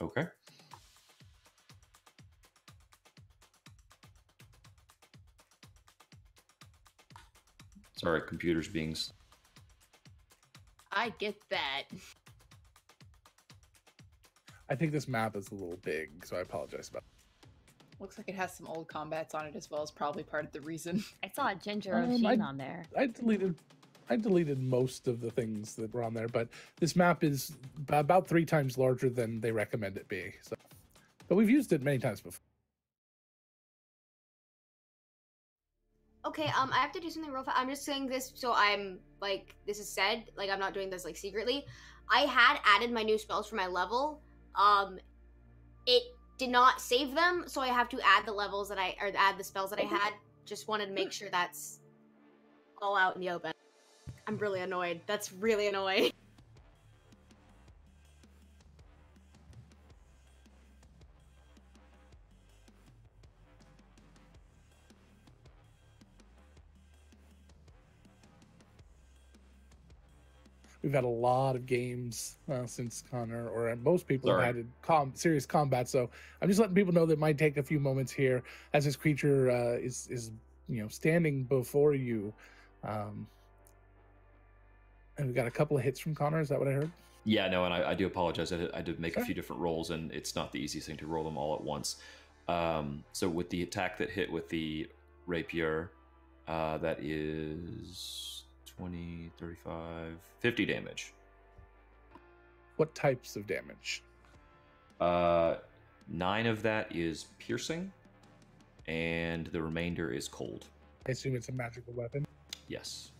Okay. Sorry, computer's being. I get that. I think this map is a little big, so I apologize about Looks like it has some old combats on it as well, as probably part of the reason. I saw a Ginger Um, O'Sheen on there. I deleted most of the things that were on there, but this map is about 3 times larger than they recommend it be. So, but we've used it many times before. Okay, I have to do something real fast. I'm just saying this so I'm like this is said. Like I'm not doing this like secretly. I had added my new spells for my level. It did not save them, so I have to add the levels that add the spells that I had. Just wanted to make sure that's all out in the open. I'm really annoyed. That's really annoying. We've had a lot of games since Connor, or most people Sorry. have had serious combat. So I'm just letting people know that it might take a few moments here as this creature is standing before you. And we got a couple of hits from Connor. Is that what I heard? Yeah, no, and I do apologize. I did make a Sorry. few different rolls, and it's not the easiest thing to roll them all at once. So with the attack that hit with the rapier, that is 20, 35, 50 damage. What types of damage? 9 of that is piercing, and the remainder is cold. I assume it's a magical weapon. Yes,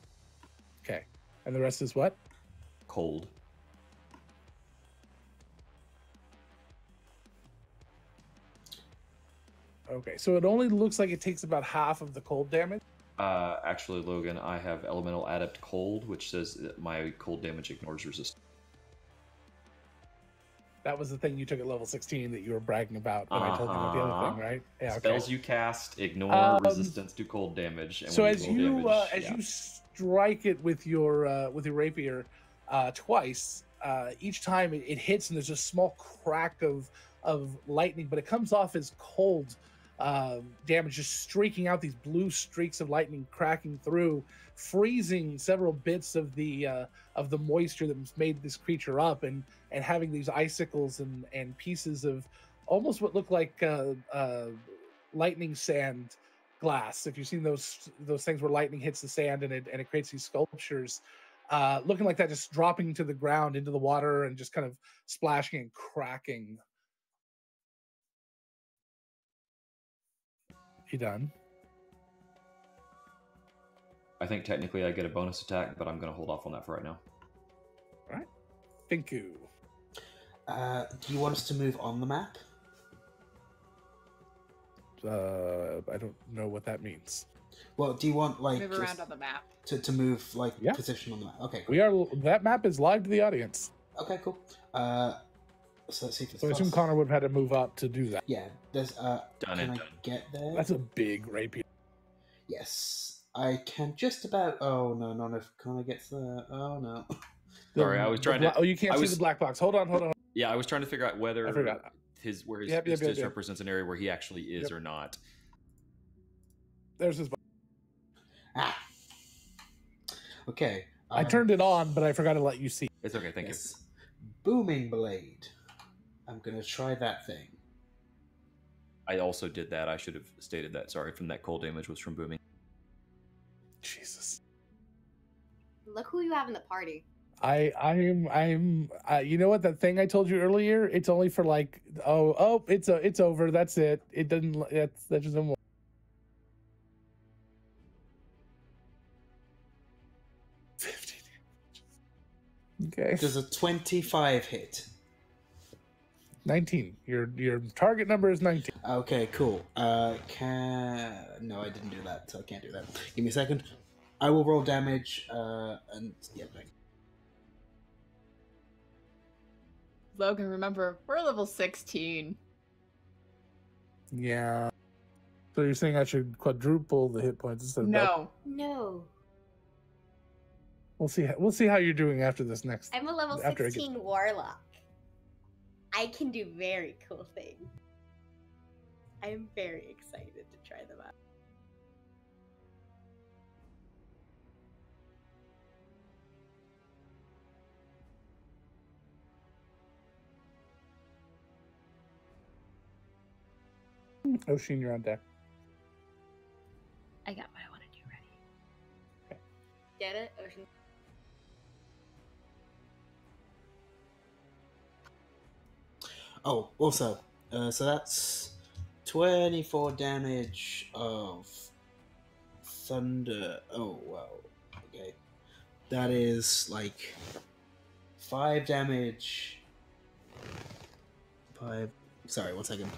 Okay. And the rest is what? cold. Okay. So it only looks like it takes about half of the cold damage. Actually, Logan, I have Elemental Adept Cold, which says that my cold damage ignores resistance. That was the thing you took at level 16 that you were bragging about when I told you about the other Uh-huh. thing, right? Yeah. Okay. Spells you cast ignore resistance to cold damage. And So when as roll you damage, you strike it with your rapier twice, each time it hits and there's a small crack of of lightning, but it comes off as cold damage, just streaking out these blue streaks of lightning, cracking through, freezing several bits of the moisture that's made this creature up, and having these icicles and pieces of almost what look like lightning sand glass. If you've seen those things where lightning hits the sand and it creates these sculptures, looking like that, just dropping to the ground into the water and just kind of splashing and cracking. You done? I think technically I get a bonus attack, but I'm going to hold off on that for right now. All right. Thank you. Do you want us to move on the map? I don't know what that means. Well, do you want like Move around on the map. to move like Yeah. position on the map? Okay, cool. That map is live to the audience. Okay, cool. So let's see if it's So I assume possible. Connor would have had to move up to do that. Yeah, there's Done can and I done. get there? That's a big rapier. Yes, I can just about. Oh no, not if Connor gets there. Oh no. Sorry, I was trying to. Oh, you can't I see was- the black box. Hold on. Yeah, I was trying to figure out whether I forgot. his Yep. represents an area where he actually is Yep. or not. There's his. Ah. Okay. I turned it on, but I forgot to let you see. It's okay, thank Yes. Booming blade. I'm gonna try that thing. you. I also did that. I should have stated that. Sorry, from that cold damage was from booming. Jesus. Look who you have in the party. I'm you know what, that thing I told you earlier, it's only for like it's over, that's it. It doesn't, that just doesn't. Okay. Does a 25 hit? 19. Your target number is 19. Okay, cool. No, I didn't do that, so I can't do that. Give me a second. I will roll damage, and yeah, thank you. Logan, remember, we're level 16. Yeah. So you're saying I should quadruple the hit points instead of double? No. No. We'll see how you're doing after this next. I'm a level After I get- 16 warlock. I can do very cool things. I am very excited to try them out. Oshin, you're on deck. I got what I want to do ready. Get it? Ocean. Oh, also, so that's 24 damage of thunder. Oh, wow. Okay. That is like 5 damage. 5. Sorry, 1 second.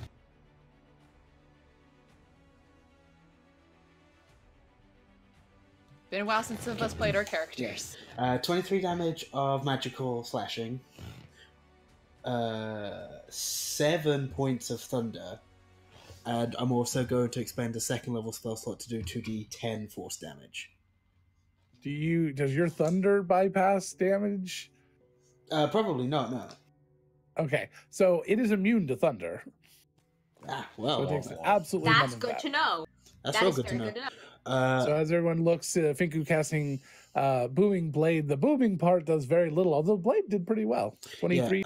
Been a while since some of us played our characters. 23 damage of magical slashing. 7 points of thunder. And I'm also going to expend a second level spell slot to do 2d10 force damage. Does your thunder bypass damage? Probably not, no. Okay, so it is immune to thunder. Ah, So well, it takes absolutely none That's of good that. to know. that's That real is good to very know. good to know. So as everyone looks, Finku casting booming blade. The booming part does very little, although blade did pretty well. 23.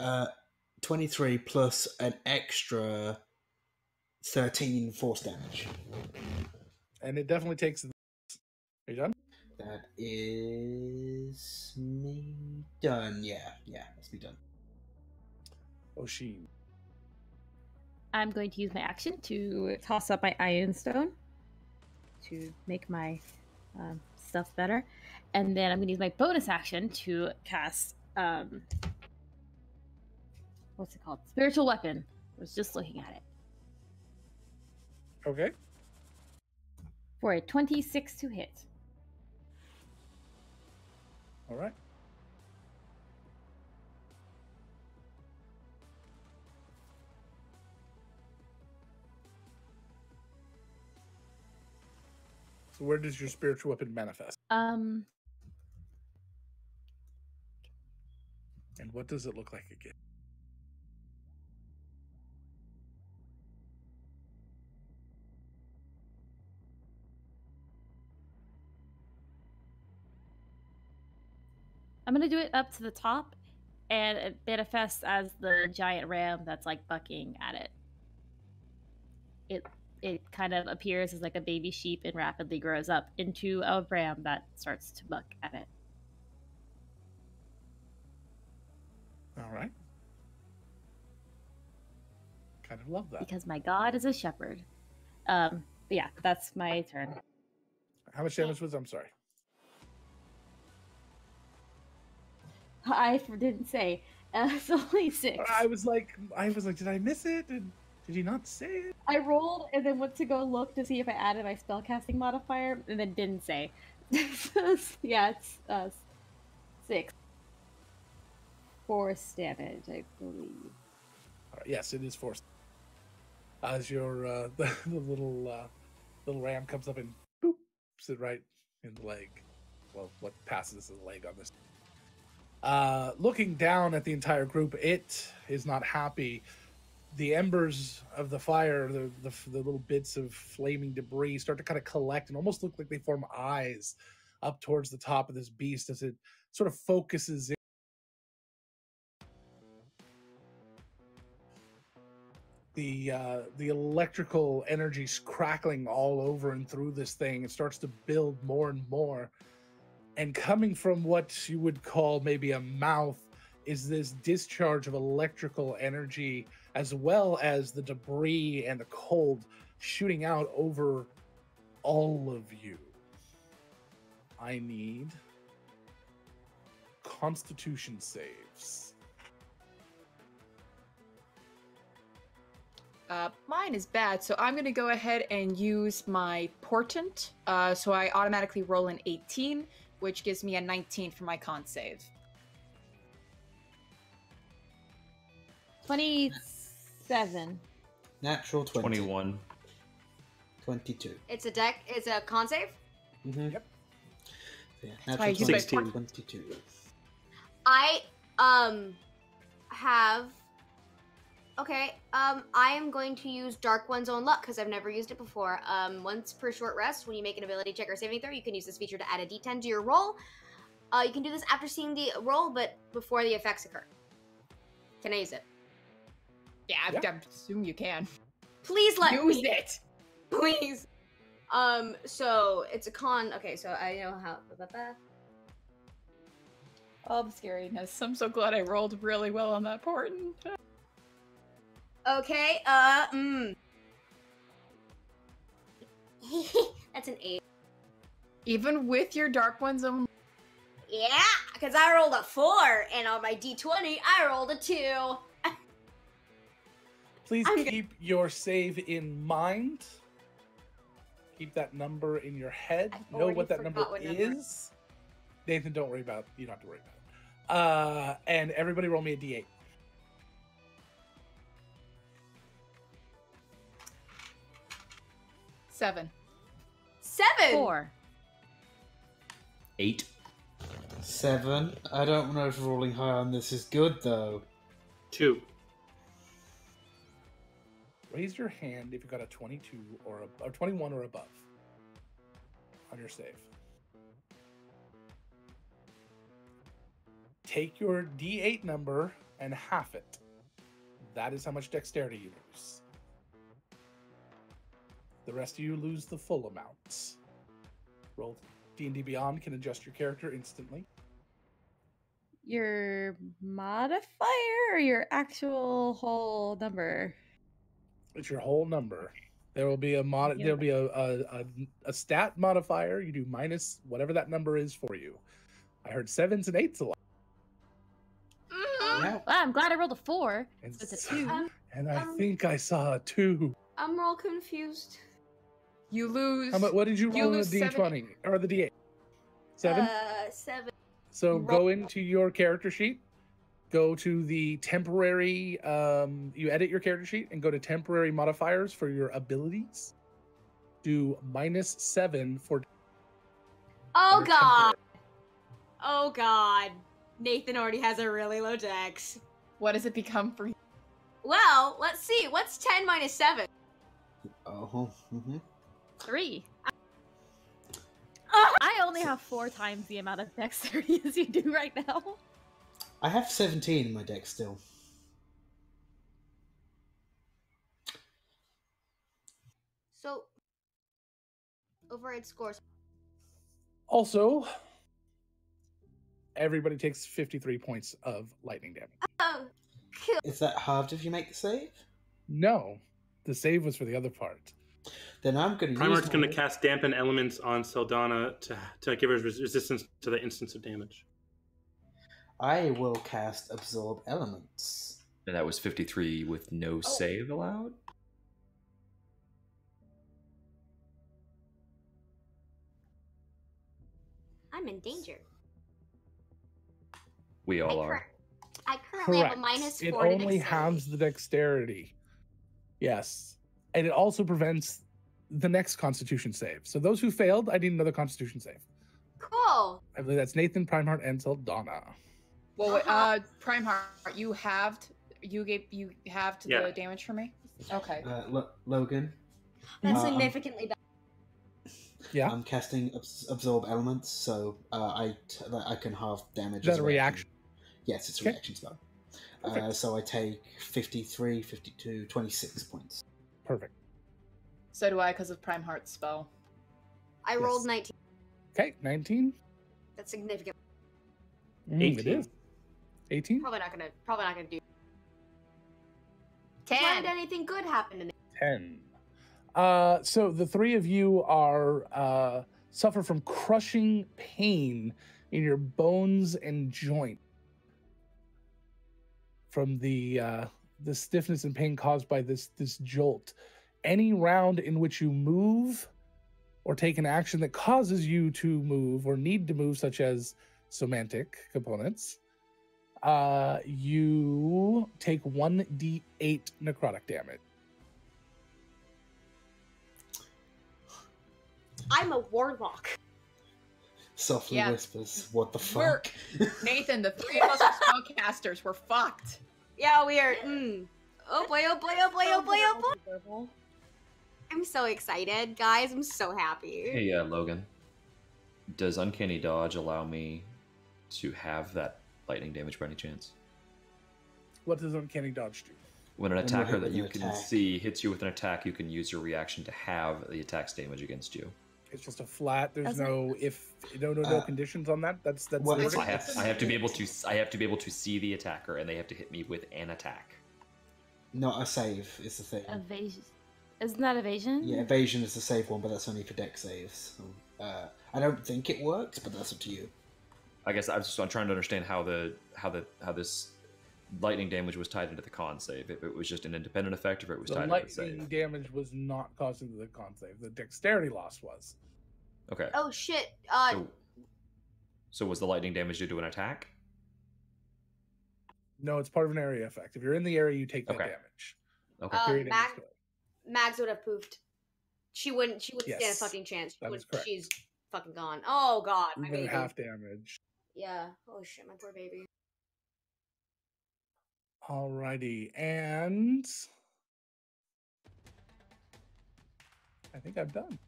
23 plus an extra 13 force damage. And it definitely takes. Are you done? That is me done. Yeah, that's me done. Oshin. I'm going to use my action to toss up my Iron Stone to make my stuff better. And then I'm going to use my bonus action to cast, what's it called? Spiritual Weapon. I was just looking at it. Okay. For a 26 to hit. All right. So where does your spiritual weapon manifest? And what does it look like again? I'm gonna do it up to the top, and it manifests as the giant ram that's like bucking at it. It kind of appears as like a baby sheep and rapidly grows up into a ram that starts to buck at it. All right. Kind of love that. Because my god is a shepherd. But yeah, that's my turn. How much damage was? I'm sorry. I didn't say. It's only 6. I was like, did I miss it? Did you not say it? I rolled and then went to go look to see if I added my spellcasting modifier, and then didn't say. Yeah, it's 6 force damage, I believe. All right, yes, it is force. As your the little ram comes up and boops it right in the leg. Well, what passes as the leg on this. Looking down at the entire group, it is not happy. The embers of the fire, the little bits of flaming debris start to kind of collect and almost look like they form eyes up towards the top of this beast as it sort of focuses in. The electrical energy's crackling all over and through this thing. It starts to build more and more. And coming from what you would call maybe a mouth is this discharge of electrical energy, as well as the debris and the cold shooting out over all of you. I need Constitution saves. Mine is bad, so I'm going to go ahead and use my portent. So I automatically roll an 18, which gives me a 19 for my con save. 27. Natural 20. 21. 22. It's a con save? Mm-hmm. Yep. Yeah, That's why I natural use my 16. portent. 22. I have okay. I am going to use Dark One's Own Luck because I've never used it before. Once per short rest, when you make an ability check or saving throw, you can use this feature to add a D10 to your roll. You can do this after seeing the roll, but before the effects occur. Can I use it? Yeah, Yeah. I assume you can. Please let Use me. it! Please. So it's a con. Okay, so I know how. Oh, the scariness. I'm so glad I rolled really well on that portent. Okay. That's an 8. Even with your Dark One's own... Yeah, because I rolled a 4, and on my D20, I rolled a 2. Please I'm keep your save in mind. Keep that number in your head. I've Know already what that number forgot what number. is. Nathan, don't worry about it. You don't have to worry about it. And everybody roll me a D8. 7. 7. 4. 8. 7. I don't know if rolling high on this is good, though. 2. Raise your hand if you got a 22 or 21 or above on your save. Take your D8 number and half it. That is how much dexterity you lose. The rest of you lose the full amount. Roll D&D Beyond can adjust your character instantly. Your modifier or your actual whole number? It's your whole number. There will be a Yeah. there'll be a stat modifier. You do minus whatever that number is for you. I heard 7s and 8s a lot. Yeah. Well, I'm glad I rolled a 4. And, So it's a 2. and I think I saw a 2. I'm all confused. You lose... What did you You roll in lose the D20 or the D8? 7. 7. So go into your character sheet. Go to the temporary. You edit your character sheet and go to temporary modifiers for your abilities. Do -7 for. Oh They're god. Oh god. Nathan already has a really low dex. What does it become for you? Well, let's see. What's 10 minus 7? Oh. Mm-hmm. 3. Ugh. I I only have 4 times the amount of dexterity as you do right now. I have 17 in my deck still. So, override scores. Also, everybody takes 53 points of lightning damage. Oh, cool. Is that halved if you make the save? No, the save was for the other part. Then I'm going to use Primarch's going to my- cast Dampen Elements on Saldana to give her resistance to the instance of damage. I will cast Absorb Elements. And that was 53 with no save allowed? I'm in danger. We all are. I currently have a Correct. -4 It to only dexterity. halves the dexterity. Yes. And it also prevents the next constitution save. So those who failed, I need another constitution save. Cool. I believe that's Nathan, Primeheart, and Saldana. Well, wait, Uh-huh. Primeheart, you halved Yeah. the damage for me? Okay. Logan, That's I'm- significantly better. Yeah. I'm casting Absorb Elements, so I can halve damage. Is that as a well. reaction? Yes, it's a Okay. reaction spell. Perfect. So I take 53, 52, 26 points. Perfect. So do I because of Primeheart's spell. I rolled Yes. 19. Okay, 19. That's significant. It 18. is. 18? Probably not gonna do. 10. Why did anything good happen to me? 10. So the three of you are suffer from crushing pain in your bones and joint from the stiffness and pain caused by this jolt. Any round in which you move or take an action that causes you to move or need to move, such as somatic components, you take 1d8 necrotic damage. I'm a warlock. Softly Yeah. whispers, "What the We're- fuck?" Nathan, the three of us are spellcasters. We're fucked. Yeah, we are. Oh boy, oh boy, oh boy, oh boy, oh boy. I'm so excited, guys. I'm so happy. Hey, Logan. Does Uncanny Dodge allow me to have that lightning damage by any chance? What does Uncanny Dodge do? When an When we're attacker hit that with you an can attack. see hits you with an attack, you can use your reaction to have the attack's damage against you. It's just a flat. There's That's no no conditions on that. That's What- the It's- order. I have to be able to see the attacker, and they have to hit me with an attack. Not a save is the thing. Evasion. Isn't that evasion? Yeah, evasion is the save one, but that's only for deck saves. So, I don't think it works, but that's up to you. I guess I'm trying to understand how this lightning damage was tied into the con save. If it was just an independent effect, or if it was The tied into the lightning save. damage was not caused into the con save. The dexterity loss was. Okay. Oh shit. So was the lightning damage due to an attack? No, it's part of an area effect. If you're in the area, you take that Okay. damage. Okay. Period. End of Mag- story. Mags would have poofed. She wouldn't stand a Yes, fucking chance. that is correct. She's fucking gone. Oh god, my Even baby. at half damage. Yeah. Oh shit, my poor baby. Alrighty, and I think I'm done.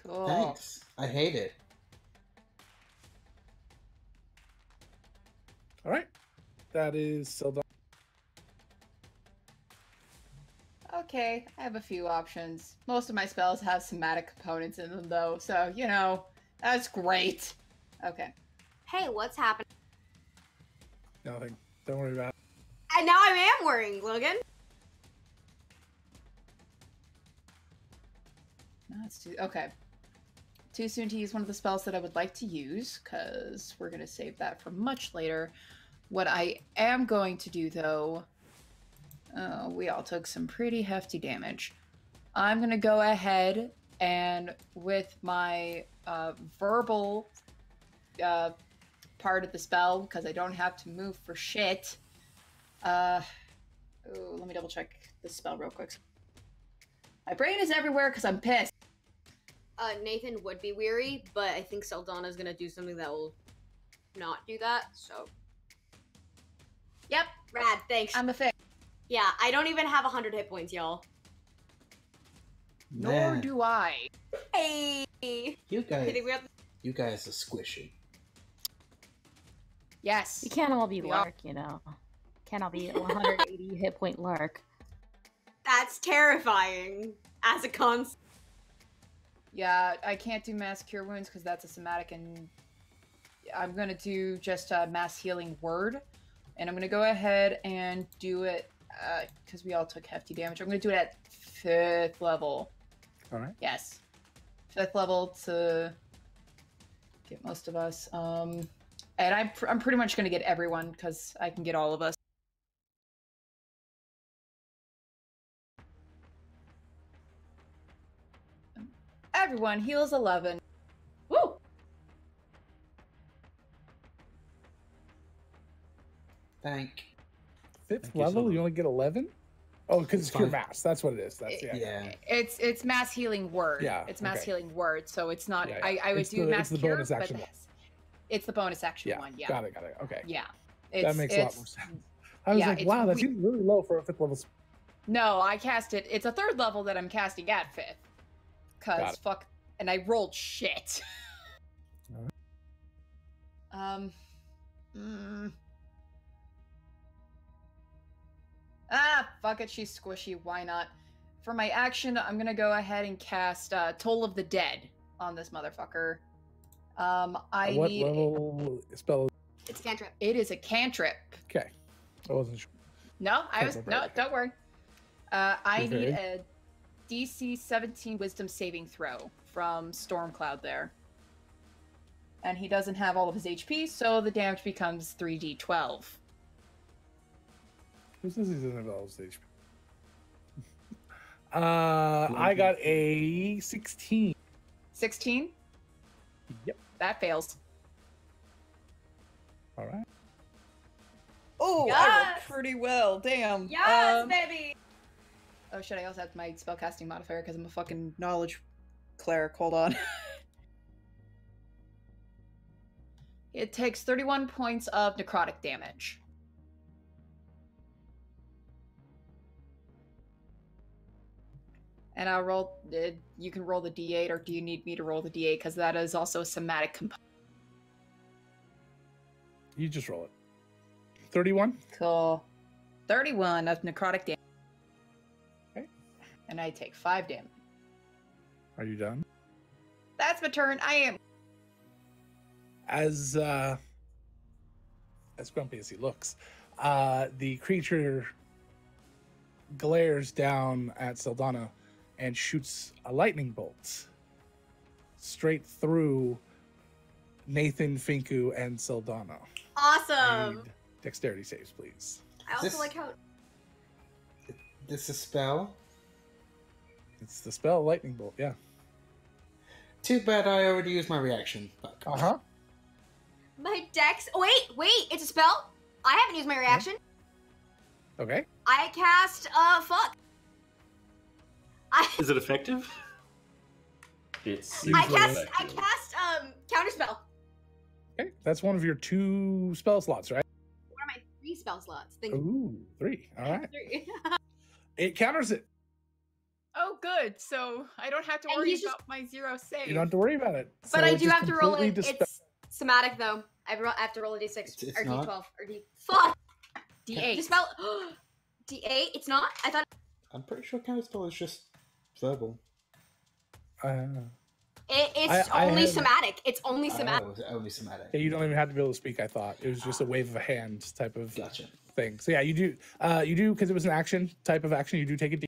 Cool. Thanks. I hate it. All right, that is Sildar. Okay, I have a few options. Most of my spells have somatic components in them, though, so, that's great. Okay. Hey, what's happening? Nothing. Don't worry about it. And now I am worrying, Logan. No, it's okay. Too soon to use one of the spells that I would like to use, because we're going to save that for much later. What I am going to do, though... Oh, we all took some pretty hefty damage. I'm going to go ahead and, with my verbal part of the spell, because I don't have to move for shit... let me double check this spell real quick. My brain is everywhere because I'm pissed. Nathan would be weary, but I think Saldana's gonna do something that will not do that, so. Yep, rad, thanks. I'm a fix. Yeah, I don't even have 100 hit points, y'all. Nor Man, do I. Hey. you I guys, think we have. you guys are squishy. Yes. You can't all be We are- Lark, you know. Can't all be 180 hit point Lark. That's terrifying as a concept. Yeah, I can't do mass cure wounds because that's a somatic, and I'm gonna do just a mass healing word, and I'm gonna go ahead and do it because we all took hefty damage. I'm gonna do it at 5th level. All right. Yes, 5th level to get most of us. And I'm pretty much gonna get everyone because I can get all of us. Everyone heals 11. Woo! Thank. Fifth Thank you so level, much. you only get 11? Oh, because it's cure Fine. mass. That's what it is. That's Yeah. It's mass healing word. Yeah, It's mass okay. healing word, so it's not. Yeah, yeah. I would It's do the- mass it's the cure, bonus but action one. it's the bonus action Yeah. one. Yeah. Got it. Okay. Yeah. That makes a lot more sense. I was yeah, like, it's wow, that we- seems really low for a 5th level. No, I cast it. It's a 3rd level that I'm casting at 5th. Got Cause it. fuck, and I rolled shit. Alright. Fuck it. She's squishy. Why not? For my action, I'm gonna go ahead and cast Toll of the Dead on this motherfucker. I What need. level spell? It's a cantrip. It is a cantrip. Okay. I wasn't sure. No, I Can't was remember. no. Okay. Don't worry. I You're need very- a DC 17 Wisdom saving throw from Stormcloud there, and he doesn't have all of his HP, so the damage becomes 3d12. Who says he's in the stage? I got a 16. 16. Yep. That fails. All right. Oh, I Yes! rolled pretty well. Damn. Yes, baby. Oh shit! I also have my spellcasting modifier because I'm a fucking knowledge cleric. Hold on. It takes 31 points of necrotic damage. And I'll roll. You can roll the d8, or do you need me to roll the d8? Because that is also a somatic component. You just roll it. 31. Cool. 31 of necrotic damage. Okay. And I take 5 damage. Are you done? That's my turn. I am. As grumpy as he looks, the creature glares down at Saldana and shoots a lightning bolt straight through Nathan, Finku, and Saldana. I Awesome. need dexterity saves, please. I also This- like how. This is spell. It's the spell lightning bolt. Yeah. Too bad I already used my reaction. But Uh-huh. My dex. Oh, wait, it's a spell. I haven't used my reaction. Okay. I cast fuck. Is it effective? It's I Usually cast effective. counterspell. Okay. That's one of your 2 spell slots, right? What are my 3 spell slots? Think Ooh, 3. All right. 3. It counters it. Oh, good. So I don't have to And worry he's just- about my 0 save. You don't have to worry about it. But So I it do just have to roll completely it. dispel- It's somatic though. I have to roll a d6 It's or not? d12 or d. Fuck. D8. Dispel. D8. It's not. I thought I'm pretty sure counterspell is just verbal. it's I only had- somatic. It's only somatic. Oh, it's only somatic. Yeah, you don't even have to be able to speak. I thought it was just a wave of a hand type of Gotcha. thing. So yeah, you do because it was an action type of action. You do take a D.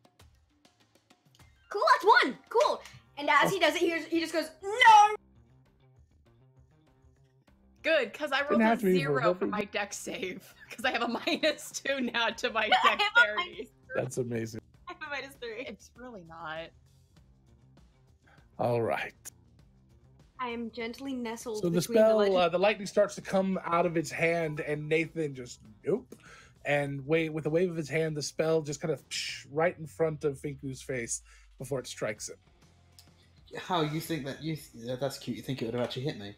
Cool. That's 1. Cool. And as he does it, he just goes no. Good, because I rolled Didn't a have to be 0 verbal. for my dex save. Because I have a -2 now to my dexterity. That's amazing. I have a -3. It's really not. All right. I am gently nestled So the between spell, the legend. the lightning starts to come out of its hand, and Nathan just nope. And with a wave of his hand, the spell just kind of right in front of Finku's face before it strikes him. How you think that that's cute? You think it would have actually hit me?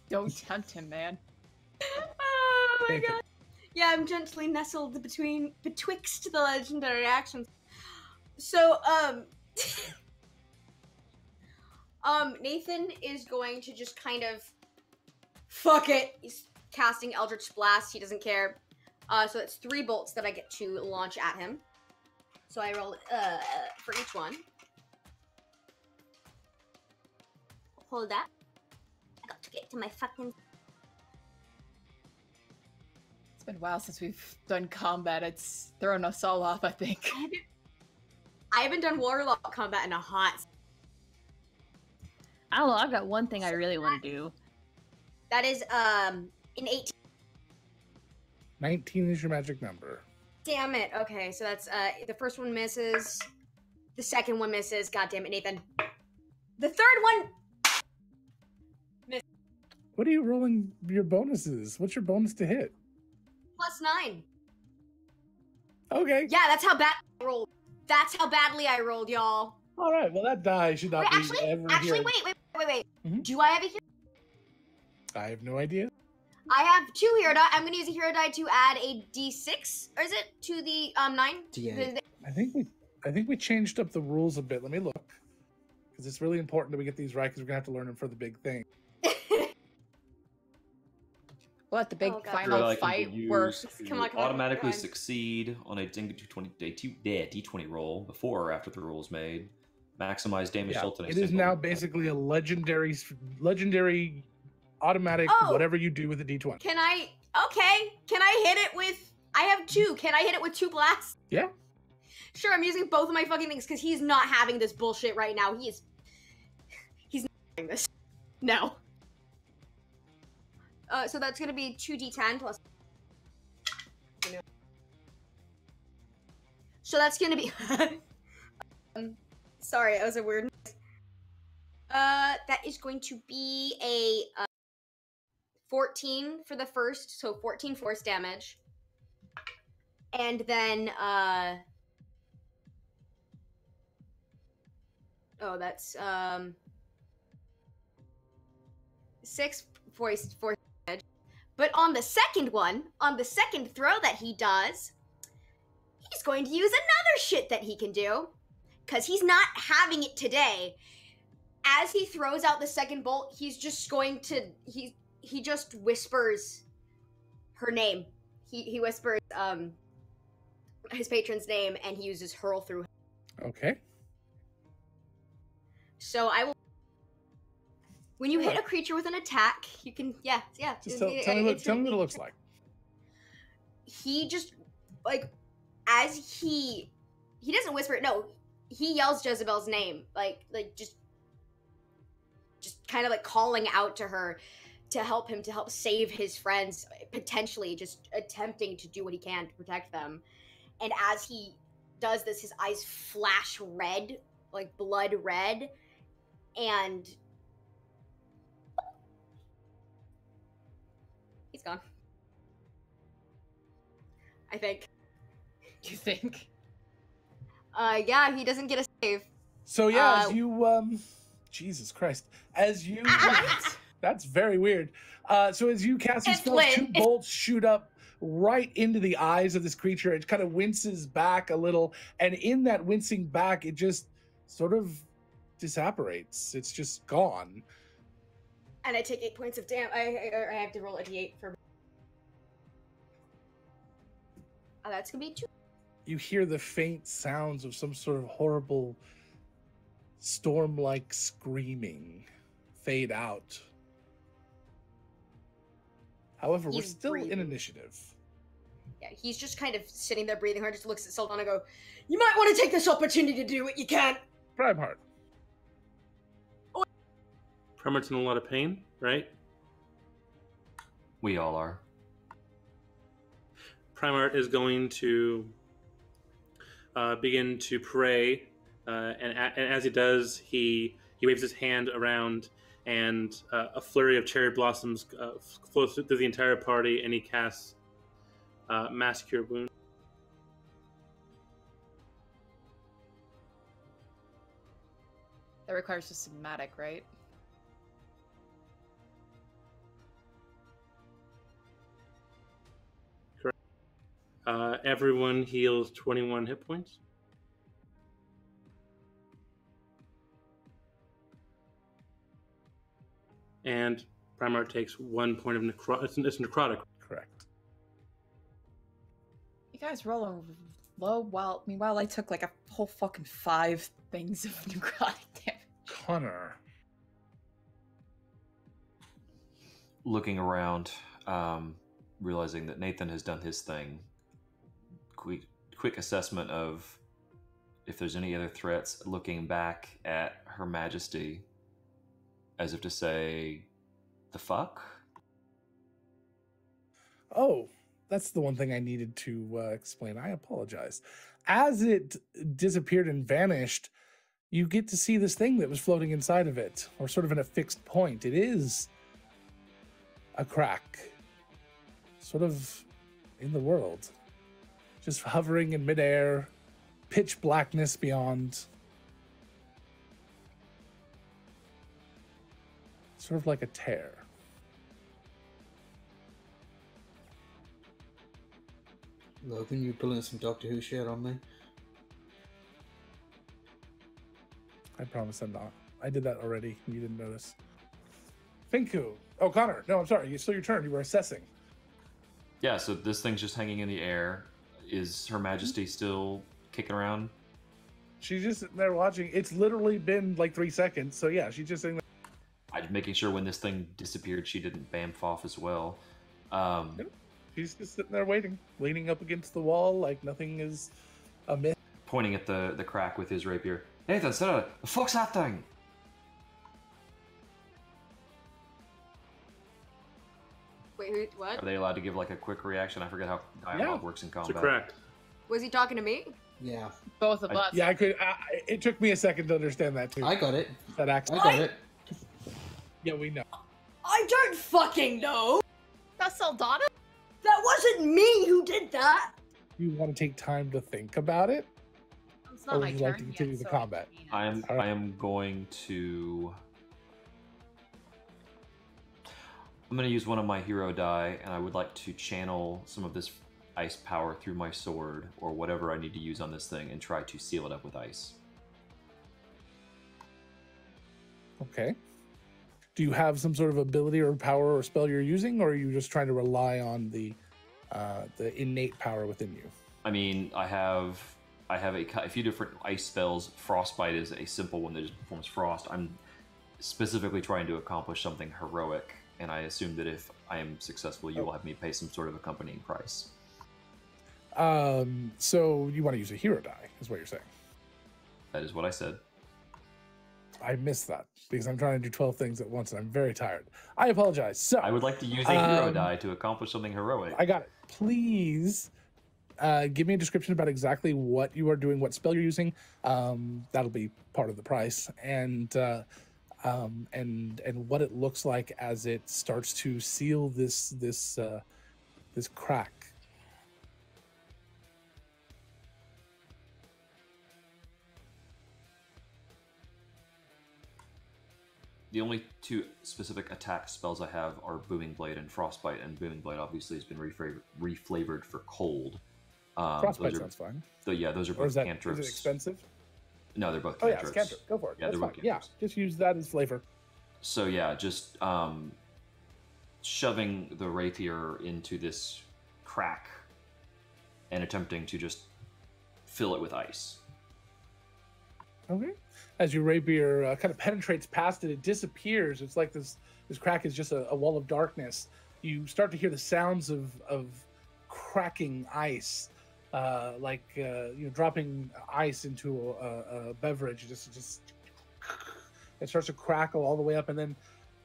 Don't tempt him, man. Oh my Nathan. god. Yeah, I'm gently nestled betwixt the legendary actions. So, Nathan is going to just kind of fuck it. He's casting Eldritch Blast. He doesn't care. So it's 3 bolts that I get to launch at him. So I roll for each one. Hold that. I got to get to my fucking. It's been a while since we've done combat. It's thrown us all off, I think. I haven't done Warlock combat in a hot. I don't know. I've got one thing I really want to do. That is an 18. 19 is your magic number. Damn it. Okay, so that's the first one misses. The second one misses. God damn it, Nathan. The third one. What are you rolling your bonuses? What's your bonus to hit? +9. Okay. Yeah, that's how bad I rolled. That's how badly I rolled, y'all. All right. Well, that die should not Wait, be actually, ever wait. Mhm. Do I have a hero? I have no idea. I have 2 hero die. I'm gonna use a hero die to add a d6, or is it to the 9? D8. I think we changed up the rules a bit. Let me look, because it's really important that we get these right, because we're gonna have to learn them for the big thing. What, the big Oh, God. final Like, fight you where Come on, automatically come on. succeed on a D20 roll before or after the roll is made. Maximize damage Yeah, dealt in a it is single- now basically a legendary automatic Oh. whatever you do with a d20. Can I hit it with, I have 2. Can I hit it with 2 blasts? Yeah. Sure, I'm using both of my fucking things because he's not having this bullshit right now. He's not having this. No. So that's gonna be 2d10 plus. So that's gonna be. Sorry, that was a weird noise. That is going to be a 14 for the first, so 14 force damage, and then oh, that's 6 force damage. But on the second one, on the second throw that he does, he's going to use another shit that he can do, because he's not having it today. As he throws out the second bolt, he's just going to, he just whispers her name. He whispers his patron's name, and he uses hurl through. Okay. So I will. When you hit a creature with an attack, you can yeah. Just tell me what it looks like. He just like as he doesn't whisper it. No, he yells Jezebel's name, like just kind of like calling out to her to help save his friends, potentially just attempting to do what he can to protect them. And as he does this, his eyes flash red, like blood red, and he's gone. I think. you think? Yeah, he doesn't get a save. So yeah, as you Jesus Christ, as you that's very weird. So as you cast these It's spells, lit. 2 bolts shoot up right into the eyes of this creature. It kind of winces back a little, and in that wincing back, it just sort of disapparates. It's just gone. And I take 8 points of damage. I have to roll a d8 for. Oh, that's gonna be 2. You hear the faint sounds of some sort of horrible storm-like screaming fade out. However, we're He's still in breathing. initiative. Yeah, he's just kind of sitting there breathing hard, just looks at Sultana and go, "You might want to take this opportunity to do what you can." Primeheart. Primart's in a lot of pain, right? We all are. Primart is going to begin to pray, and as he does, he waves his hand around, and a flurry of cherry blossoms flows through the entire party, and he casts Mass Cure Wound. That requires a somatic, right? Everyone heals 21 hit points. Primarch takes 1 point of it's necrotic. Correct. You guys rolling low. Meanwhile, I took like a whole fucking 5 things of necrotic damage. Connor. Looking around, realizing that Nathan has done his thing. Quick assessment of if there's any other threats. Looking back at Her Majesty, as if to say, "The fuck." Oh, that's the one thing I needed to explain. I apologize. As it disappeared and vanished, you get to see this thing that was floating inside of it, or sort of in a fixed point. It is a crack, sort of in the world, just hovering in midair, pitch blackness beyond. Sort of like a tear. Logan, you pulling some Doctor Who shit on me? I promise I'm not. I did that already. You didn't notice. Finku. Oh, Connor. No, I'm sorry. It's still your turn. You were assessing. Yeah, so this thing's just hanging in the air. Is Her Majesty still kicking around? She's just sitting there watching. It's literally been like 3 seconds. So yeah, she's just sitting there. I'm making sure when this thing disappeared, she didn't bamf off as well. She's just sitting there waiting, leaning up against the wall like nothing is amiss. Pointing at the crack with his rapier. Nathan, Sarah, the fuck's that thing? Wait, what? Are they allowed to give like a quick reaction? I forget how dialogue works in It's a combat. crack. Was he talking to me? Yeah, Both of us. Yeah, I could. It took me a second to understand that too. I got it. That accent. I got it. Yeah, we know. I don't fucking know. That's Saldana? That wasn't me who did that. You want to take time to think about it? It's Or not would my you turn like to continue yet, the so combat? I am All right. I am going to use one of my hero die, and I would like to channel some of this ice power through my sword or whatever I need to use on this thing and try to seal it up with ice. Okay. Do you have some sort of ability or power or spell you're using, or are you just trying to rely on the innate power within you? I mean, I have a few different ice spells. Frostbite is a simple one that just performs frost. I'm specifically trying to accomplish something heroic, and I assume that if I am successful, you will have me pay some sort of accompanying price. So you want to use a hero die, is what you're saying? That is what I said. I missed that because I'm trying to do 12 things at once and I'm very tired. I apologize. So I would like to use a hero die to accomplish something heroic. I got it. Please give me a description about exactly what you are doing, what spell you're using. That'll be part of the price, and what it looks like as it starts to seal this crack. The only two specific attack spells I have are Booming Blade and Frostbite, and Booming Blade obviously has been reflavored for cold. Frostbite sounds fine. So yeah, those are Or both cantrips. is it expensive? No, they're both Oh yeah, cantrips. it's cantrip. Go for it. Yeah, That's they're fine. both Yeah, cantrips. just use that as flavor. So yeah, just shoving the rapier into this crack and attempting to just fill it with ice. Okay. As your rapier kind of penetrates past it, it disappears. It's like this crack is just a wall of darkness. You start to hear the sounds of cracking ice, like dropping ice into a beverage. Just it starts to crackle all the way up, and then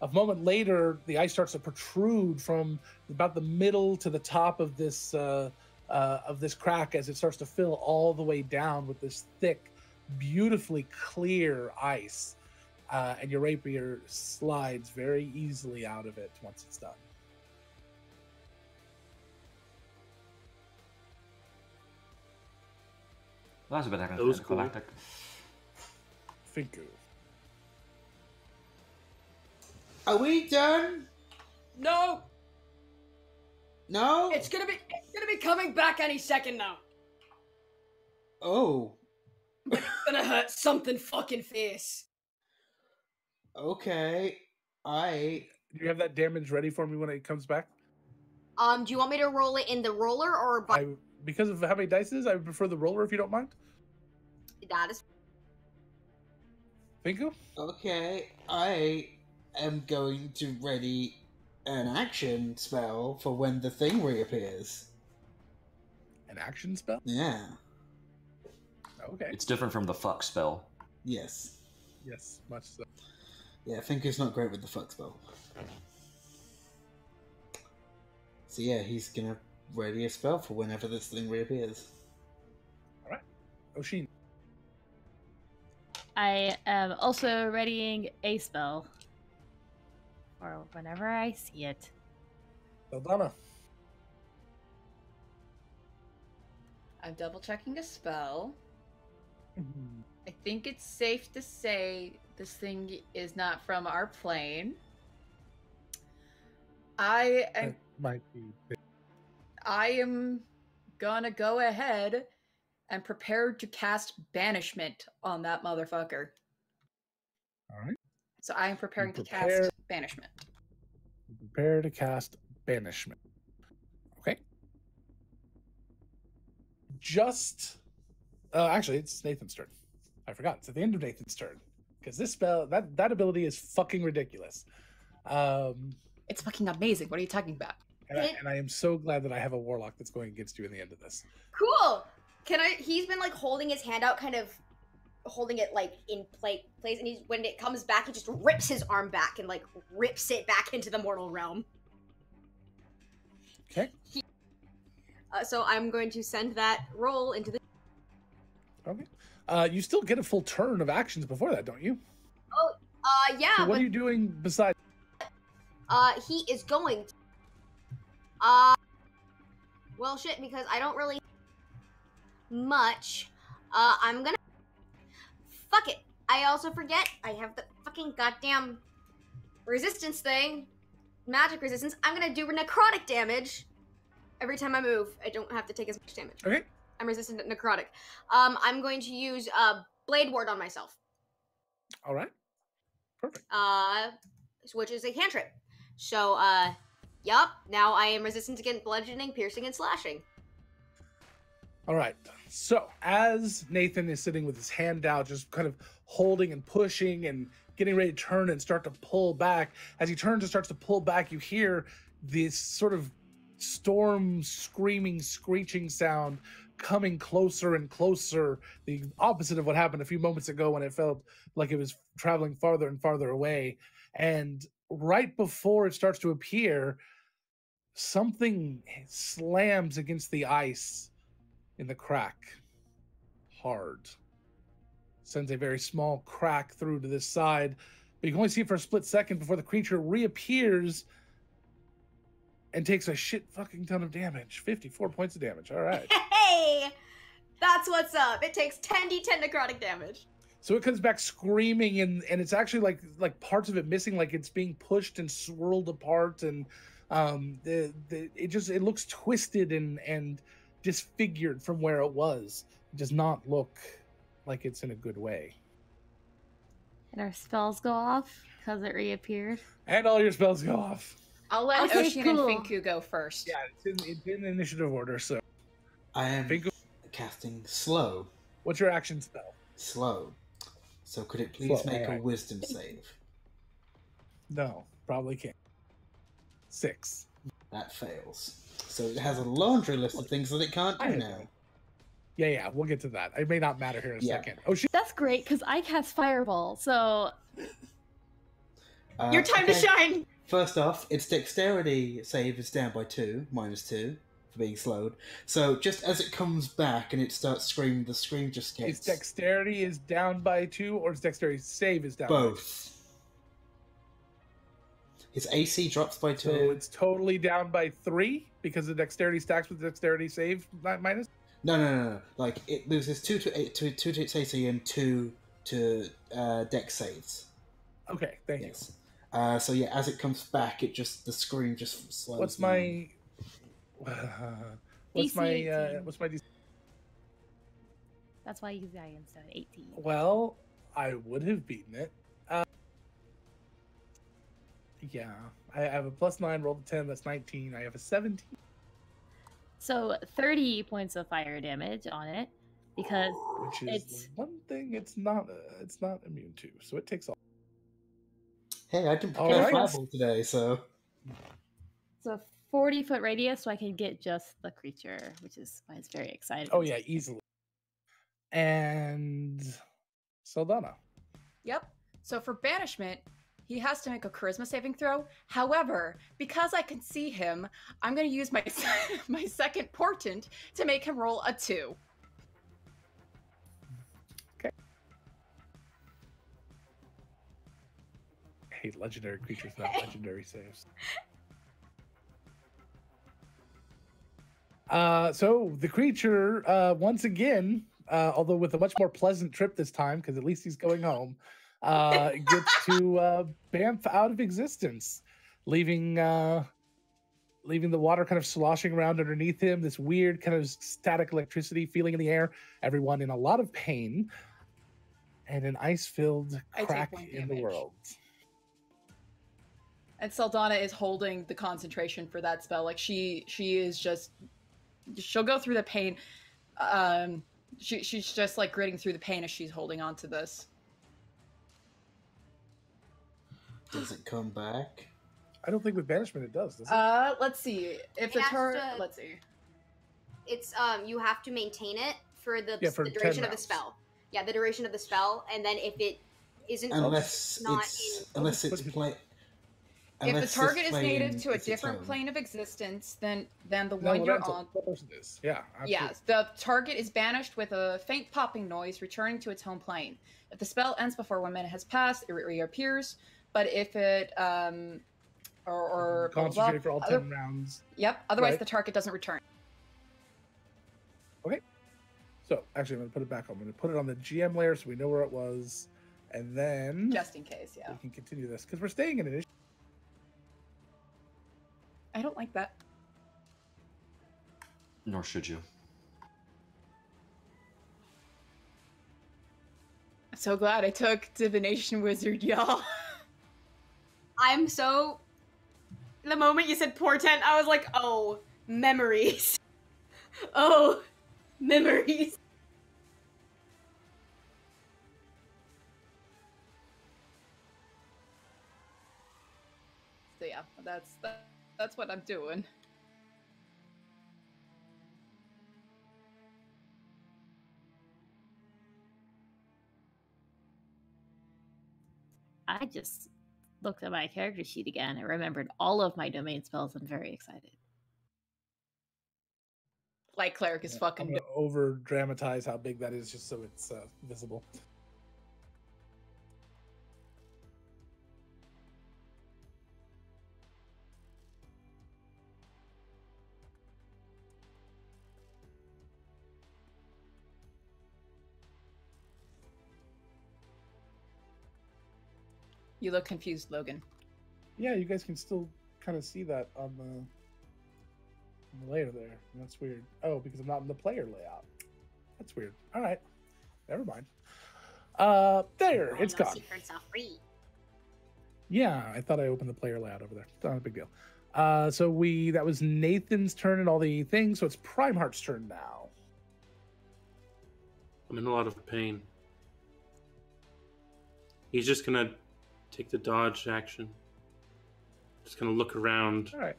a moment later, the ice starts to protrude from about the middle to the top of this crack as it starts to fill all the way down with this thick, beautifully clear ice, and your rapier slides very easily out of it once it's done. That's a bit That was cool. anticlimactic. Finku. Are we done? No, No? it's gonna be coming back any second now. Oh, It's gonna hurt something fucking fierce. okay. Do you have that damage ready for me when it comes back? Do you want me to roll it in the roller or by Because of how many dice it is, I would prefer the roller if you don't mind. that is Finko? Okay, I am going to ready an action spell for when the thing reappears. An action spell? Yeah. Okay. It's different from the fuck spell. Yes. Yes, much so. Yeah, Finker's not great with the fuck spell. So yeah, he's gonna ready a spell for whenever this thing reappears. Alright. Oshin. I am also readying a spell. Or whenever I see it. Saldana. I'm double checking a spell. I think it's safe to say this thing is not from our plane. I That might be. am gonna go ahead and prepare to cast banishment on that motherfucker. Alright. So I am preparing to prepare- cast banishment. Prepare to cast banishment. Okay. Just actually it's Nathan's turn. I forgot. It's at the end of Nathan's turn. Because this spell that ability is fucking ridiculous. It's fucking amazing. What are you talking about? And I am so glad that I have a warlock that's going against you in the end of this. cool. He's been like holding his hand out, kind of holding it like in place, and when it comes back, he just rips his arm back and like rips it back into the mortal realm. Okay. So I'm going to send that roll into the. Okay. You still get a full turn of actions before that, don't you? Yeah, So what but are you doing besides? he is going. Well, shit, because I don't really much. I'm gonna. Fuck it. I also forget I have the fucking goddamn resistance thing, magic resistance. I'm gonna do necrotic damage every time I move. I don't have to take as much damage. Okay. I'm resistant to necrotic. I'm going to use blade ward on myself. All right. Perfect. Which is a cantrip. So, yup. Now I am resistant against bludgeoning, piercing, and slashing. All right. So as Nathan is sitting with his hand out, just kind of holding and pushing and getting ready to turn and start to pull back, as he turns and starts to pull back, you hear this sort of storm screaming, screeching sound coming closer and closer. The opposite of what happened a few moments ago when it felt like it was traveling farther and farther away. And right before it starts to appear, something slams against the ice in the crack hard. Sends a very small crack through to this side, but you can only see it for a split second before the creature reappears and takes a shit fucking ton of damage. 54 points of damage. All right. Hey! That's what's up. It takes 10d10 necrotic damage. So it comes back screaming, and it's actually like parts of it missing, like it's being pushed and swirled apart, and it looks twisted and disfigured from where it was. It does not look like it's in a good way. And our spells go off because it reappeared. And all your spells go off. I'll let Okay, Oshin cool. and Finku go first. Yeah, it's in initiative order. So, I am Finko, casting slow. what's your action spell? Slow. So could it please Slow, make a alright. wisdom save? No, probably can't. 6. That fails. So it has a laundry list of things that it can't I do know. now. Yeah, we'll get to that. It may not matter here in a Yeah. second. Oh shit! That's great because I cast Fireball. So Your time to shine! First off, its dexterity save is down by 2, -2, for being slowed. So just as it comes back and it starts screaming, the scream just Its gets... dexterity is down by 2, or its dexterity save is down by 2? Both. His AC drops by 2. So it's totally down by 3 because the dexterity stacks with the dexterity save minus. No. Like, it loses 2 to its AC and 2 to dex saves. Okay, thank you. Yes. So yeah, as it comes back, the scream just slows What's down. my DC 18. what's my DC? that's why I use that instead of 18. Well, I would have beaten it. Yeah, I have a +9, rolled a 10, that's 19. I have a 17. So 30 points of fire damage on it because Which is the one thing it's not immune to. So it takes all. Hey, I can All prepare right. fireball today, so it's a 40-foot radius, so I can get just the creature, which is why it's very excited. Oh yeah, easily. And Saldana. Yep. So for banishment, he has to make a charisma saving throw. However, because I can see him, I'm going to use my my second portent to make him roll a 2. I hate legendary creatures without legendary saves. So the creature, once again, although with a much more pleasant trip this time, because at least he's going home, gets to bamf out of existence, leaving the water kind of sloshing around underneath him, this weird kind of static electricity feeling in the air, everyone in a lot of pain, and an ice-filled crack in the world. And Saldana is holding the concentration for that spell. Like she is just, she'll go through the pain. She's just like gritting through the pain as she's holding on to this. does it come back? I don't think with banishment it does it? Let's see. If It the has turn, to- let's see. It's you have to maintain it for the for the 10 duration of the rounds. spell. Yeah, the duration of the spell, and then if it isn't Unless not it's in unless it's Put- play. If the target is native to a its different own. plane of existence than the No, one you're that's on. what person is. Yeah, absolutely. Yes, the target is banished with a faint popping noise, returning to its home plane. If the spell ends before 1 minute has passed, it reappears. But if it or blah, blah, blah. Concentrate for all 10 rounds. Yep. Otherwise, Right. the target doesn't return. So actually, I'm going to put it back. I'm going to put it on the GM layer so we know where it was, and then Just in case, yeah. we can continue this because we're staying in initiative. I don't like that. Nor should you. I'm so glad I took Divination Wizard, y'all. I'm so. The moment you said portent, I was like, oh, memories. Oh, memories. So yeah, that's what I'm doing. I just looked at my character sheet again and remembered all of my domain spells. I'm very excited. Like cleric is I'm fucking. going to over dramatize how big that is just so it's visible. You look confused, Logan. Yeah, you guys can still kind of see that on the layer there. That's weird. Oh, because I'm not in the player layout. That's weird. All right. Never mind. There, it's No gone. secrets are free. Yeah, I thought I opened the player layout over there. It's not a big deal. So that was Nathan's turn and all the things, so it's Primeheart's turn now. I'm in a lot of pain. He's just gonna take the dodge action. Just gonna look around. All right.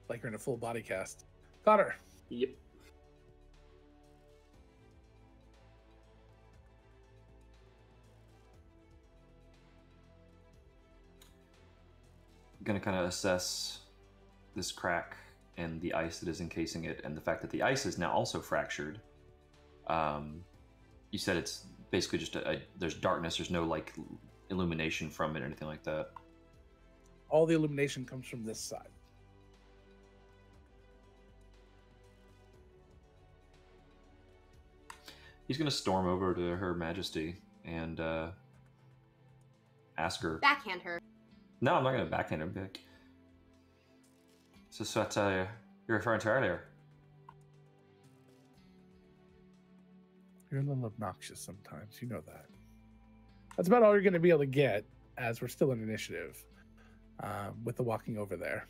Like you're in a full body cast. Connor. Yep. Gonna kind of assess this crack and the ice that is encasing it, and the fact that the ice is now also fractured. You said it's basically just there's darkness. There's no like illumination from it or anything like that. All the illumination comes from this side. He's gonna storm over to Her Majesty and ask her. Backhand her. No, I'm not gonna backhand him. Back. So what you're referring to earlier? You're a little obnoxious sometimes. You know that. That's about all you're going to be able to get, as we're still in initiative with the walking over there.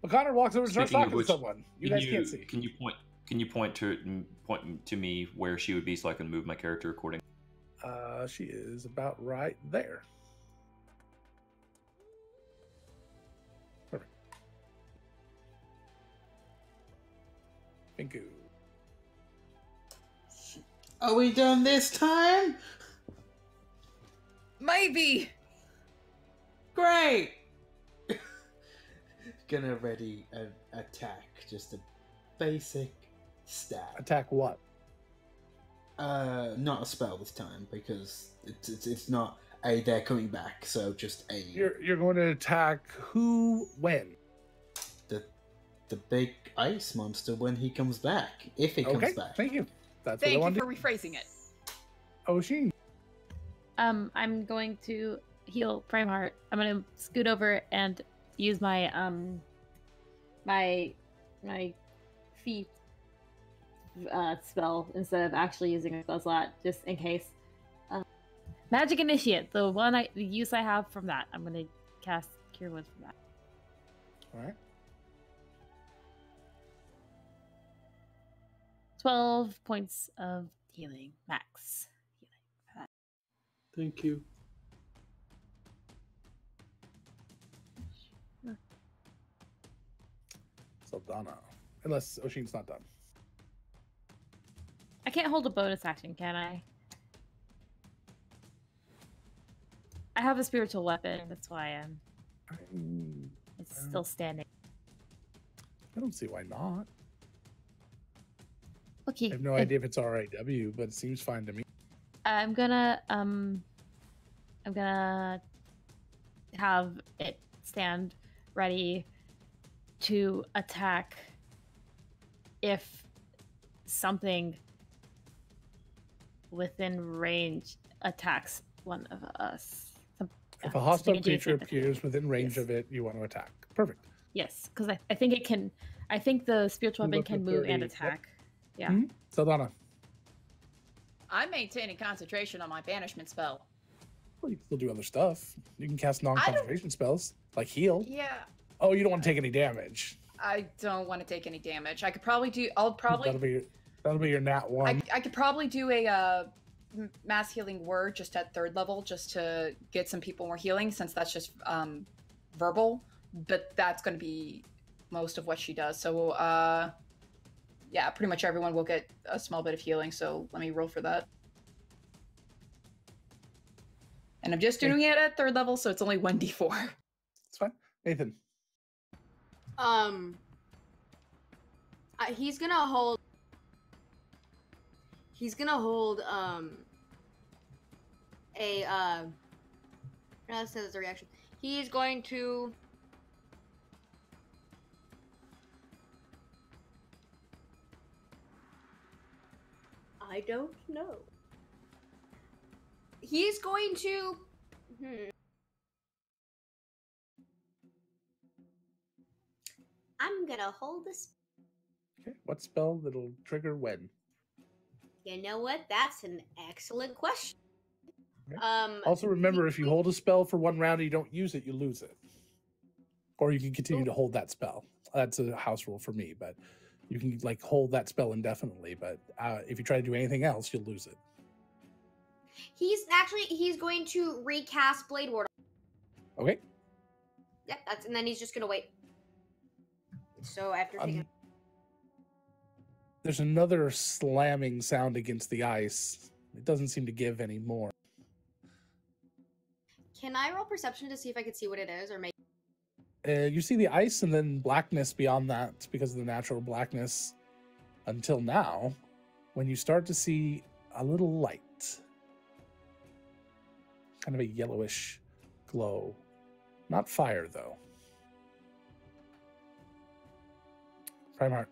But Connor walks over and starts Speaking of talking which, to someone. You guys can't see. Can you point to me where she would be so I can move my character accordingly? She is about right there. Perfect. Thank you. Are we done this time? Maybe. Great! Gonna ready an attack. Just a basic stab. Attack what? Not a spell this time, because it's not a they're coming back, so just a... You're going to attack who, when? The big ice monster when he comes back. If he comes back. Thank you. That's Thank what I you want for rephrasing it. Oshin. I'm going to heal Primeheart. I'm gonna scoot over and use my my feet spell instead of actually using a spell slot, just in case. Magic Initiate, the use I have from that. I'm gonna cast Cure Wounds from that. All right. 12 points of healing, max healing. Thank you. Saldana. Unless Oshin's not done. I can't hold a bonus action, can I? I have a spiritual weapon, that's why it's still standing. I don't see why not. Okay. I have no idea if it's RAW, but it seems fine to me. I'm gonna have it stand ready to attack if something within range attacks one of us. If a hostile something creature adjacent. appears within range Yes. of it, you want to attack. Perfect. Yes, because I think it can. I think the spiritual Move weapon up to can move 30. and Yep. attack. Yeah. Mhm. Saldana. I'm maintaining concentration on my banishment spell. Well, you can still do other stuff. You can cast non-concentration spells, like heal. Yeah. Oh, you don't want to take any damage. I don't want to take any damage. I could probably do. I'll probably. That'll be your nat one. I could probably do a mass healing word just at 3rd level, just to get some people more healing, since that's just verbal. But that's going to be most of what she does. So, yeah, pretty much everyone will get a small bit of healing. So let me roll for that. And I'm just doing it at 3rd level, so it's only 1d4. It's fine. Nathan. He's gonna hold. He's gonna hold let's say that's a reaction. He's going to. I don't know. He's going to. I'm gonna hold this. Okay. What spell that'll trigger when? You know what? That's an excellent question. Okay. Also, remember, if you hold a spell for 1 round and you don't use it, you lose it. Or you can continue to hold that spell. That's a house rule for me, but you can hold that spell indefinitely. But if you try to do anything else, you'll lose it. He's going to recast Blade Ward. Okay. Yep, and then he's just gonna wait. So after taking. There's another slamming sound against the ice. It doesn't seem to give any more. Can I roll perception to see if I can see what it is, or maybe? You see the ice and then blackness beyond that because of the natural blackness until now, when you start to see a little light. Kind of a yellowish glow. Not fire, though. Primeheart.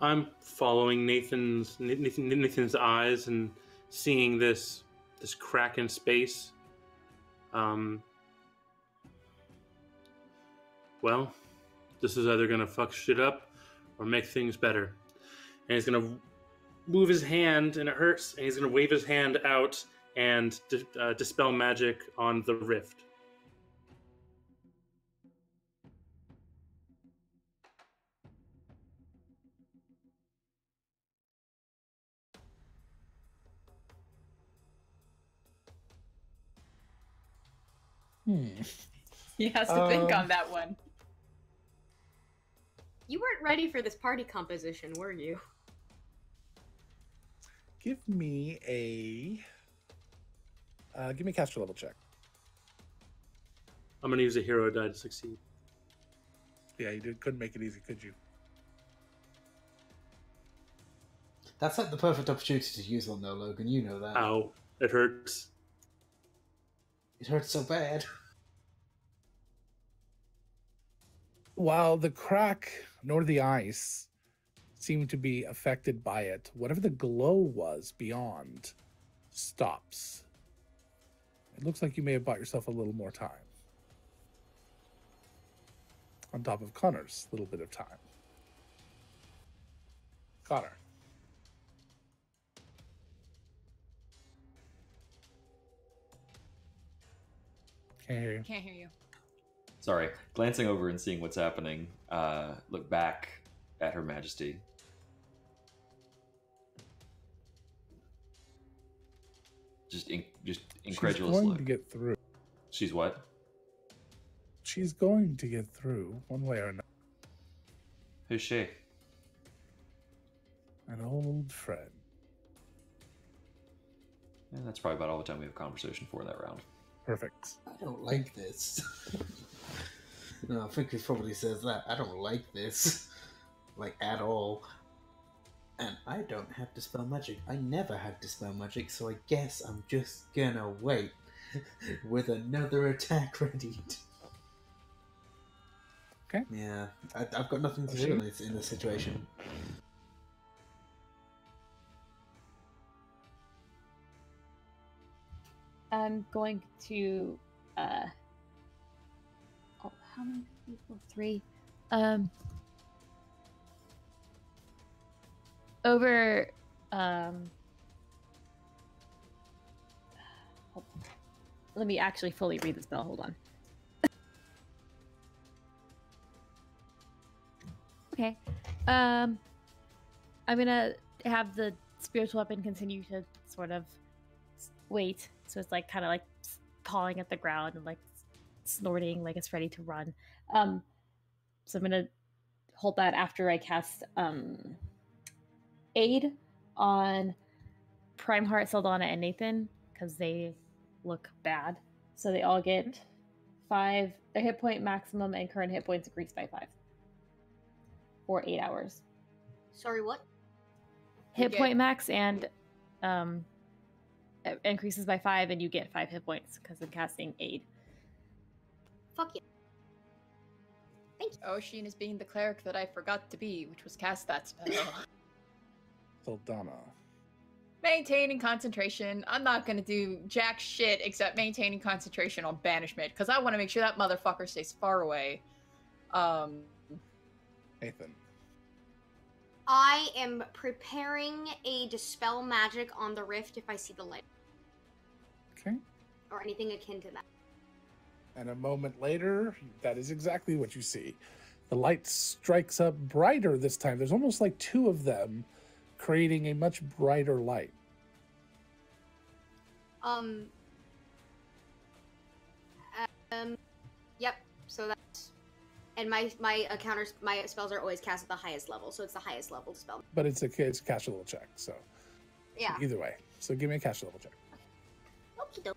I'm following Nathan's eyes and seeing this crack in space. Well, this is either gonna fuck shit up or make things better. And he's gonna move his hand and it hurts, and he's going to wave his hand out and dispel magic on the rift. He has to think on that one. You weren't ready for this party composition, were you? Give me a caster level check. I'm going to use a hero die to succeed. Yeah, couldn't make it easy, could you? That's like the perfect opportunity to use one, though, Logan. You know that. Ow, it hurts. It hurts so bad. While the crack nor the ice seem to be affected by it, whatever the glow was beyond stops. It looks like you may have bought yourself a little more time. On top of Connor's little bit of time. Connor. Can't hear you. Can't hear you. Sorry. Glancing over and seeing what's happening, look back at Her Majesty. Just incredulous She's going look. to get through. She's what? She's going to get through one way or another. Who's she? An old friend. Yeah, that's probably about all the time we have conversation for in that round. Perfect. I don't like this. No, I think he probably says that. I don't like this. Like, at all. And I don't have Dispel Magic. I never had Dispel Magic, so I guess I'm just gonna wait with another attack ready. Okay. Yeah, I've got nothing to do in this situation. I'm going to how many people? 3. Over let me actually fully read the spell. Hold on. Okay. I'm gonna have the spiritual weapon continue to sort of wait. So it's like kind of like pawing at the ground and like snorting like it's ready to run. So I'm gonna hold that after I cast aid on Prime Heart, Saldana, and Nathan because they look bad. So they all get 5 a hit point maximum, and current hit points increase by 5 for 8 hours. Sorry, what? Hit point max and it increases by 5, and you get 5 hit points because I'm casting aid. Fuck you. Oshin is being the cleric that I forgot to be, which was cast that spell. Saldana. Maintaining concentration. I'm not gonna do jack shit except maintaining concentration on banishment, because I want to make sure that motherfucker stays far away. Nathan. I am preparing a dispel magic on the rift if I see the light. Okay. Or anything akin to that. And a moment later, that is exactly what you see. The light strikes up brighter this time. There's almost like 2 of them, creating a much brighter light. Yep. So that's, and my counters, my spells are always cast at the highest level, so it's the highest level spell. But it's a caster level check, so Yeah. either way. So give me a caster level check. Okie doke.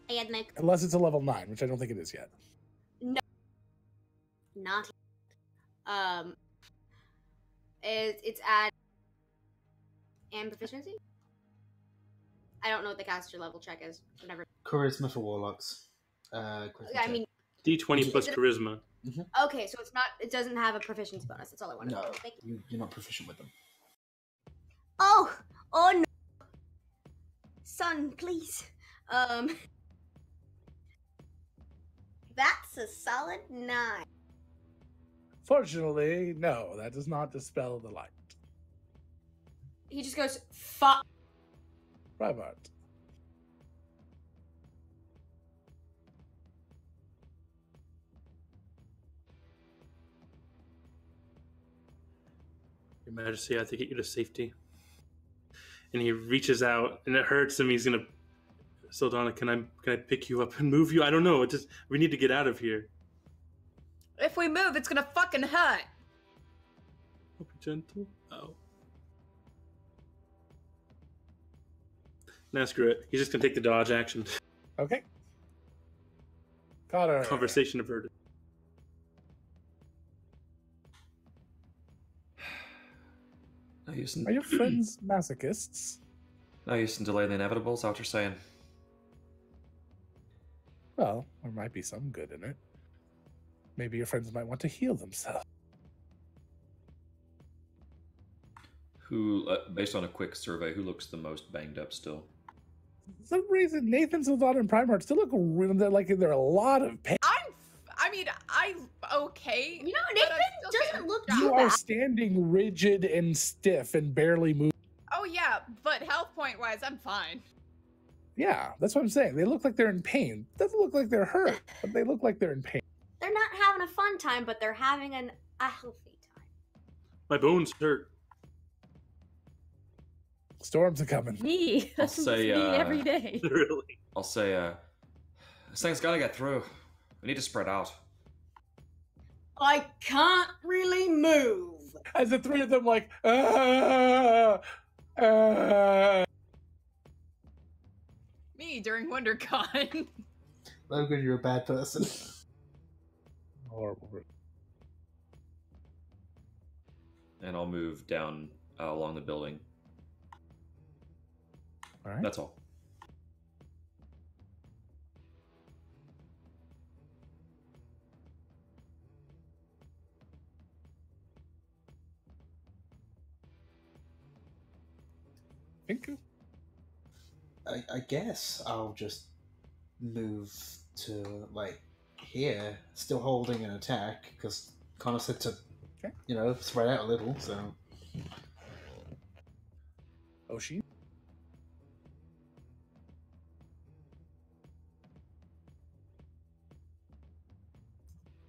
I had my Unless it's a level 9, which I don't think it is yet. not. It's at and proficiency. I don't know what the caster level check is. I've never. Charisma for warlocks. I check. mean, D20 plus Is it- charisma. okay, so it's not. It doesn't have a proficiency bonus. That's all I wanted. No, to know. Thank you. you're not proficient with them. Oh no, son, please. That's a solid 9. Fortunately, no, that does not dispel the light. He just goes, fuck. Bribart. Your Majesty, I have to get you to safety. And he reaches out, and it hurts him. He's gonna. Saldana, can I pick you up and move you? I don't know. We need to get out of here. If we move, it's gonna fucking hurt. Oh, be gentle. Oh. Nah, screw it. He's just gonna take the dodge action. Okay. Got her. Conversation averted. No use in, Are your friends masochists? no use in delaying the inevitable, is that what you're saying? Well, there might be some good in it. Maybe your friends might want to heal themselves. Who, based on a quick survey, who looks the most banged up still? For some reason, Nathan, Saldana, and Primarch still look like they're a lot of pain. I'm okay. You know, but Nathan I'm still doesn't look You too are bad. standing rigid and stiff and barely moving. Oh yeah, but health point wise, I'm fine. Yeah, that's what I'm saying. They look like they're in pain. Doesn't look like they're hurt, but they look like they're in pain. They're not having a fun time, but they're having a healthy time. My bones hurt. Storms are coming. Me. I'll That's say, me every day. Really. I'll say, this thing's gotta get through. We need to spread out. I can't really move. As the three of them like, ah. Me during WonderCon. Logan, you're a bad person. Horrible. And I'll move down along the building. All right. That's all. Thank I guess I'll just move to, like, here, still holding an attack, because Connor said to, Okay. spread out a little, so... Oshi.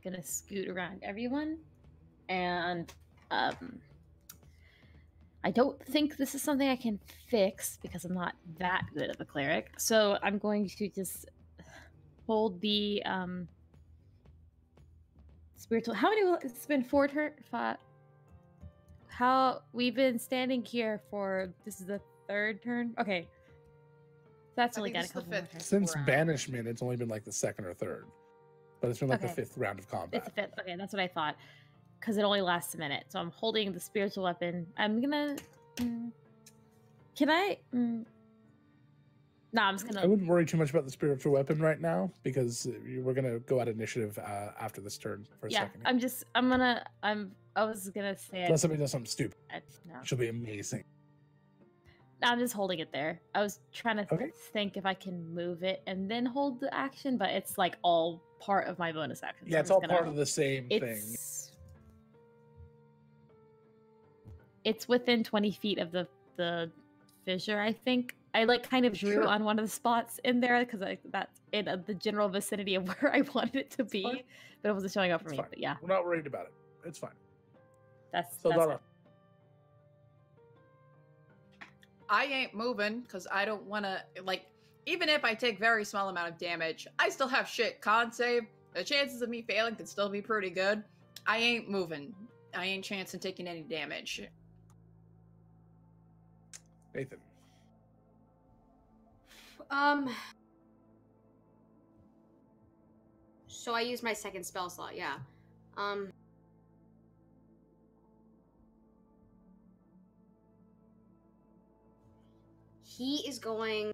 Gonna scoot around everyone, and I don't think this is something I can fix because I'm not that good of a cleric. So I'm going to just hold the spiritual. How many? It's been 4 turn. 5. How we've been standing here for this is the 3rd turn. Okay, that's I only think got a this is the couple more 5th. turns. Since round. banishment, it's only been like the 2nd or 3rd, but it's been like Okay. the 5th round of combat. It's the 5th. Okay, that's what I thought. Because it only lasts a minute. So I'm holding the spiritual weapon. I'm gonna. Can I? No, I'm just I gonna. wouldn't worry too much about the spiritual weapon right now because we're gonna go out initiative after this turn for a Yeah, second. I was gonna say. Unless somebody does something stupid, No. which will be amazing. No, I'm just holding it there. I was trying to Okay. think if I can move it and then hold the action, but it's like all part of my bonus action. so Yeah, I'm it's just all gonna- part of the same thing. It's within 20 feet of the fissure, I think. I like kind of drew Sure. on one of the spots in there because that's in the general vicinity of where I wanted it to be, fine. but it wasn't showing up for It's me. fine. But yeah, We're not worried about it. It's fine. that's So, Donna, it. I ain't moving because I don't want to, like, even if I take very small amount of damage, I still have shit con save. The chances of me failing could still be pretty good. I ain't moving. I ain't chancing taking any damage. Nathan. So I used my 2nd spell slot, yeah. He is going.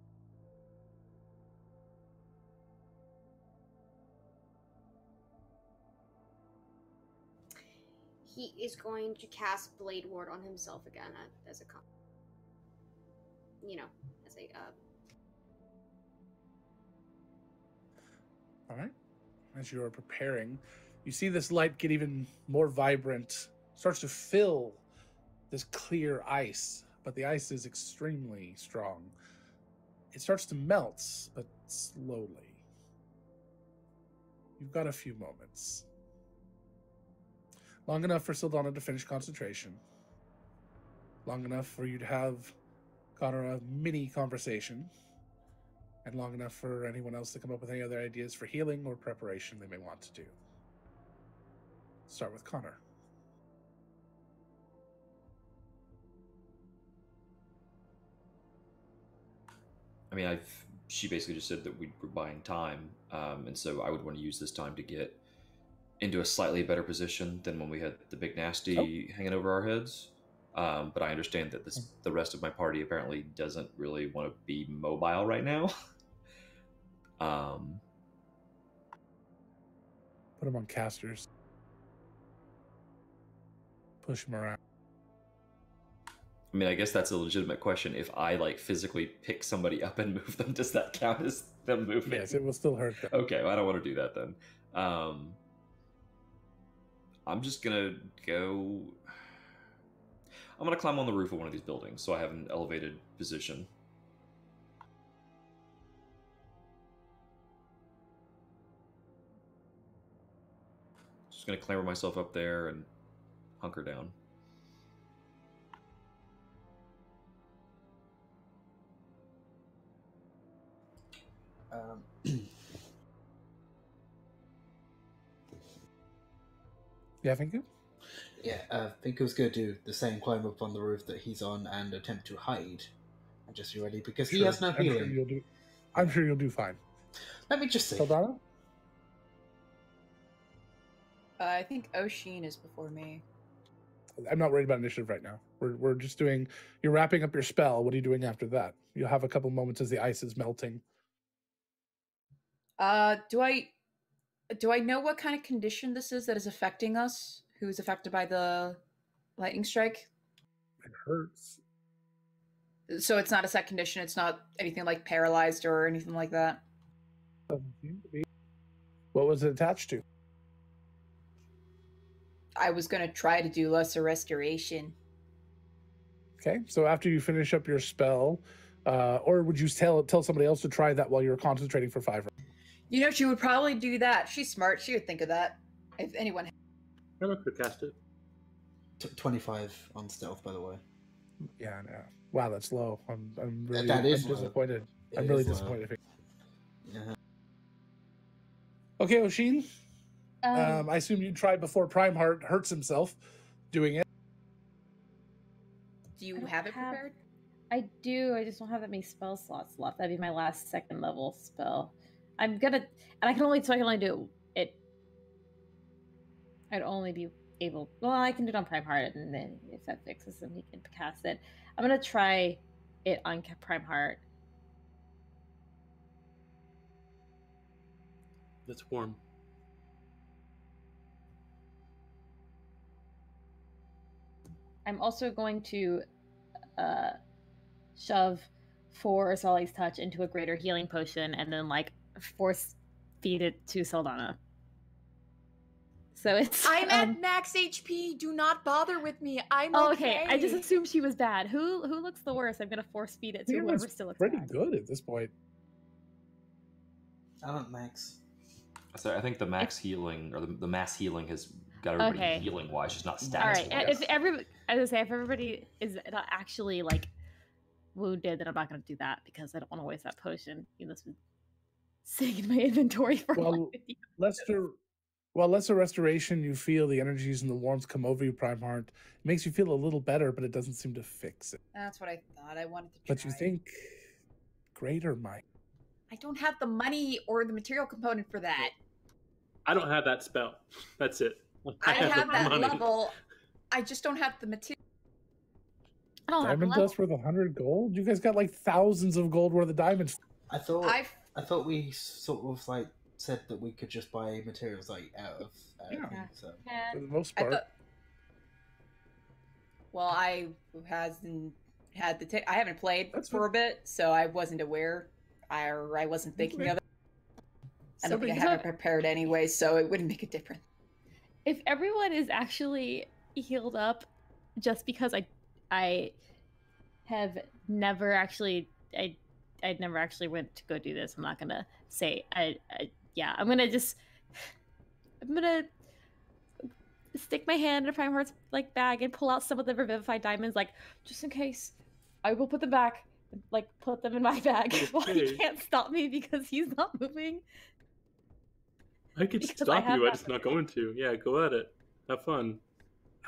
He is going to cast Blade Ward on himself again as a as a All right. As you are preparing, you see this light get even more vibrant, starts to fill this clear ice but the ice is extremely strong. It starts to melt, but slowly. You've got a few moments. Long enough for Sildana to finish concentration. Long enough for you to have Connor a mini conversation. And long enough for anyone else to come up with any other ideas for healing or preparation they may want to do. Start with Connor. I mean, she basically just said that we were buying time, and so I would want to use this time to get into a slightly better position than when we had the big nasty hanging over our heads. But I understand that the rest of my party apparently doesn't really want to be mobile right now. Put them on casters. Push them around. I mean, I guess that's a legitimate question. If I like physically pick somebody up and move them, does that count as them moving? Yes, it will still hurt them. Okay, well, I don't want to do that then. I'm just gonna go. I'm gonna climb on the roof of one of these buildings, so I have an elevated position. Just gonna clamber myself up there and hunker down. Yeah, I think Yeah, I think I was going to do the same, climb up on the roof that he's on and attempt to hide. And just be ready, because he has no healing. I'm sure you'll do fine. Let me just see. Saldana? I think Oshin is before me. I'm not worried about initiative right now. We're just doing... You're wrapping up your spell. What are you doing after that? You'll have a couple moments as the ice is melting. Do I know what kind of condition this is that is affecting us? Who is affected by the lightning strike? It hurts. So it's not a set condition. It's not anything like paralyzed or anything like that. Doesn't seem to be. What was it attached to? I was going to try to do lesser restoration. Okay, so after you finish up your spell, or would you tell somebody else to try that while you're concentrating for 5 rounds? You know, she would probably do that. She's smart. She would think of that. If anyone... I could cast it. 25 on stealth, by the way. Yeah, no. Wow, that's low. I'm really That is disappointed. It I'm really is low. disappointed. Yeah. Okay, Oshin. I assume you tried before Primeheart hurts himself doing it. Do you have it prepared? I do. I just don't have that many spell slots left. That'd be my last 2nd level spell. I'm gonna, and I can only do it. I'd only be able. Well, I can do it on Primeheart, and then if that fixes him, he can cast it. I'm gonna try it on Primeheart. That's warm. I'm also going to shove 4 Sully's Touch into a greater healing potion, and then force feed it to Saldana. So it's... I'm at max HP. Do not bother with me. I'm okay. I just assumed she was bad. Who looks the worst? I'm gonna force feed it to whoever still looks pretty bad. good at this point. I don't max. So I think the max healing, or the mass healing, has got everybody healing wise, just not stats. All right. If everybody is not actually wounded, then I'm not going to do that because I don't want to waste that potion. This would sitting in my inventory for lesser restoration. You feel the energies and the warmth come over you, Primeheart. It makes you feel a little better, but it doesn't seem to fix it. That's what I thought. I wanted to try. But you think greater might. I don't have the money or the material component for that. I don't have that spell. That's it. I have that money. level. I just don't have the material. I don't Diamond dust worth 100 gold? You guys got thousands of gold worth of diamonds. I thought we sort of said that we could just buy materials out of things, so. For the most part. I haven't played for a bit, so I wasn't aware. I wasn't thinking of it. I don't think I have it prepared anyway, so it wouldn't make a difference. If everyone is actually healed up, just because I have never actually. I never actually went to go do this. I'm not gonna say. Yeah. I'm gonna stick my hand in a Prime Heart's like bag and pull out some of the revivified diamonds, like just in case. I will put them back, like put them in my bag while he Okay. can't stop me because he's not moving. I could Because I stop have you. I'm that just not going to. Yeah, go at it. Have fun.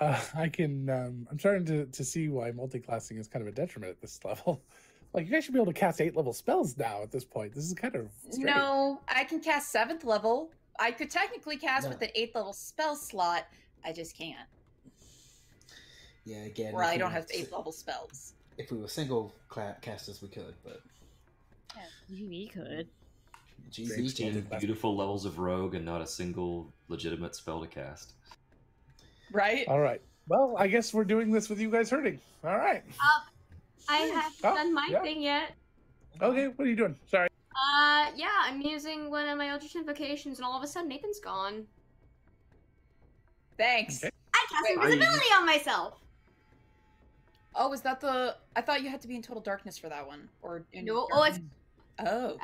I can. I'm starting to see why multi-classing is kind of a detriment at this level. Like, you guys should be able to cast 8-level spells now at this point. This is kind of strange. No, I can cast 7th level. I could technically cast No. with an 8th level spell slot. I just can't. Yeah, again. Or if I we don't were have si- 8th level spells. If we were single casters, we could, but We could. GB 16 can. beautiful levels of rogue and not a single legitimate spell to cast. Right? All right. Well, I guess we're doing this with you guys hurting. All right. I haven't Oh, done my yeah. thing yet. Okay, what are you doing? Sorry. Yeah, I'm using one of my Eldritch Invocations, and all of a sudden Nathan's gone. Thanks. Okay. I cast Wait, invisibility on myself. Oh, is that the... I thought you had to be in total darkness for that one. Or in No, oh, it's Oh.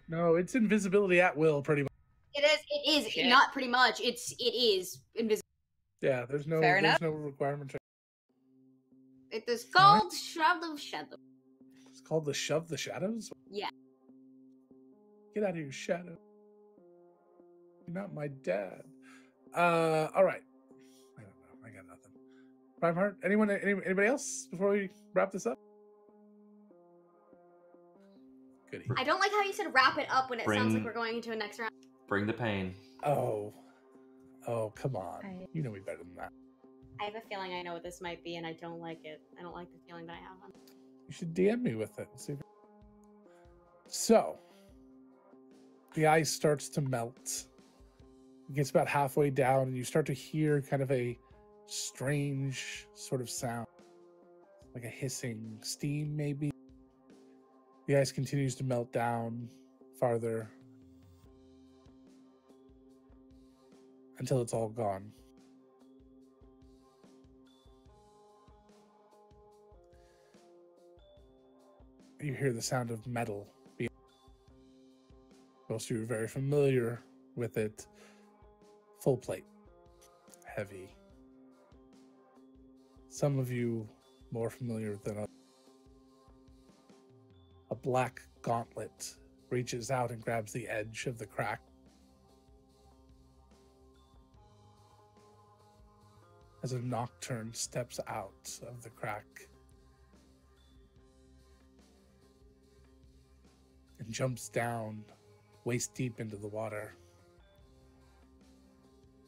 No, it's invisibility at will, pretty much. it is Shit. not pretty much. It is invisible. Yeah, there's no Fair enough. no requirement. It is called Shroud of Shadow. It's called the Shove the Shadows. Yeah. Get out of your shadow. You're not my dad. All right. I don't know. I got nothing. Prime Heart. Anybody else before we wrap this up? Goody. I don't like how you said wrap it up when it sounds like Bring- we're going into a next round. Bring the pain. Oh, come on. You know me better than that. I have a feeling I know what this might be, and I don't like it. I don't like the feeling that I have. You should DM me with it. See if... So, the ice starts to melt. It gets about halfway down, and you start to hear kind of a strange sort of sound, like a hissing steam, maybe. The ice continues to melt down farther until it's all gone. You hear the sound of metal. Most of you are very familiar with it. Full plate. Heavy. Some of you more familiar than others. A black gauntlet reaches out and grabs the edge of the crack. As a nocturne steps out of the crack and jumps down waist deep into the water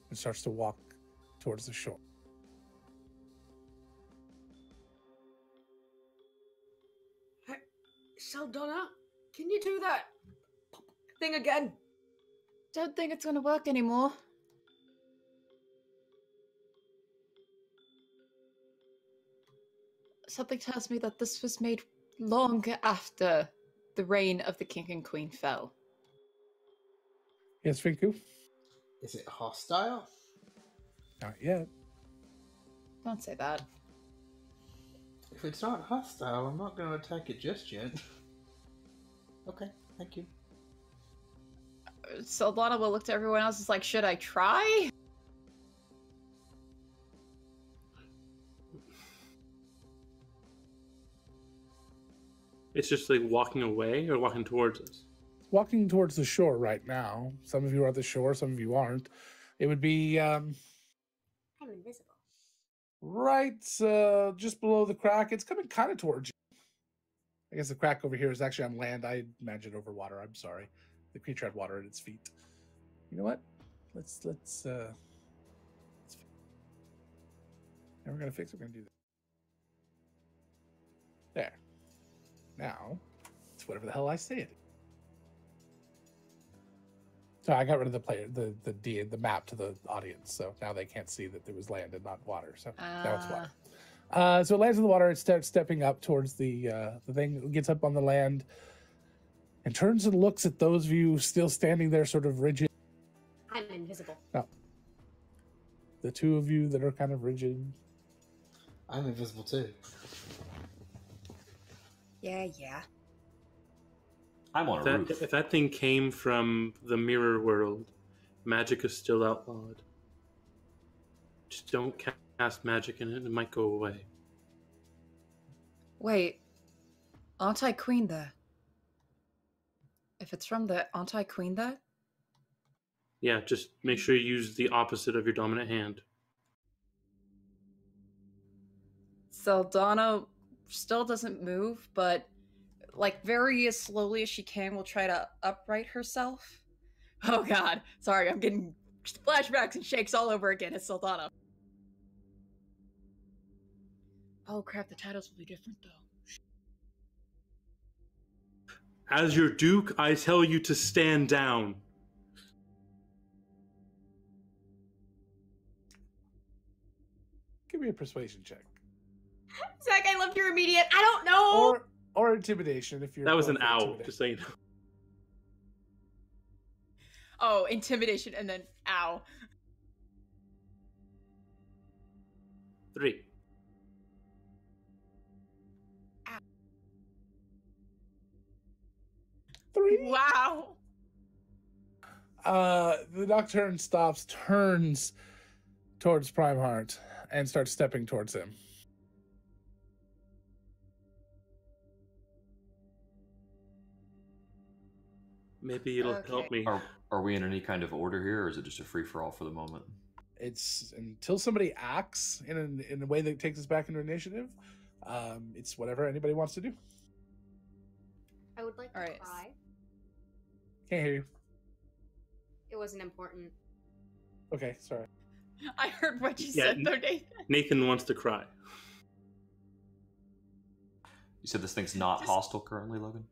and starts to walk towards the shore. Saldana, can you do that thing again? Don't think it's gonna work anymore. Something tells me that this was made long after the reign of the king and queen fell. Yes, Rinku? Is it hostile? Not yet. Don't say that. If it's not hostile, I'm not going to attack it just yet. Okay, thank you. Saldana will look to everyone else as like, should I try? It's just like walking away or walking towards us. Walking towards the shore right now. Some of you are at the shore, some of you aren't. It would be I'm invisible. right just below the crack. It's coming kind of towards you. I guess the crack over here is actually on land. I imagined over water. I'm sorry. The creature had water at its feet. You know what? Let's and we're gonna fix it. We're gonna do that. There. Now it's whatever the hell I say it. So I got rid of the map to the audience, so now they can't see that there was land and not water. So now it's water. So it lands in the water. It starts stepping up towards the thing. It gets up on the land and turns and looks at those of you still standing there, sort of rigid. I'm invisible. No, the two of you that are kind of rigid. I'm invisible too. Yeah. I'm on a roof. If that thing came from the mirror world, magic is still outlawed. Just don't cast magic in it, it might go away. Wait. Anti-Queen there. If it's from the Anti-Queen there? Yeah, just make sure you use the opposite of your dominant hand. Saldana still doesn't move, but like very as slowly as she can will try to upright herself. Oh god. Sorry, I'm getting flashbacks and shakes all over again as Saldana. Oh crap, the titles will be different though. As your duke, I tell you to stand down. Give me a persuasion check. Zach, I love your immediate. I don't know. Or intimidation if you're. That was going an for owl, intimidation. just so you know. Oh, intimidation and then ow. 3. Three. Wow. The Nocturne stops, turns towards Primeheart, and starts stepping towards him. Maybe it'll Okay. help me. Are we in any kind of order here, or is it just a free-for-all for the moment? It's until somebody acts in a way that takes us back into initiative. It's whatever anybody wants to do. I would like to Alright. cry. Can't hear you. It wasn't important. Okay, sorry. I heard what you Yeah, said though, Nathan. Nathan wants to cry. You said this thing's not Just- hostile currently, Logan?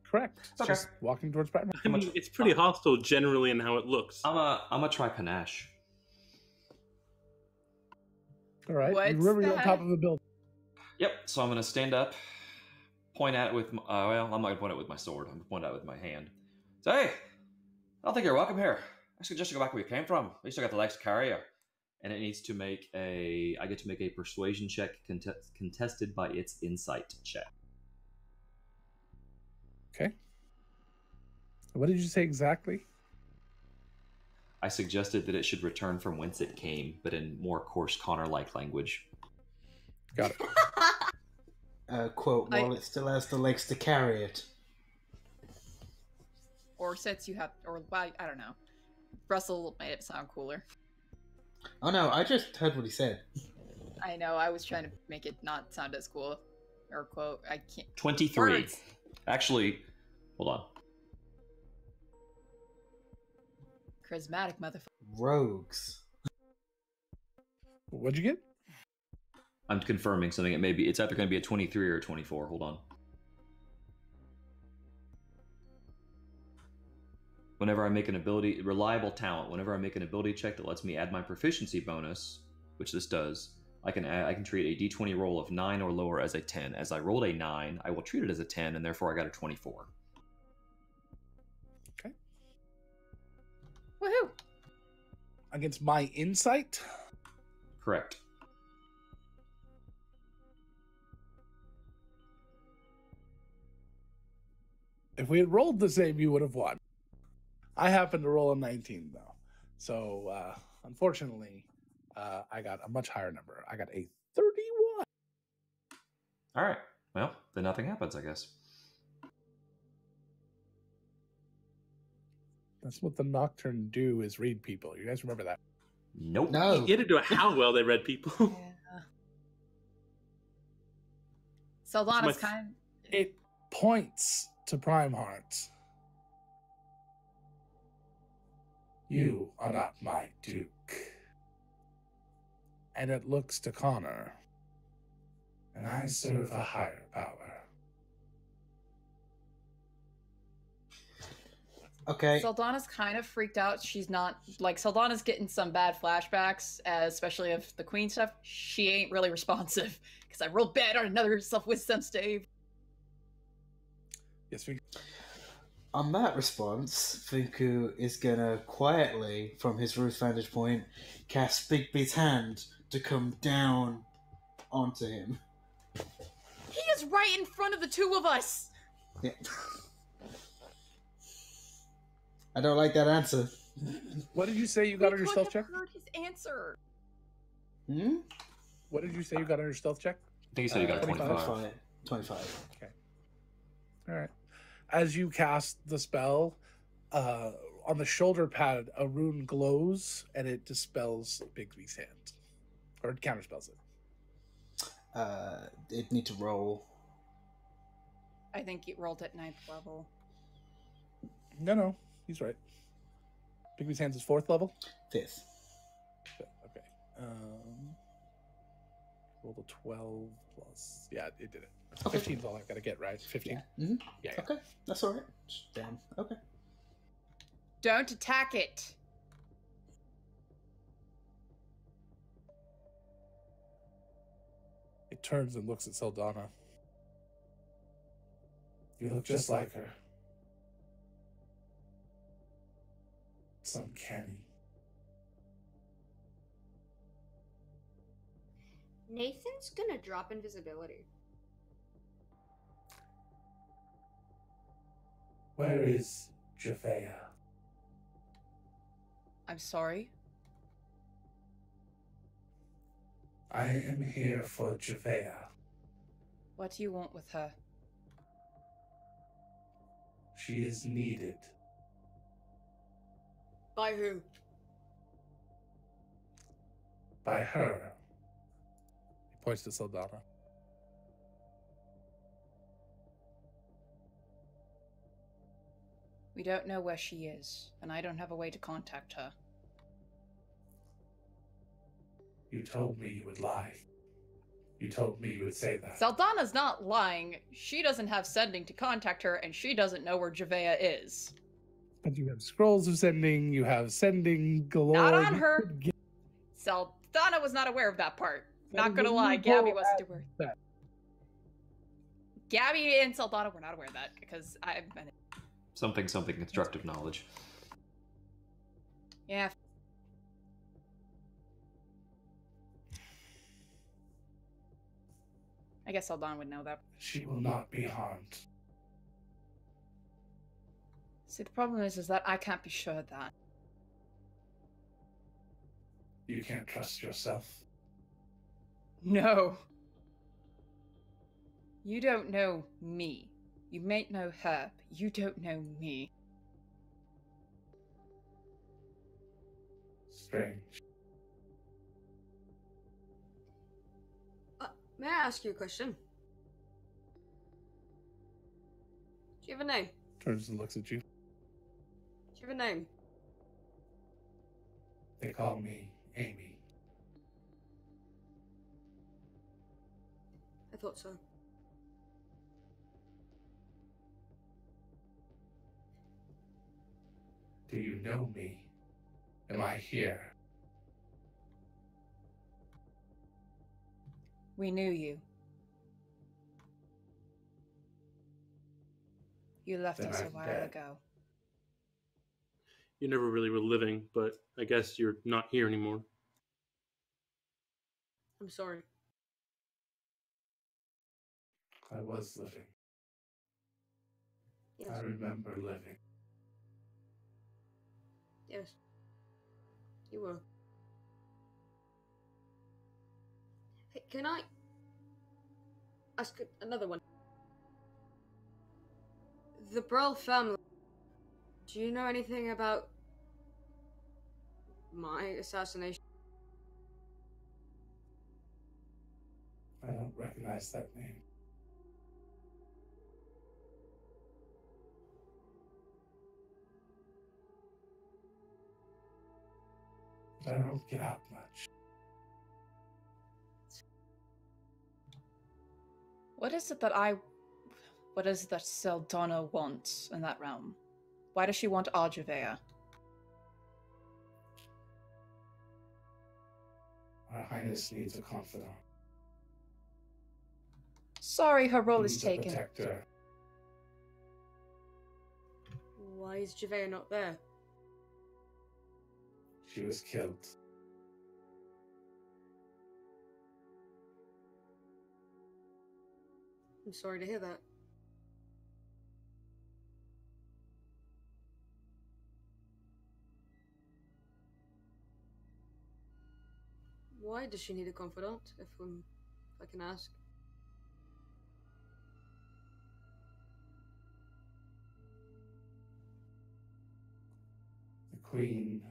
Correct. It's Okay. just walking towards Primeheart. I mean, it's pretty hostile generally in how it looks. I'm a try panache. All right. What's You remember you're on that? top of a building. Yep. So I'm gonna stand up, point at it with. Well, I'm not gonna point it with my sword. I'm gonna point at it with my hand. Say, hey, I don't think you're welcome here. I suggest you go back where you came from. At least I got the legs to carry you. And it needs to make a. I get to make a persuasion check contested by its insight check. Okay. What did you say exactly? I suggested that it should return from whence it came, but in more coarse Connor-like language. Got it. Quote, while it still has the legs to carry it. Or since you have, or I don't know. Russell made it sound cooler. Oh no, I just heard what he said. I know, I was trying to make it not sound as cool. Or quote, I can't. 23. Words. Actually, hold on. Charismatic motherfucker. Rogues. What'd you get? I'm confirming something. It's either going to be a 23 or a 24. Hold on. Whenever I make an reliable talent, whenever I make an ability check that lets me add my proficiency bonus, which this does, I can treat a d20 roll of 9 or lower as a 10. As I rolled a 9, I will treat it as a 10, and therefore I got a 24. Okay. Woohoo! Against my insight? Correct. If we had rolled the same, you would have won. I happened to roll a 19, though. So, unfortunately, I got a much higher number. I got a 31. All right. Well, then nothing happens, I guess. That's what the Nocturne do, is read people. You guys remember that? Nope. No. You get into how well they read people. Yeah. Saldana's my- kind. It points to Primeheart. You are not my Duke. And it looks to Connor. And I serve a higher power. Okay. Saldana's kind of freaked out. She's not like Saldana's getting some bad flashbacks, especially of the Queen stuff. She ain't really responsive because I rolled bad on another self-wisdom save. Yes, we. On that response, Funku is gonna quietly, from his roof vantage point, cast Bigby's hand to come down onto him. He is right in front of the two of us. Yeah. I don't like that answer. What did you say you got on your stealth check? Heard his answer. Hmm? What did you say you got on your stealth check? I think you said you got a 25. 25. Okay. All right. As you cast the spell, on the shoulder pad, a rune glows and it dispels Bigsby's hand, or it counterspells it. It need to roll. I think it rolled at 9th level. No, he's right. Bigsby's hands is 4th level. 5th. Okay. Roll the 12 plus. Yeah, it did it. Okay. 15 is all I've got to get, right? 15. Yeah. Mm-hmm. Yeah. Okay, that's all right. Damn. Okay. Don't attack it. It turns and looks at Saldana. You look just like her. It's uncanny. Nathan's gonna drop invisibility. Where is Javea? I'm sorry. I am here for Javea. What do you want with her? She is needed. By who? By her. He points to Saldana. We don't know where she is, and I don't have a way to contact her. You told me you would lie. You told me you would say that. Saldana's not lying. She doesn't have sending to contact her, and she doesn't know where Javea is. But you have scrolls of sending, you have sending galore. Not on her. Saldana was not aware of that part. Not gonna lie, Gabby wasn't aware. that. Gabby and Saldana were not aware of that, because I've been... Something constructive knowledge. Yeah. I guess Saldana would know that. She will not be harmed. See, the problem is that I can't be sure of that. You can't trust yourself. No. You don't know me. You may know her, but you don't know me. Strange. May I ask you a question? Do you have a name? Turns and looks at you. Do you have a name? They call me Amy. I thought so. Do you know me? Am I here? We knew you. You left Then us a I'm while dead. ago. You never really were living, but I guess you're not here anymore. I'm sorry. I was living. Yes. I remember living. Yes. You were. Hey, can I ask another one? The Brawl family. Do you know anything about my assassination? I don't recognize that name. I don't get out much. What is it that Saldana wants in that realm? Why does she want Arjavea? Our Highness needs a confidant. Sorry, her role is Needs a taken. protector. Why is Javea not there? She was killed. I'm sorry to hear that. Why does she need a confidant, if I can ask? The queen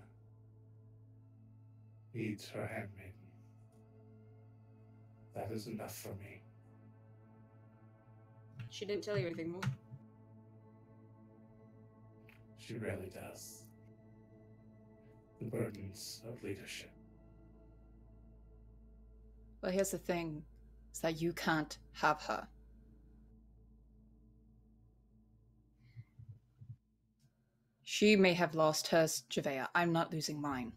needs her handmaiden. That is enough for me. She didn't tell you anything more. She rarely does. The burdens of leadership. Well, here's the thing, is that you can't have her. She may have lost hers, Javea. I'm not losing mine.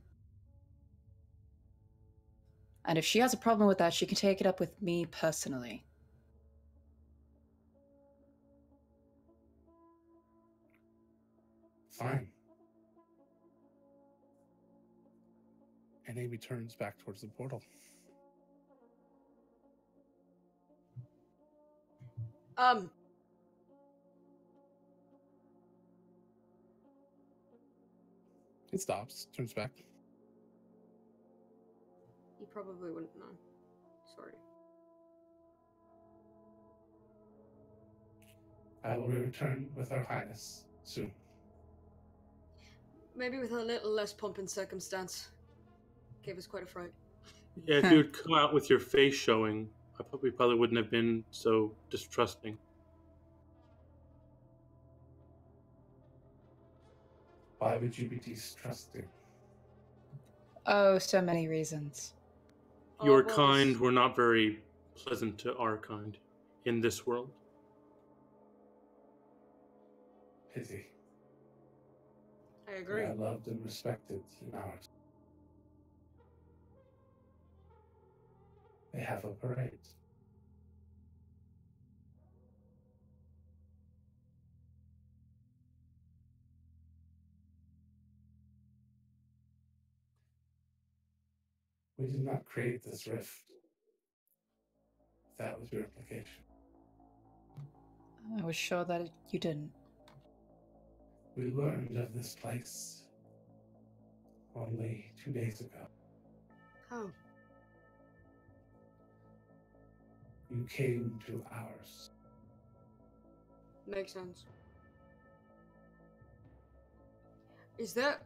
And if she has a problem with that, she can take it up with me personally. Fine. And Amy turns back towards the portal. It stops, turns back. You probably wouldn't know. Sorry. I will return with Her Highness soon. Maybe with a little less pomp and circumstance. Gave us quite a fright. Yeah, if you would come out with your face showing, I probably wouldn't have been so distrusting. Why would you be distrusting? Oh, so many reasons. Your well, kind were not very pleasant to our kind in this world. Pity. I agree. I loved and respected in ours. They have a parade. We did not create this rift. That was your implication. I was sure that you didn't. We learned of this place only 2 days ago. How? You came to ours. Makes sense. Is that...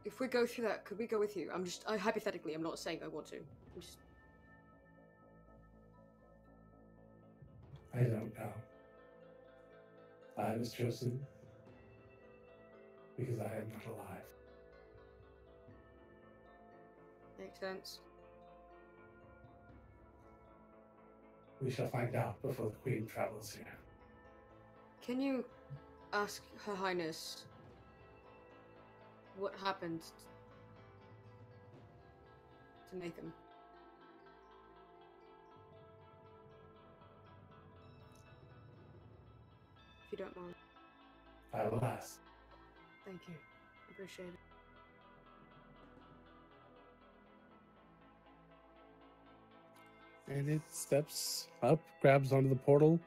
If we go through that, could we go with you? Hypothetically, I'm not saying I want to. I'm just... I don't know. I was chosen because I am not alive. Makes sense. We shall find out before the Queen travels here. Can you ask Her Highness what happened to Nathan? If you don't mind. I will ask. Thank you. Appreciate it. And it steps up, grabs onto the portal.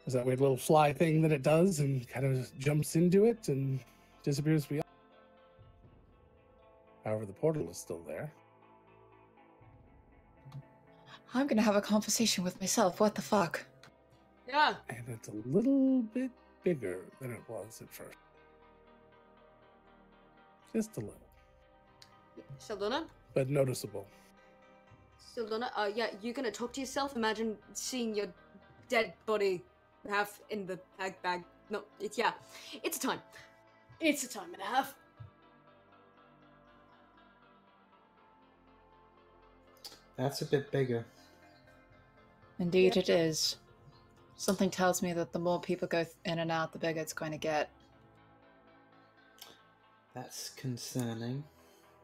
There's that weird little fly thing that it does, and kind of jumps into it and disappears beyond. However, the portal is still there. I'm gonna have a conversation with myself. What the fuck? Yeah. And it's a little bit bigger than it was at first. Just a little. Saldana? But noticeable. Saldana, yeah, you're gonna talk to yourself? Imagine seeing your dead body half in the bag. No, it's a time. It's a time and a half. That's a bit bigger. Indeed it is. Something tells me that the more people go in and out, the bigger it's going to get. That's concerning.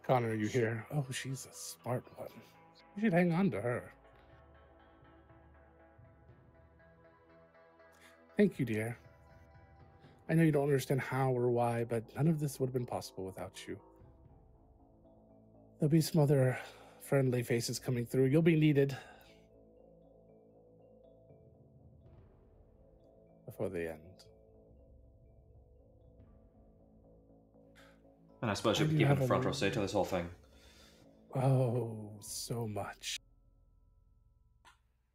Connor, you hear, oh, she's a smart one. You should hang on to her. Thank you, dear. I know you don't understand how or why, but none of this would have been possible without you. There'll be some other friendly faces coming through. You'll be needed. before the end. And I suppose I you'll be do given have a a front row seat to this whole thing. Oh, so much.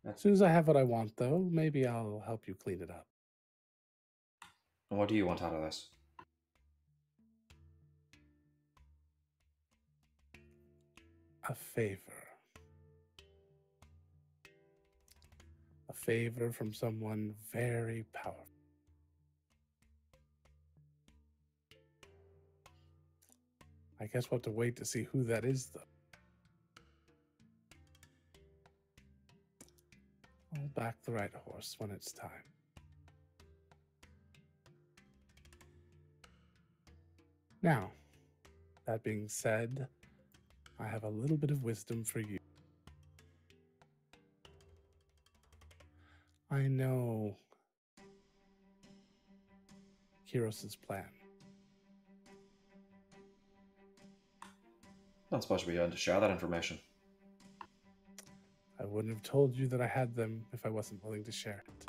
Yeah. As soon as I have what I want, though, maybe I'll help you clean it up. And what do you want out of this? A favor. A favor from someone very powerful. I guess we'll have to wait to see who that is, though. I'll back the right horse when it's time. Now, that being said, I have a little bit of wisdom for you. I know Kiros's plan. Not supposed to be able to share that information. I wouldn't have told you that I had them if I wasn't willing to share it.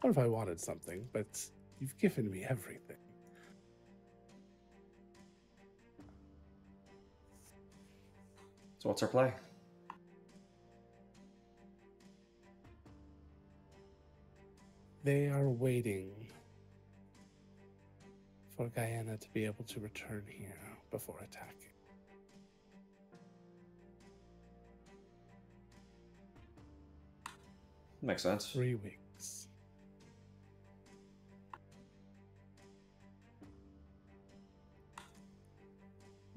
Or if I wanted something, but you've given me everything. So what's our play? They are waiting for Guyana to be able to return here before attacking. Makes sense. 3 weeks.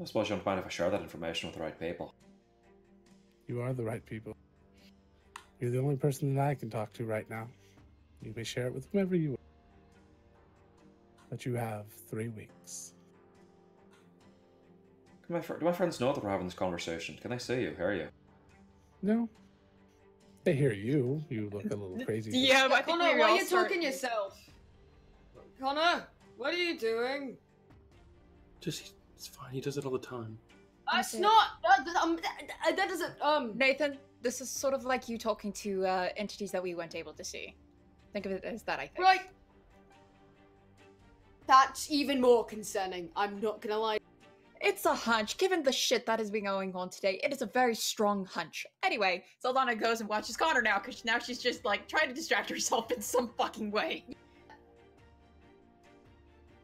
I suppose you don't mind if I share that information with the right people. You are the right people. You're the only person that I can talk to right now. You may share it with whomever you want. But you have 3 weeks. Do my friends know that we're having this conversation? Can they see you, hear you? No. They hear you. You look a little crazy. Yeah, but I think Connor, maybe why I'll are you start- talking yourself? Connor, what are you doing? Just, it's fine. He does it all the time. That's it. not. That doesn't. Nathan, this is sort of like you talking to entities that we weren't able to see. Think of it as that, I think. Right. That's even more concerning. I'm not gonna lie. It's a hunch. Given the shit that has been going on today, it is a very strong hunch. Anyway, Saldana goes and watches Connor now, because now she's just, like, trying to distract herself in some fucking way.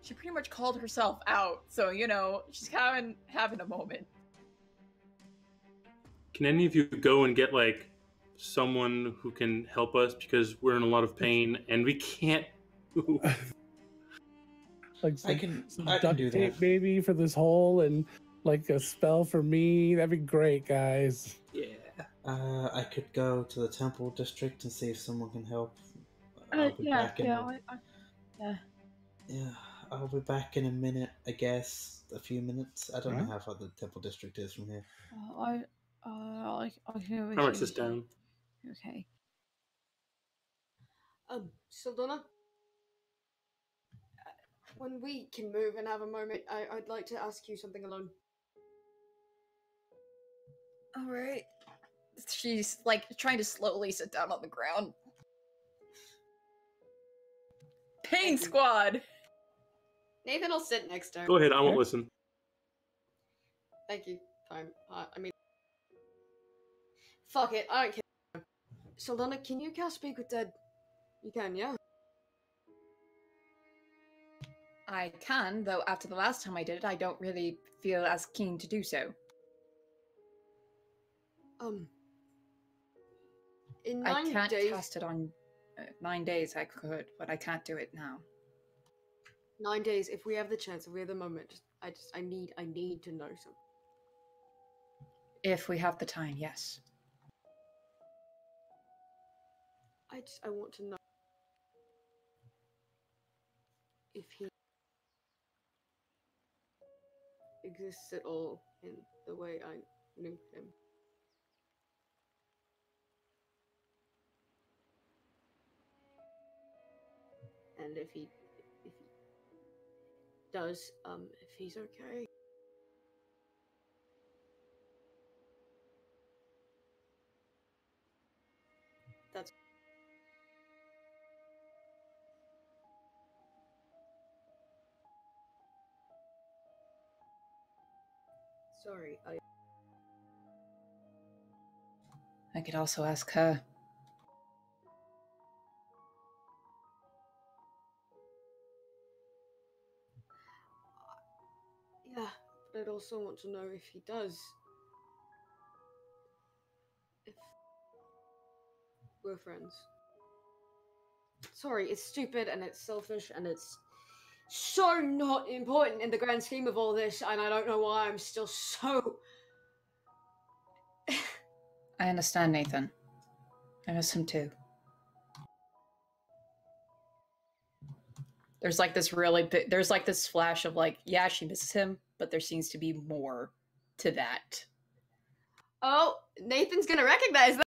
She pretty much called herself out, so, you know, she's having a moment. Can any of you go and get like someone who can help us because we're in a lot of pain and we can't move? Like I can duct do tape that. maybe for this hole and like a spell for me. That'd be great, guys. Yeah. I could go to the temple district and see if someone can help. I'll be Yeah, back in yeah. I'll be back in a minute, I guess. A few minutes. I don't know Alright. how far the temple district is from here. I can I write this down. Okay. Saldana. When we can move and have a moment, I'd like to ask you something alone. Alright. She's, like, trying to slowly sit down on the ground. Pain Thank you. Squad! Nathan will sit next to her. Go ahead, I won't Okay. listen. Thank you. Fine. I mean, fuck it. I don't care. Saldana, can you cast Speak with Dead? You can, yeah. I can, though after the last time I did it, I don't really feel as keen to do so. In I 9 can't days. cast it on 9 days, I could, but I can't do it now. 9 days. If we have the chance, if we have the moment, I need to know something. If we have the time, yes. I want to know if he exists at all in the way I knew him. And if he does, if he's okay. That's Sorry, I could also ask her. yeah, but I'd also want to know if he does. If we're friends. Sorry, it's stupid and it's selfish and it's so not important in the grand scheme of all this, and I don't know why I'm still so. I understand, Nathan. I miss him too. There's like this really big, there's like this flash of like, yeah, she misses him, but there seems to be more to that. Oh, Nathan's gonna recognize that.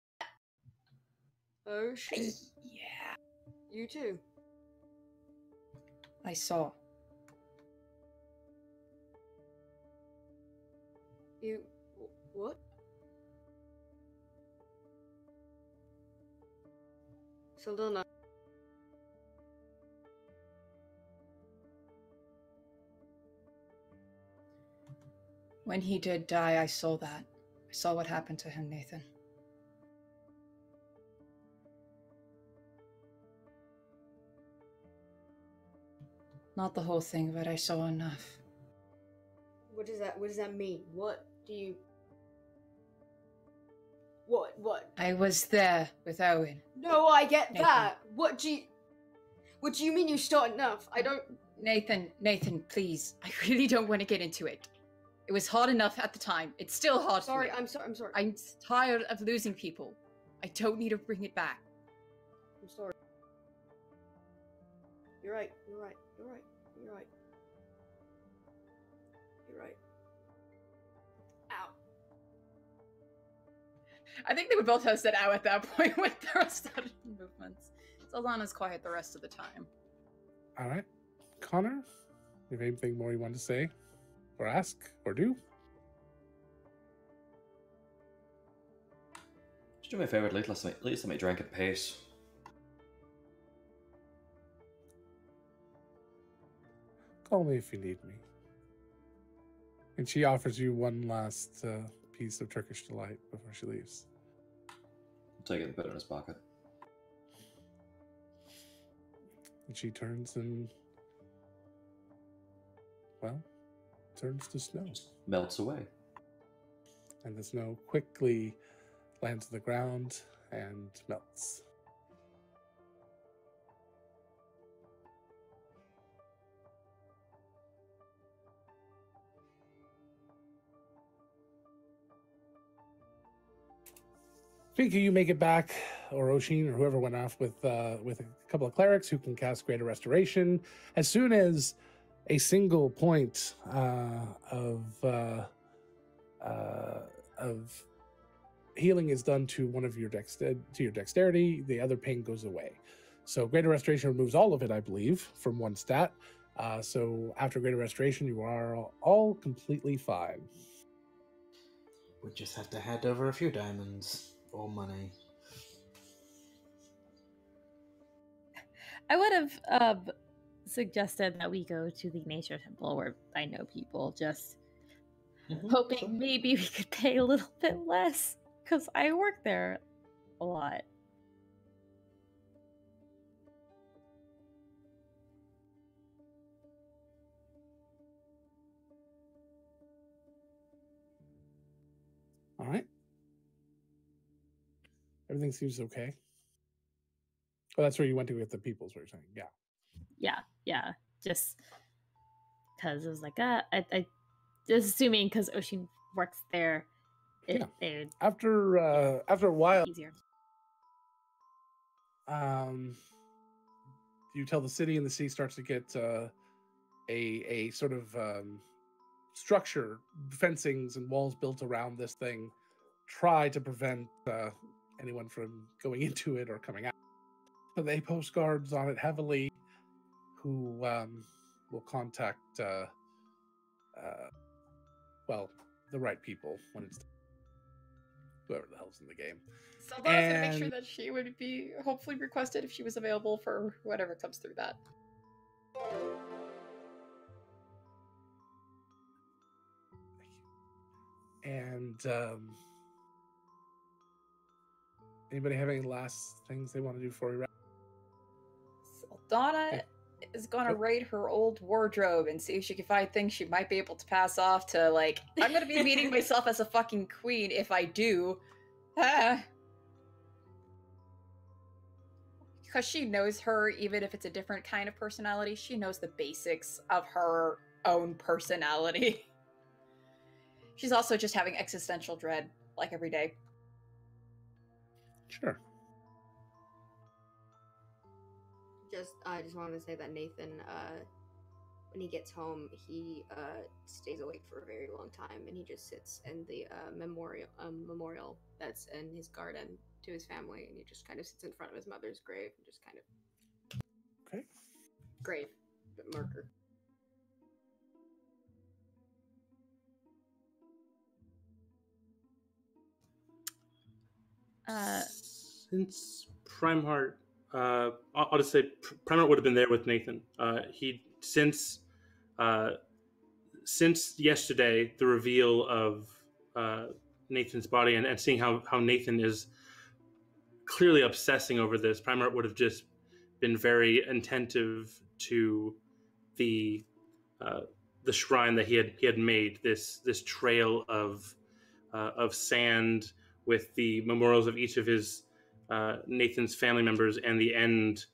Oh shit. Yeah. You too. I saw. You. What? Saldana. When he did die, I saw that. I saw what happened to him, Nathan. Not the whole thing, but I saw enough. What does that mean? What do you. What? I was there with Owen. No, I get Nathan. that. What do you mean you saw enough? I don't. Nathan, please. I really don't want to get into it. It was hard enough at the time. It's still hard Sorry, for me. I'm sorry. I'm tired of losing people. I don't need to bring it back. I'm sorry. You're right. Ow. I think they would both have said ow at that point with the rest of the movements. Saldana's quiet the rest of the time. All right. Connor, you have anything more you want to say or ask or do? Just do me a favour, at least let me drink at pace. Call me if you need me. And she offers you one last piece of Turkish delight before she leaves. I'll take it and put it in his pocket. And she turns and, well, turns to snow. Just melts away. And the snow quickly lands on the ground and melts. Finka, you make it back, or Oshin, or whoever went off with a couple of clerics who can cast Greater Restoration. As soon as a single point of healing is done to one of your dexterity, the other pain goes away. So Greater Restoration removes all of it, I believe, from one stat. So after Greater Restoration, you are all completely fine. We just have to hand over a few diamonds or money. I would have suggested that we go to the nature temple where I know people, just hoping sure. maybe we could pay a little bit less, because I work there a lot. All right. Everything seems okay. Oh, that's where you went to with the peoples, what you're saying. Yeah. Yeah. Just because it was like, I just assuming because Oshin works there, they're After a while, easier. you tell the city, and the city starts to get a sort of structure, fencings and walls built around this thing, try to prevent anyone from going into it or coming out. But they post guards on it heavily, who will contact the right people when it's whoever the hell's in the game. Saldana's gonna make sure that she would be hopefully requested if she was available for whatever comes through that. And anybody have any last things they want to do before we wrap? Donna Okay. is gonna Good. raid her old wardrobe and see if she can find things she might be able to pass off to, like, I'm gonna be meeting myself as a fucking queen if I do. Because she knows her, even if it's a different kind of personality, she knows the basics of her own personality. She's also just having existential dread, like, every day. Sure. I just wanted to say that Nathan, when he gets home, he stays awake for a very long time, and he just sits in the memorial that's in his garden to his family, and he just kind of sits in front of his mother's grave and just kind of Okay. grave, but marker. Since Primeheart, I'll just say Primeheart would have been there with Nathan. Since yesterday, the reveal of Nathan's body and seeing how Nathan is clearly obsessing over this, Primeheart would have just been very attentive to the shrine that he had made, this trail of sand with the memorials of each of his Nathan's family members and the end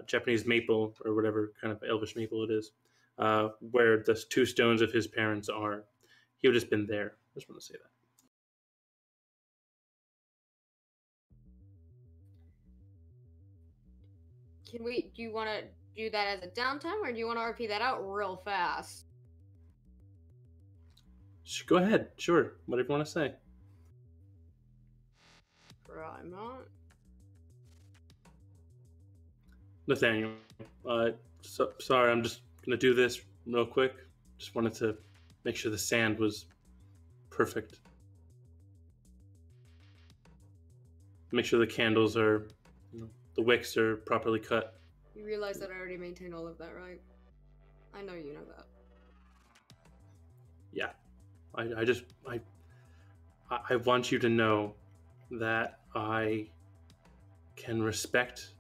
Japanese maple or whatever kind of elvish maple it is, where the two stones of his parents are. He would have just been there. I just want to say that. Do you want to do that as a downtime, or do you want to RP that out real fast? Go ahead. Sure. Whatever you want to say. Primeheart. Nathaniel, sorry, I'm just going to do this real quick. Just wanted to make sure the sand was perfect. Make sure the candles are, the wicks are properly cut. You realize that I already maintain all of that, right? I know you know that. Yeah. I want you to know that I can respect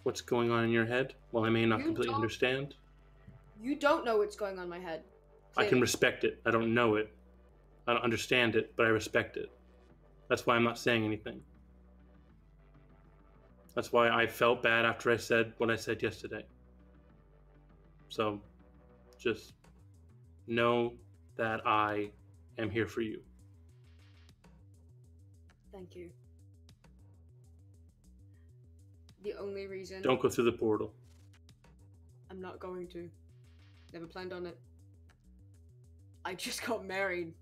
what's going on in your head. While I may not completely understand. You don't know what's going on in my head. I can respect it. I don't know it. I don't understand it, but I respect it. That's why I'm not saying anything. That's why I felt bad after I said what I said yesterday. So, just know that I am here for you. Thank you. The only reason... Don't go through the portal. I'm not going to. Never planned on it. I just got married.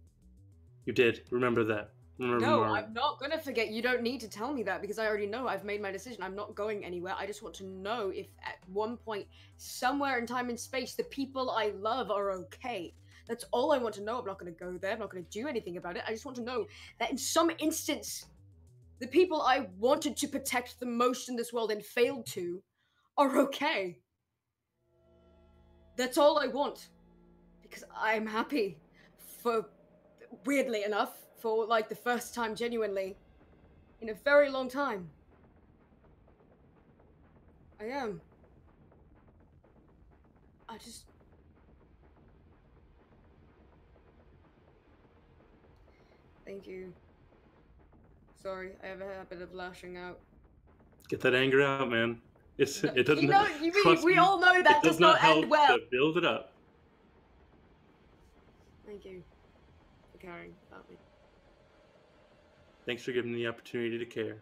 You did. Remember that. Remember No, Mara. I'm not gonna forget. You don't need to tell me that because I already know. I've made my decision. I'm not going anywhere. I just want to know if at one point, somewhere in time and space, the people I love are okay. That's all I want to know. I'm not gonna go there. I'm not gonna do anything about it. I just want to know that in some instance, the people I wanted to protect the most in this world and failed to are okay. That's all I want. Because I'm happy for, weirdly enough, for like the first time genuinely in a very long time. I am. I just... Thank you. Sorry, I have a habit of lashing out. Get that anger out, man. It doesn't. You know, we all know that does not end well. To build it up. Thank you for caring about me. Thanks for giving me the opportunity to care.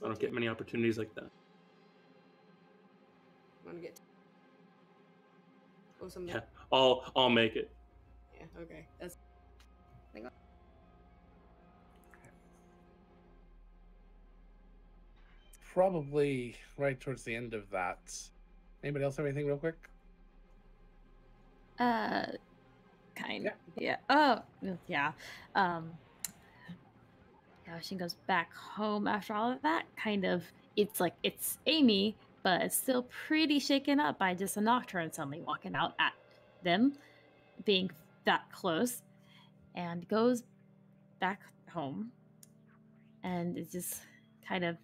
I don't get many opportunities like that. Want to get or something? Yeah, I'll make it. Yeah. Okay. That's. Probably right towards the end of that. Anybody else have anything real quick? Kind. Yeah. Yeah. Oh, yeah. Yeah, she goes back home after all of that. Kind of, it's like it's Amy, but it's still pretty shaken up by just a nocturne suddenly walking out at them, being that close. and goes back home, and it just kind of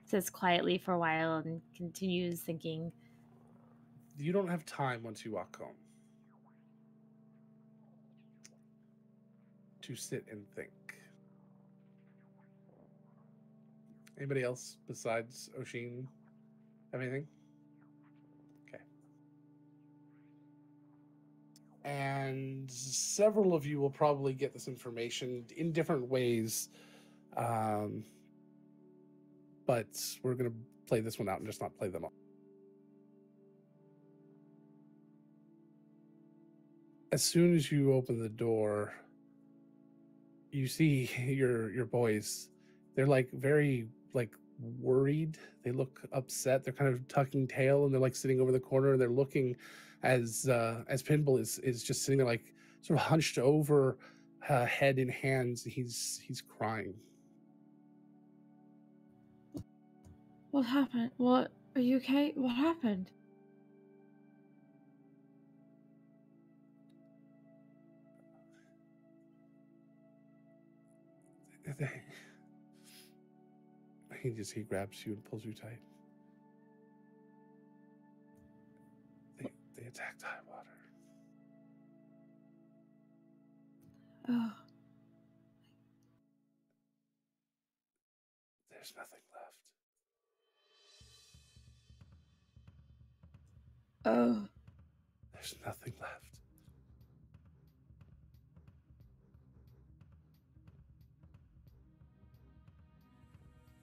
sits quietly for a while and continues thinking. You don't have time once you walk home to sit and think. Anybody else besides Oshin have anything? Okay. And several of you will probably get this information in different ways. But we're going to play this one out and just not play them all. As soon as you open the door, you see your boys. They're like very like worried. They look upset. They're kind of tucking tail, and they're like sitting over the corner, and they're looking as Pinball is just sitting there like sort of hunched over, head in hands. He's crying. What happened? What? Are you okay? What happened? He grabs you and pulls you tight. They attacked Highwater. Oh. There's nothing left. Oh. There's nothing left.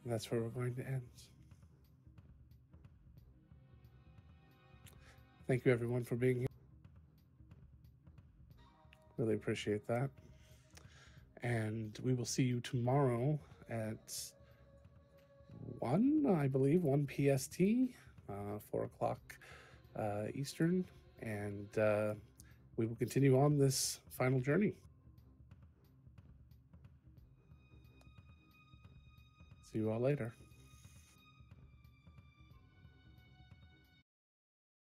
And that's where we're going to end. Thank you, everyone, for being here. Really appreciate that. And we will see you tomorrow at 1, I believe, 1 PST, 4 o'clock Eastern. And we will continue on this final journey. See you all later.